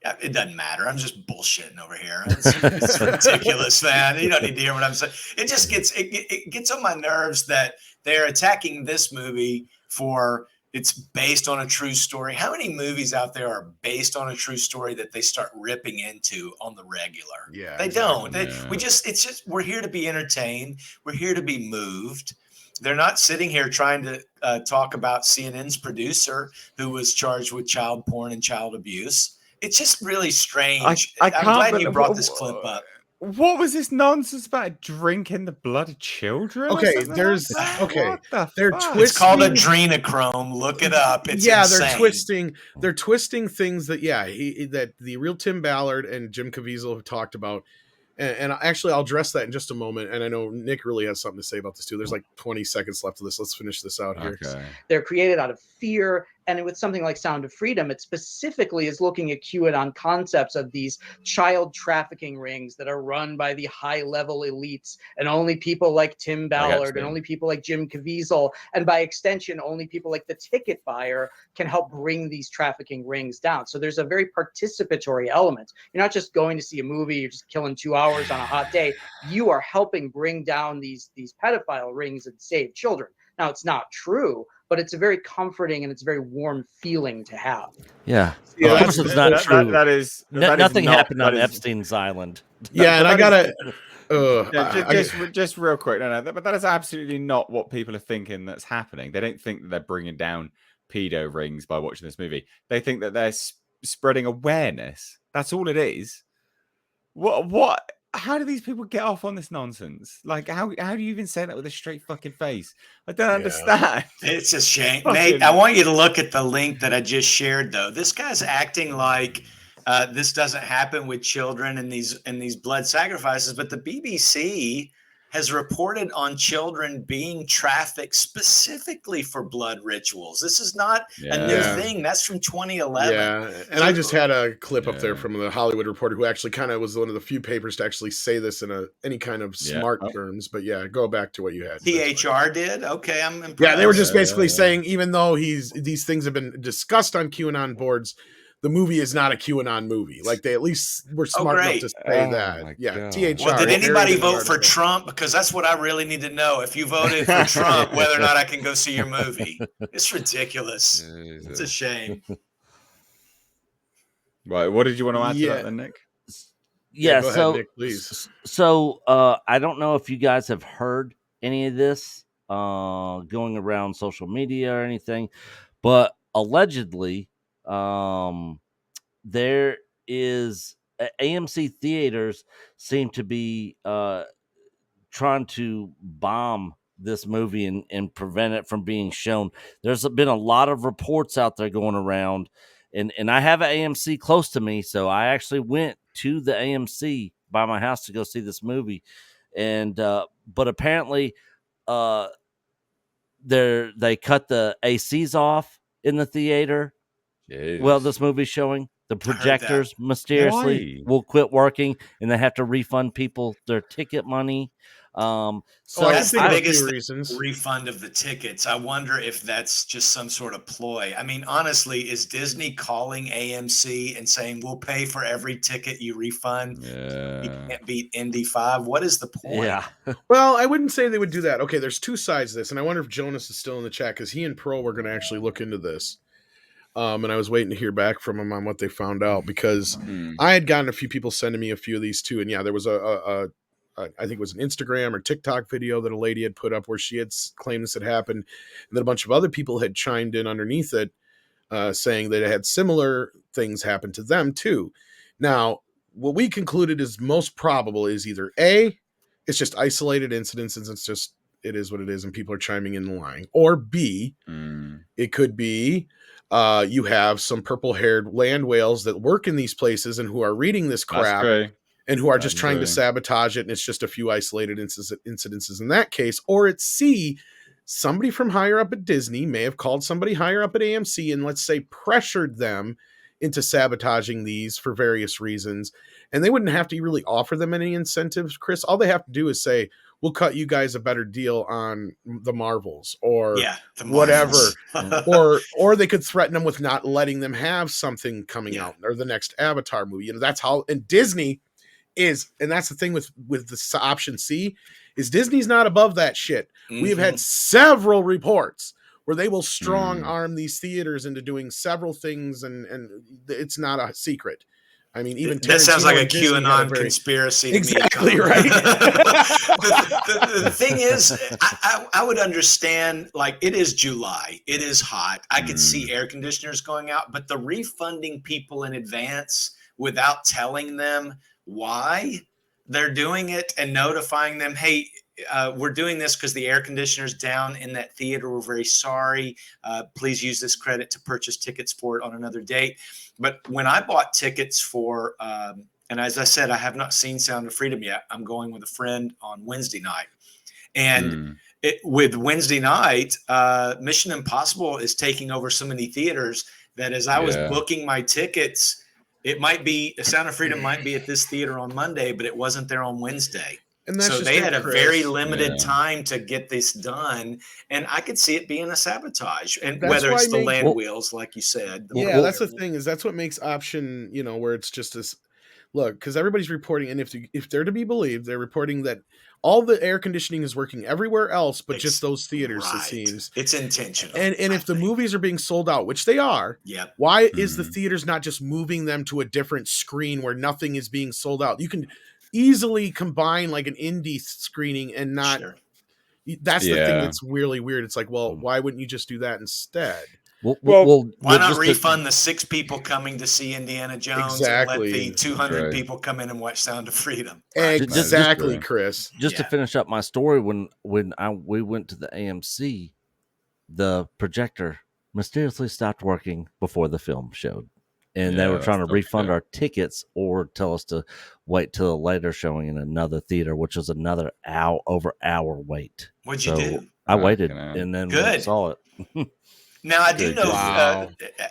Yeah, it doesn't matter. I'm just bullshitting over here. It's ridiculous, man. You don't need to hear what I'm saying. It just it gets on my nerves that they're attacking this movie for it's based on a true story. How many movies out there are based on a true story that they start ripping into on the regular? Yeah, they exactly. don't. It's just we're here to be entertained. We're here to be moved. They're not sitting here trying to talk about CNN's producer who was charged with child porn and child abuse. It's just really strange. I I'm can't glad you believe- brought this clip up. What was this nonsense about drinking the blood of children? or Okay, something like there's that? okay. What the They're fuck? It's called twisting- adrenochrome. Look it up. It's yeah, insane. they're twisting things that that the real Tim Ballard and Jim Caviezel have talked about. And actually, I'll address that in just a moment. And I know Nick really has something to say about this too. There's like 20 seconds left of this. Let's finish this out here. Okay. They're created out of fear. And with something like Sound of Freedom, it specifically is looking at QAnon concepts of these child trafficking rings that are run by the high-level elites, and only people like Tim Ballard and only people like Jim Caviezel, and by extension, only people like the ticket buyer can help bring these trafficking rings down. So there's a very participatory element. You're not just going to see a movie, you're just killing 2 hours on a hot day. You are helping bring down these pedophile rings and save children. Now, it's not true, but it's a very comforting and it's a very warm feeling to have. Yeah, Yeah, of course it's not true. That is Nothing not- happened on that is- Epstein's island. Yeah, and I gotta. Just real quick, but that is absolutely not what people are thinking that's happening. They don't think that they're bringing down pedo rings by watching this movie. They think that they're spreading awareness. That's all it is. What? How do these people get off on this nonsense? Like, how do you even say that with a straight fucking face? I don't understand. It's a shame. Fucking- Nate, I want you to look at the link that I just shared, though. This guy's acting like this doesn't happen with children and these blood sacrifices, but the BBC has reported on children being trafficked specifically for blood rituals. This is not a new Yeah. thing. That's from 2011. Yeah, and I just had a clip up there from the Hollywood Reporter, who actually kind of was one of the few papers to actually say this in any kind of smart terms. But yeah, go back to what you had. THR did? Okay, I'm impressed. Yeah, they were just basically saying, even though these things have been discussed on QAnon boards, the movie is not a QAnon movie. Like, they at least were smart enough great. to say that. Yeah, THR. Well, did Very anybody good vote for article. Trump? Because that's what I really need to know. If you voted for Trump, whether or not I can go see your movie. It's ridiculous. It's a shame. Right. What did you want to add to Yeah. that then, Nick? Yeah, go ahead, so Nick, please. So I don't know if you guys have heard any of this going around social media or anything, but allegedly there is AMC theaters seem to be trying to bomb this movie and prevent it from being shown. There's been a lot of reports out there going around, and I have an AMC close to me, so I actually went to the AMC by my house to go see this movie, and but apparently they cut the ACs off in the theater. Well, this movie's showing. The projectors mysteriously will quit working, and they have to refund people their ticket money. So that's the biggest reasons. Refund of the tickets. I wonder if that's just some sort of ploy. I mean, honestly, is Disney calling AMC and saying we'll pay for every ticket you refund? You can't beat Indy 5. What is the point? Yeah. Well, I wouldn't say they would do that. Okay, there's two sides to this, and I wonder if Jonas is still in the chat because he and Pearl were going to actually look into this. And I was waiting to hear back from him on what they found out because I had gotten a few people sending me a few of these too. And yeah, there was I think it was an Instagram or TikTok video that a lady had put up where she had claimed this had happened. And then a bunch of other people had chimed in underneath it saying that it had similar things happen to them too. Now, what we concluded is most probable is either A, it's just isolated incidents and it's just, it is what it is and people are chiming in and lying. Or B, it could be you have some purple-haired land whales that work in these places and who are reading this crap and who are just trying to sabotage it, and it's just a few isolated incidences in that case. Or it's C, somebody from higher up at Disney may have called somebody higher up at AMC and, let's say, pressured them into sabotaging these for various reasons, and they wouldn't have to really offer them any incentives, Chris. All they have to do is say, we'll cut you guys a better deal on the Marvels or whatever. or they could threaten them with not letting them have something coming out or the next Avatar movie. You know, that's how, and Disney is, and that's the thing with the option C, is Disney's not above that shit. We've had several reports where they will strong arm these theaters into doing several things, and it's not a secret. I mean, even that sounds like a QAnon conspiracy to exactly me. Right. the thing is, I would understand, like, it is July. It is hot. I could see air conditioners going out, but the refunding people in advance without telling them why they're doing it and notifying them, hey, we're doing this because the air conditioner's down in that theater. We're very sorry. Please use this credit to purchase tickets for it on another date. But when I bought tickets for, and as I said, I have not seen Sound of Freedom yet. I'm going with a friend on Wednesday night. And with Wednesday night, Mission Impossible is taking over so many theaters that as I was booking my tickets, it might be, Sound of Freedom might be at this theater on Monday, but it wasn't there on Wednesday. And that's so just they had a Chris. very limited time to get this done, and I could see it being a sabotage. And That's whether it's why the land wheels, like you said, that's the thing, is that's what makes option, you know, where it's just this look, because everybody's reporting, and if they're to be believed, they're reporting that all the air conditioning is working everywhere else, but just those theaters. It seems it's intentional. And if the movies are being sold out, which they are, why is the theaters not just moving them to a different screen where nothing is being sold out? You can easily combine like an indie screening and not that's the thing that's really weird. It's like, well, why wouldn't you just do that instead? Why not refund the 6 people coming to see Indiana Jones and let the 200 people come in and watch Sound of Freedom? Exactly, Chris. Just to finish up my story, when we went to the AMC, the projector mysteriously stopped working before the film showed. And they were trying to refund our tickets or tell us to wait till a later showing in another theater, which was another over hour wait. What'd you do? I waited and then saw it. Now, I do know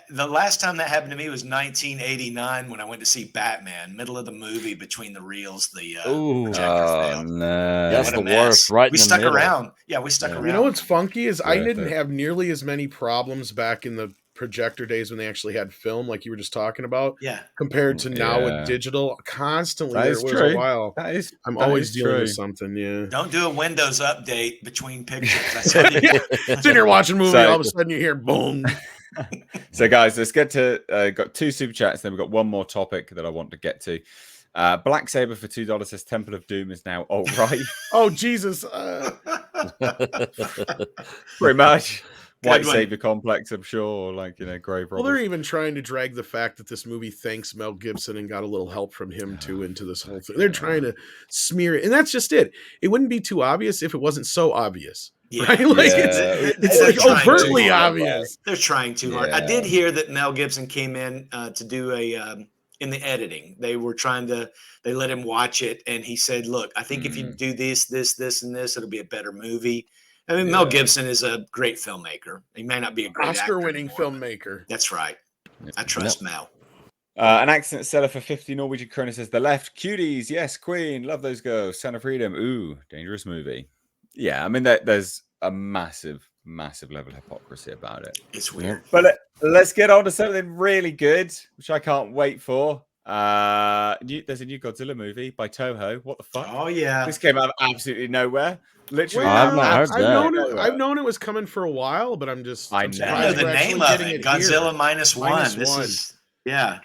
the last time that happened to me was 1989 when I went to see Batman, middle of the movie between the reels. The projector failed. No. That's the worst, right? We stuck around. Yeah, we stuck around. You know what's funky is I didn't have nearly as many problems back in the projector days when they actually had film, like you were just talking about, compared to now with digital. Constantly, there was a while. I'm always dealing with something. Don't do a Windows update between pictures. Sitting here watching a movie, all of a sudden you hear boom. So, guys, let's get to got 2 super chats. Then we've got one more topic that I want to get to. Black Saber for $2 says Temple of Doom is now alt-right. Oh, Jesus. Pretty much. White savior complex, I'm sure, or like, you know, grave robbers. Well, they're even trying to drag the fact that this movie thanks Mel Gibson and got a little help from him too into this whole thing. They're trying to smear it, and that's just it. It wouldn't be too obvious if it wasn't so obvious, right? Like it's like overtly obvious. They're trying too hard. I did hear that Mel Gibson came in to do a in the editing. They were trying to. They let him watch it, and he said, "Look, I think if you do this, and this, it'll be a better movie." I mean, Mel Gibson is a great filmmaker. He may not be a great Oscar-winning actor anymore, filmmaker. but that's right. I trust Mel. An accent seller for 50 Norwegian kroner says the left. Cuties, yes, Queen, love those girls. Son of Freedom, ooh, dangerous movie. Yeah, I mean, there's a massive level of hypocrisy about it. It's weird. But let's get on to something really good, which I can't wait for. There's a new Godzilla movie by Toho. What the fuck? Oh yeah, this came out of absolutely nowhere. Literally, Well, I've not heard that. I've known it was coming for a while, but I'm just. I I'm know. surprised I know the we're name actually of getting it. here. Godzilla minus one. Minus This one. is yeah.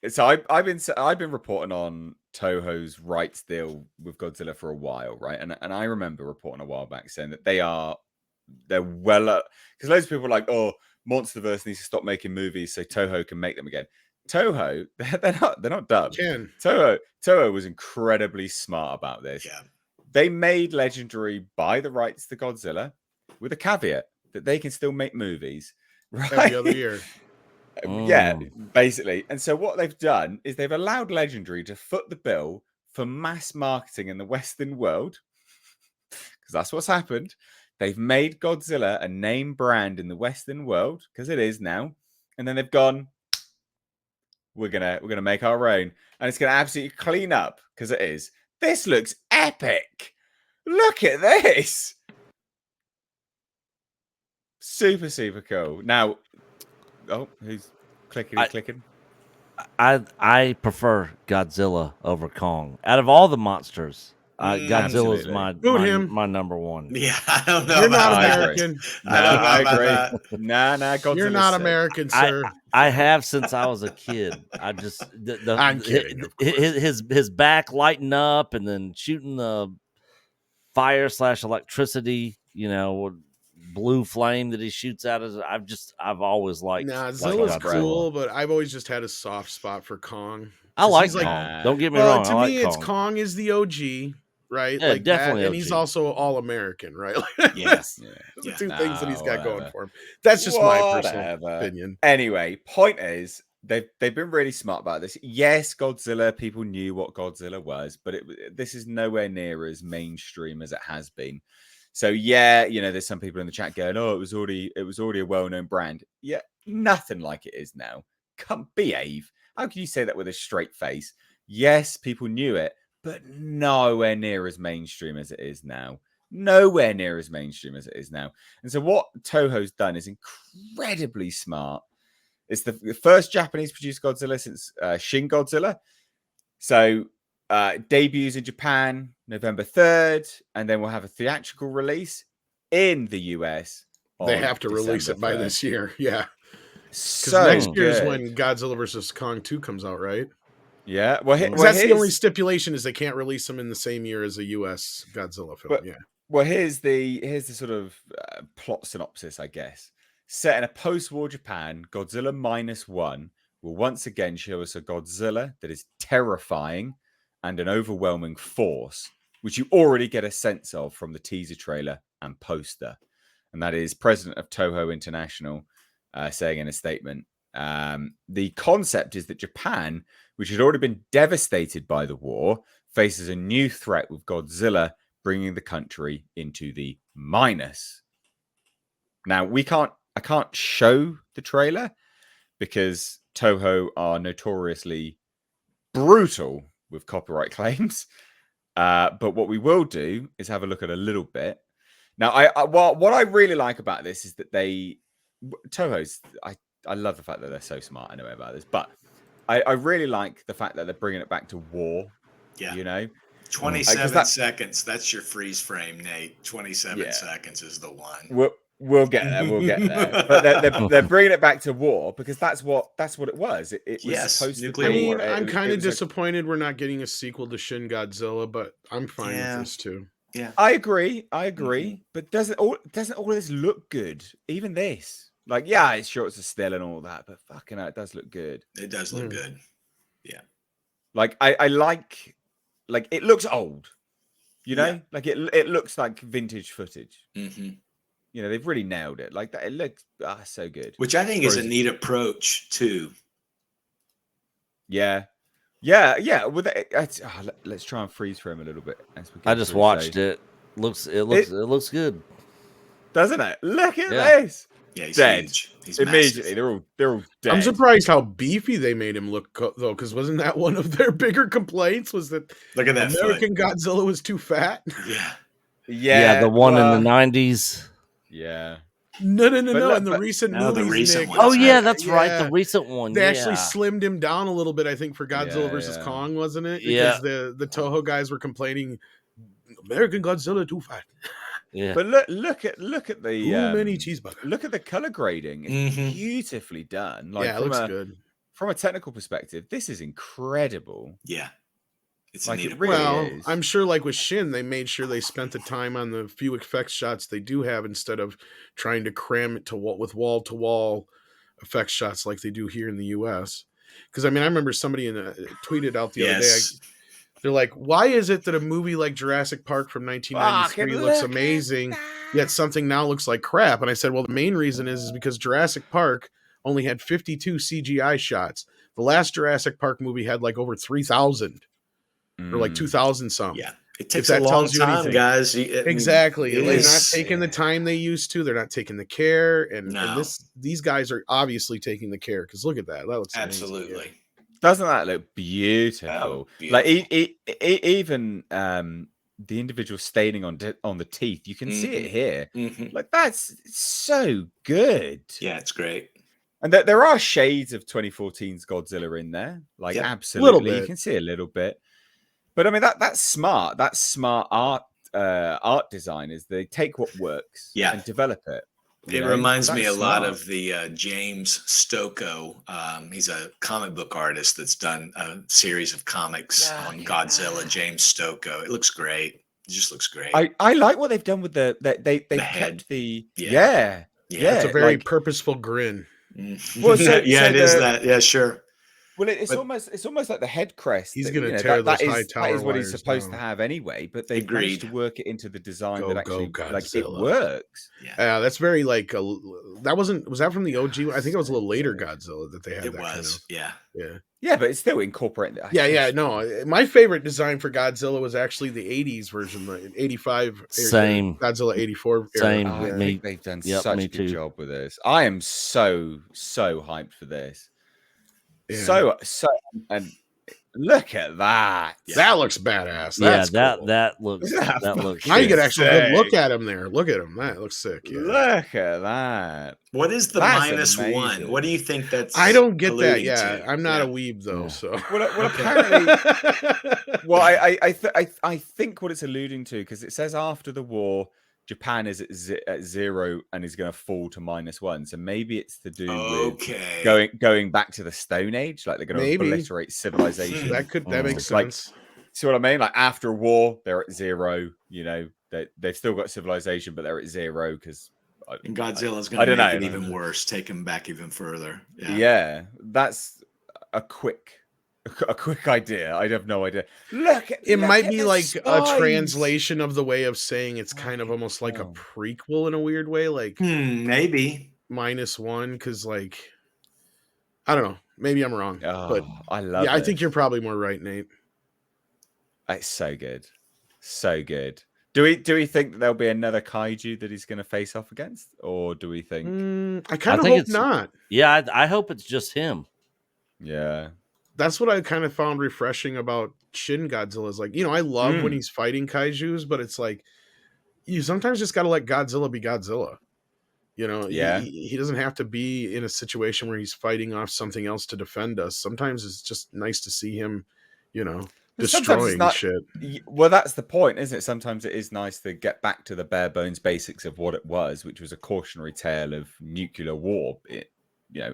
So I've been reporting on Toho's rights deal with Godzilla for a while, right? And I remember reporting a while back saying that they're well because loads of people are like, oh, MonsterVerse needs to stop making movies so Toho can make them again. Toho, they're not dumb. Toho was incredibly smart about this. Yeah. They made Legendary buy the rights to Godzilla with a caveat that they can still make movies right? Every other year. Yeah, basically. And so what they've done is they've allowed Legendary to foot the bill for mass marketing in the Western world, because that's what's happened. They've made Godzilla a name brand in the Western world, because it is now. And then they've gone, we're gonna make our own, and it's gonna absolutely clean up, because it is. This looks epic. Look at this. Super, super cool. Now, who's clicking? I prefer Godzilla over Kong. Out of all the monsters, Godzilla's my number one. Yeah, I don't know. You're not American. I agree. Nah, Godzilla's You're not sick. American, sir. I have since I was a kid. I just I'm kidding. Of course. His back lighting up and then shooting the fire/electricity, blue flame that he shoots out of. I've always liked. Nah, Zilla's cool, but I've always just had a soft spot for Kong. I like Kong. Don't get me wrong. To me, it's Kong is the OG, right? Yeah, like definitely that, and OG. he's also all American, right? Yes. The two things that he's got going for him. That's just my personal opinion. Anyway, point is they've been really smart about this. Yes, Godzilla, people knew what Godzilla was, but this is nowhere near as mainstream as it has been. So yeah, there's some people in the chat going, "Oh, it was already a well-known brand." Yeah, nothing like it is now. Come behave. How can you say that with a straight face? Yes, people knew it, but nowhere near as mainstream as it is now. Nowhere near as mainstream as it is now. And so what Toho's done is incredibly smart. It's the first Japanese-produced Godzilla since Shin Godzilla. So debuts in Japan November 3rd, and then we'll have a theatrical release in the US. They have to release it by this year. Yeah. So next year is when Godzilla vs. Kong 2 comes out, right? Yeah. That's the only stipulation is they can't release them in the same year as a US Godzilla film. Well, here's the sort of plot synopsis, I guess. Set in a post-war Japan, Godzilla -1 will once again show us a Godzilla that is terrifying and an overwhelming force, which you already get a sense of from the teaser trailer and poster. And that is President of Toho International saying in a statement, the concept is that Japan, which had already been devastated by the war, faces a new threat with Godzilla bringing the country into the minus. Now, I can't show the trailer because Toho are notoriously brutal with copyright claims. But what we will do is have a look at a little bit. Now, what I really like about this is that Toho's, I love the fact that they're so smart anyway about this, but I really like the fact that they're bringing it back to war. Yeah. 27 seconds. That's your freeze frame, Nate. 27 seconds is the one. We'll get there. But they're bringing it back to war because that's what it was. It was supposed to be. I'm kind of disappointed we're not getting a sequel to Shin Godzilla, but I'm fine with this too. Yeah, I agree. But doesn't all of this look good? Even this, it's sure it's a still and all that, but fucking hell, it does look good. It does look good. Yeah, I like it looks old. It looks like vintage footage. Mm-hmm. They've really nailed it. Like that, it looks so good. Which I think is a neat approach too. Yeah. Well, let's try and freeze frame a little bit. I just watched it. It looks good. doesn't it? Look at Yeah. this. Yeah, he's Dead. huge. He's Immediately, massive. they're all dead. I'm surprised how beefy they made him look, though, because wasn't that one of their bigger complaints? Was that Look at that American Godzilla was too fat? Yeah. Yeah, the one well, in the 90s. Yeah. No. But look, In the but- recent No, the movies, recent Nick, ones. Oh yeah, that's Yeah. right. The recent one. they yeah. actually slimmed him down a little bit. I think for Godzilla Yeah, versus yeah. Kong, wasn't it? Yeah. Because the Toho guys were complaining, American Godzilla too fat. Yeah. But look at the Too many cheeseburgers. look at the color grading. It's Mhm. beautifully done. Like Yeah, it from looks a good. from a technical perspective, this is incredible. Yeah. It's Like, a neat it really approach. Well, is. I'm sure, like with Shin, they made sure they spent the time on the few effects shots they do have instead of trying to cram it with wall to wall effects shots like they do here in the U.S. Because I mean, I remember somebody tweeted out the other day. Yes. They're like, "Why is it that a movie like Jurassic Park from 1993 Fucking looks look at amazing, yet something now looks like crap?" And I said, "Well, the main reason is because Jurassic Park only had 52 CGI shots. The last Jurassic Park movie had like over 3,000 or like Mm. 2,000 some." Yeah. It If takes that a long tells you time, anything. guys. I mean, Exactly. it They're not is- taking the time they used to. They're not taking the care, and No. these guys are obviously taking the care because look at that. That looks amazing, Absolutely. Doesn't that look beautiful? Oh, Like even the individual staining on the teeth, you can see it here. Mhm. Like that's so good. Yeah, it's great. And there are shades of 2014's Godzilla in there, like Yep. absolutely, you bit. can see a little bit. But I mean that's smart. That's smart art designers. They take what works, Yeah. and develop it. you It know? reminds me a That's lot smart. of the James Stocco. He's a comic book artist that's done a series of comics on Godzilla. James Stocco. It looks great. It just looks great. I like what they've done with they've head. kept the Yeah. It's a very like- purposeful grin. Well, so- yeah, so it is the- that. Yeah, sure. Well, it's But- almost like the head crest. He's that, gonna you know, tear that those high that tower is what he's wires supposed to down. have anyway. But they've managed to Agreed. work it into the design Go, that go, actually like it Godzilla. works. Yeah, that's very like that was that from the OG? I think it was a little later Godzilla that they had. It that was. kind of, Yeah. yeah. Yeah, but it's still incorporating. Yeah, no. My favorite design for Godzilla was actually the 80s version, the 85. Same. Godzilla 84. era. Same. Oh, I Yeah. Me- think they've done yep, such me a good too. job with this. I am so hyped for this. Yeah. So and look at that. That looks badass. Yeah, That's that cool. that looks That that looks. Now you shit. get actually a good sick. look at him there. Look at him. That looks sick. Yeah. Look at that. What is the That's -1? amazing. What do you think that's? I don't get that. alluding Yeah, to? I'm not Yeah. a weeb though. Yeah. So Well, apparently, well, I think what it's alluding to, because it says after the war, Japan is at 0 and is going to fall to -1. So maybe it's to do with Okay. going back to the Stone Age, like they're going to Maybe. obliterate civilization. that makes Like, sense. See what I mean? Like after a war, they're at 0. You know, they've still got civilization, but they're at 0 because And Godzilla's I going to don't make know. it even worse, take him back even further. yeah, that's a quick idea. I have no idea. Look, It look might at be the like a size. translation of the way of saying it's kind of almost like a Oh. prequel in a weird way, like Maybe. -1, because like I don't know. Maybe I'm wrong, but Oh, I love. yeah, I think this. you're probably more right, Nate. It's so good, so good. Do we think that there'll be another kaiju that he's going to face off against, or do we think? I kind of think hope it's- not. Yeah, I hope it's just him. Yeah, That's what I kind of found refreshing about Shin Godzilla. Is like, I love when he's fighting kaijus, but it's like you sometimes just got to let Godzilla be Godzilla. Yeah. He doesn't have to be in a situation where he's fighting off something else to defend us. Sometimes it's just nice to see him, But sometimes it's destroying not- shit. Well, that's the point, isn't it? Sometimes it is nice to get back to the bare bones basics of what it was, which was a cautionary tale of nuclear war.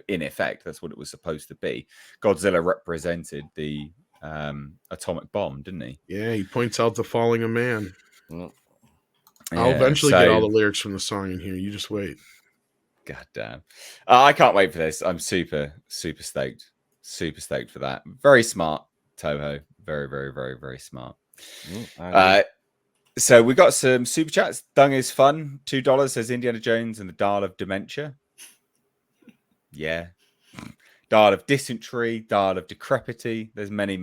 In effect, that's what it was supposed to be. Godzilla represented the atomic bomb, didn't he? Yeah, he points out the falling of man. Mm. I'll Yeah, eventually get all so- the lyrics from the song in here. You just wait. God damn. I can't wait for this. I'm super stoked. Super stoked for that. Very smart, Toho. Very, very, very, very smart. So we got some super chats. Dung is fun. $2 says Indiana Jones and the Dial of Dementia. Yeah. Dial of Dysentery, Dial of Decrepity. There's many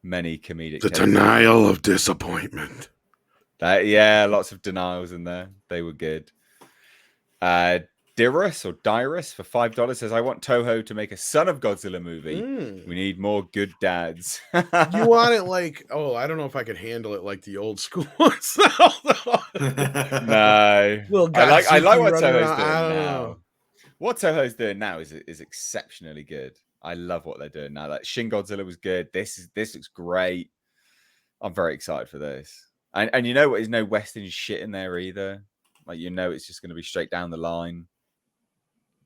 comedic. The takes. denial of disappointment. Yeah, lots of denials in there. They were good. Dirus or Dyrus for $5 says, I want Toho to make a Son of Godzilla movie. We need more good dads. You want it like, I don't know if I could handle it like the old school ones. No. Well, I like what Toho's doing I don't now. know. What Toho's doing now is exceptionally good. I love what they're doing now. Like Shin Godzilla was good. This looks great. I'm very excited for this. And you know what? There's no Western shit in there either. Like, you know, it's just going to be straight down the line.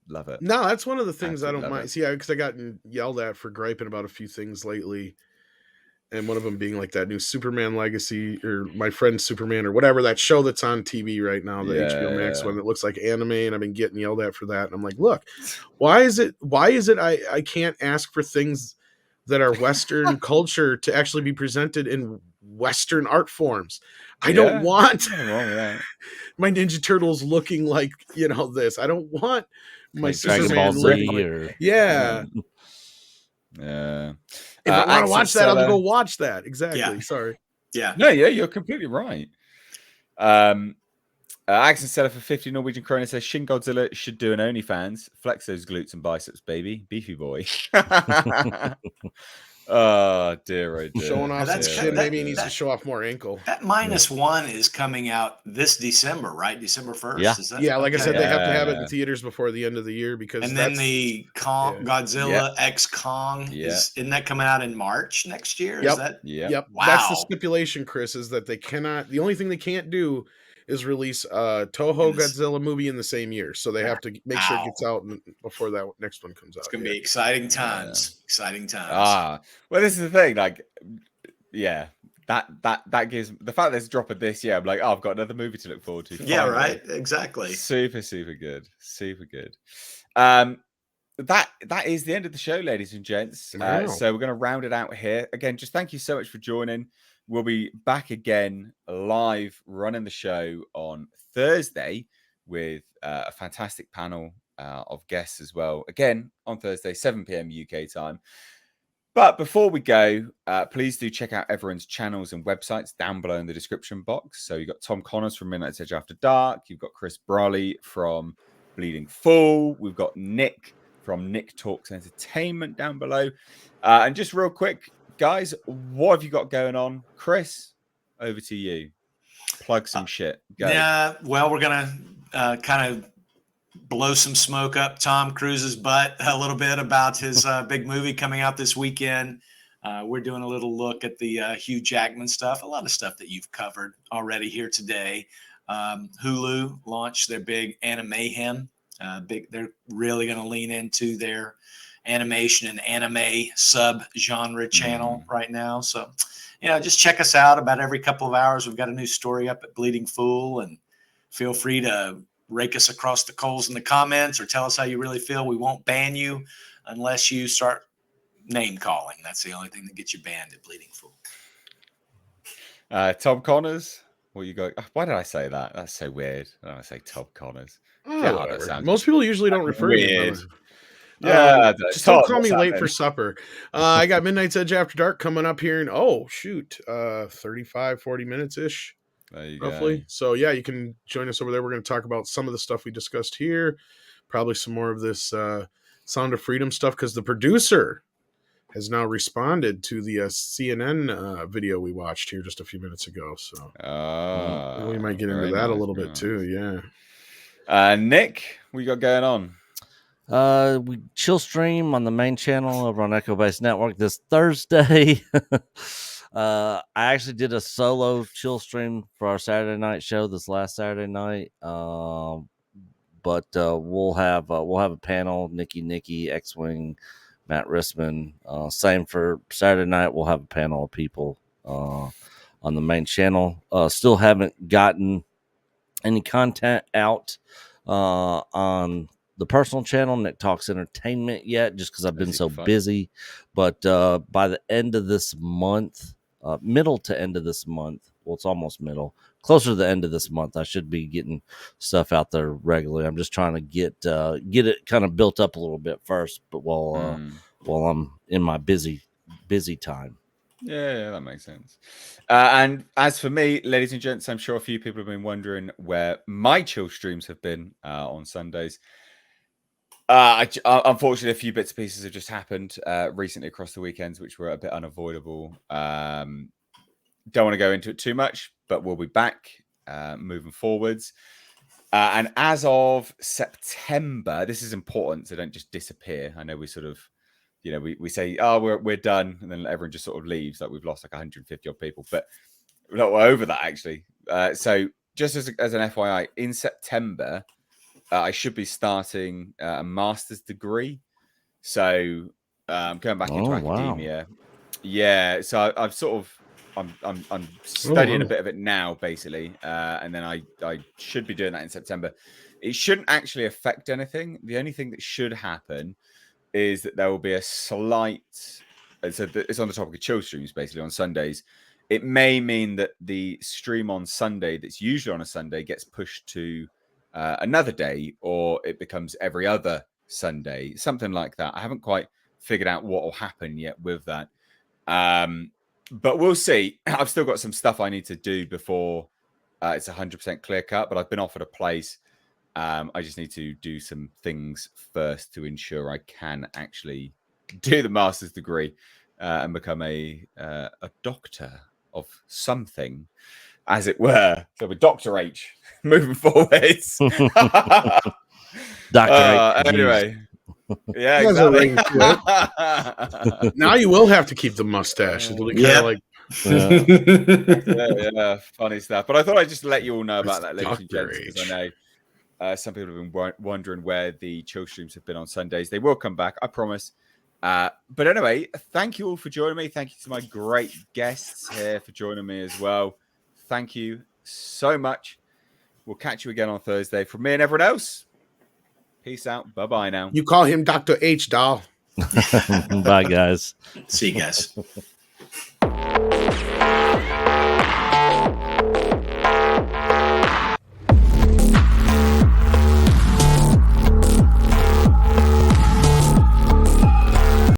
Love it. No, that's one of the things Absolutely I don't mind. it. See, because I gotten yelled at for griping about a few things lately. And one of them being like that new Superman Legacy or My Friend Superman or whatever, that show that's on TV right now, the HBO Max one that looks like anime, and I've been getting yelled at for that. And I'm like, look, why is it I can't ask for things that are Western culture to actually be presented in Western art forms? I don't want my Ninja Turtles looking like, this. I don't want my Superman looking Yeah. If I want to watch that, I'll go watch that. Exactly. Yeah. Sorry. Yeah. No, you're completely right. Axon Seller for 50 Norwegian kroner says Shin Godzilla should do an OnlyFans. Flex those glutes and biceps, baby. Beefy boy. Oh dear. Showing off that chin, maybe he needs to show off more ankle. That -1 is coming out this December, right? December 1st. Yeah. Is that, like I said, they have to have it in theaters before the end of the year because and then the Godzilla X Kong isn't that coming out in March next year? Yep. Is that Wow. That's the stipulation, Chris, is that they cannot, the only thing they can't do is release a Toho Godzilla movie in the same year. So they have to make sure it gets out before that next one comes out. It's gonna be exciting times. Exciting times. Well, this is the thing. Like, that gives the fact there's a drop of this. Yeah, I'm like, I've got another movie to look forward to. Yeah, finally. right. Exactly. Super good. Super good. That is the end of the show, ladies and gents. So we're going to round it out here. Again, just thank you so much for joining. We'll be back again live running the show on Thursday with a fantastic panel of guests as well. Again, on Thursday, 7 p.m. UK time. But before we go, please do check out everyone's channels and websites down below in the description box. So you've got Tom Connors from Midnight's Edge After Dark. You've got Chris Brawley from Bleeding Full. We've got Nick from Nick Talks Entertainment down below. And just real quick, guys, what have you got going on? Chris, over to you. Plug some shit. Go. Yeah, well, we're going to kind of blow some smoke up Tom Cruise's butt a little bit about his big movie coming out this weekend. We're doing a little look at the Hugh Jackman stuff, a lot of stuff that you've covered already here today. Hulu launched their big Animayhem. They're really going to lean into their animation and anime sub-genre channel right now. So, just check us out about every couple of hours. We've got a new story up at Bleeding Fool, and feel free to rake us across the coals in the comments or tell us how you really feel. We won't ban you unless you start name calling. That's the only thing that gets you banned at Bleeding Fool. Tom Connors, what you got? Why did I say that? That's so weird. I don't say Tom Connors. Most people usually don't refer to weird. him. Yeah, just don't call me late for supper. I got Midnight's Edge After Dark coming up here in 35-40 minutes ish, there you roughly. go. So yeah, you can join us over there. We're going to talk about some of the stuff we discussed here, probably some more of this Sound of Freedom stuff, because the producer has now responded to the CNN video we watched here just a few minutes ago. So we might get into that a little bit too. Yeah. Nick, what you got going on? We chill stream on the main channel over on Echo Base Network this Thursday. I actually did a solo chill stream for our Saturday night show this last Saturday night. But we'll have a panel. Nikki, X-Wing, Matt Rissman. Same for Saturday night. We'll have a panel of people on the main channel. Still haven't gotten any content out on the personal channel, Nick Talks Entertainment, yet, just because I've been so busy. But by the end of this month, middle to end of this month, well, it's almost middle, closer to the end of this month, I should be getting stuff out there regularly. I'm just trying to get it kind of built up a little bit first, but while I'm in my busy time. Yeah, that makes sense. And as for me, ladies and gents, I'm sure a few people have been wondering where my chill streams have been on Sundays. Unfortunately, a few bits and pieces have just happened recently across the weekends, which were a bit unavoidable. Don't want to go into it too much, but we'll be back moving forwards. And as of September, this is important, so don't just disappear. I know we sort of, we say, oh, we're done, and then everyone just sort of leaves, like we've lost like 150 odd people, but we're over that actually. So just as an FYI, in September, I should be starting a master's degree. So going back into academia. Wow. Yeah. So I've sort of, I'm studying a bit of it now, basically. And then I should be doing that in September. It shouldn't actually affect anything. The only thing that should happen is that there will be a slight, so it's on the topic of chill streams, basically on Sundays. It may mean that the stream on Sunday that's usually on a Sunday gets pushed to another day, or it becomes every other Sunday, something like that. I haven't quite figured out what will happen yet with that. But we'll see. I've still got some stuff I need to do before it's 100% clear cut, but I've been offered a place. I just need to do some things first to ensure I can actually do the master's degree and become a doctor of something, as it were. So with Dr. H moving forwards. Dr. H. Anyway. Yeah, exactly. Now you will have to keep the mustache. It'll be kind of like yeah, funny stuff. But I thought I'd just let you all know about that, ladies and gents, because I know some people have been wondering where the chill streams have been on Sundays. They will come back, I promise. But anyway, thank you all for joining me. Thank you to my great guests here for joining me as well. Thank you so much. We'll catch you again on Thursday. From me and everyone else, peace out. Bye-bye now. You call him Dr. H, doll. Bye, guys. See you guys.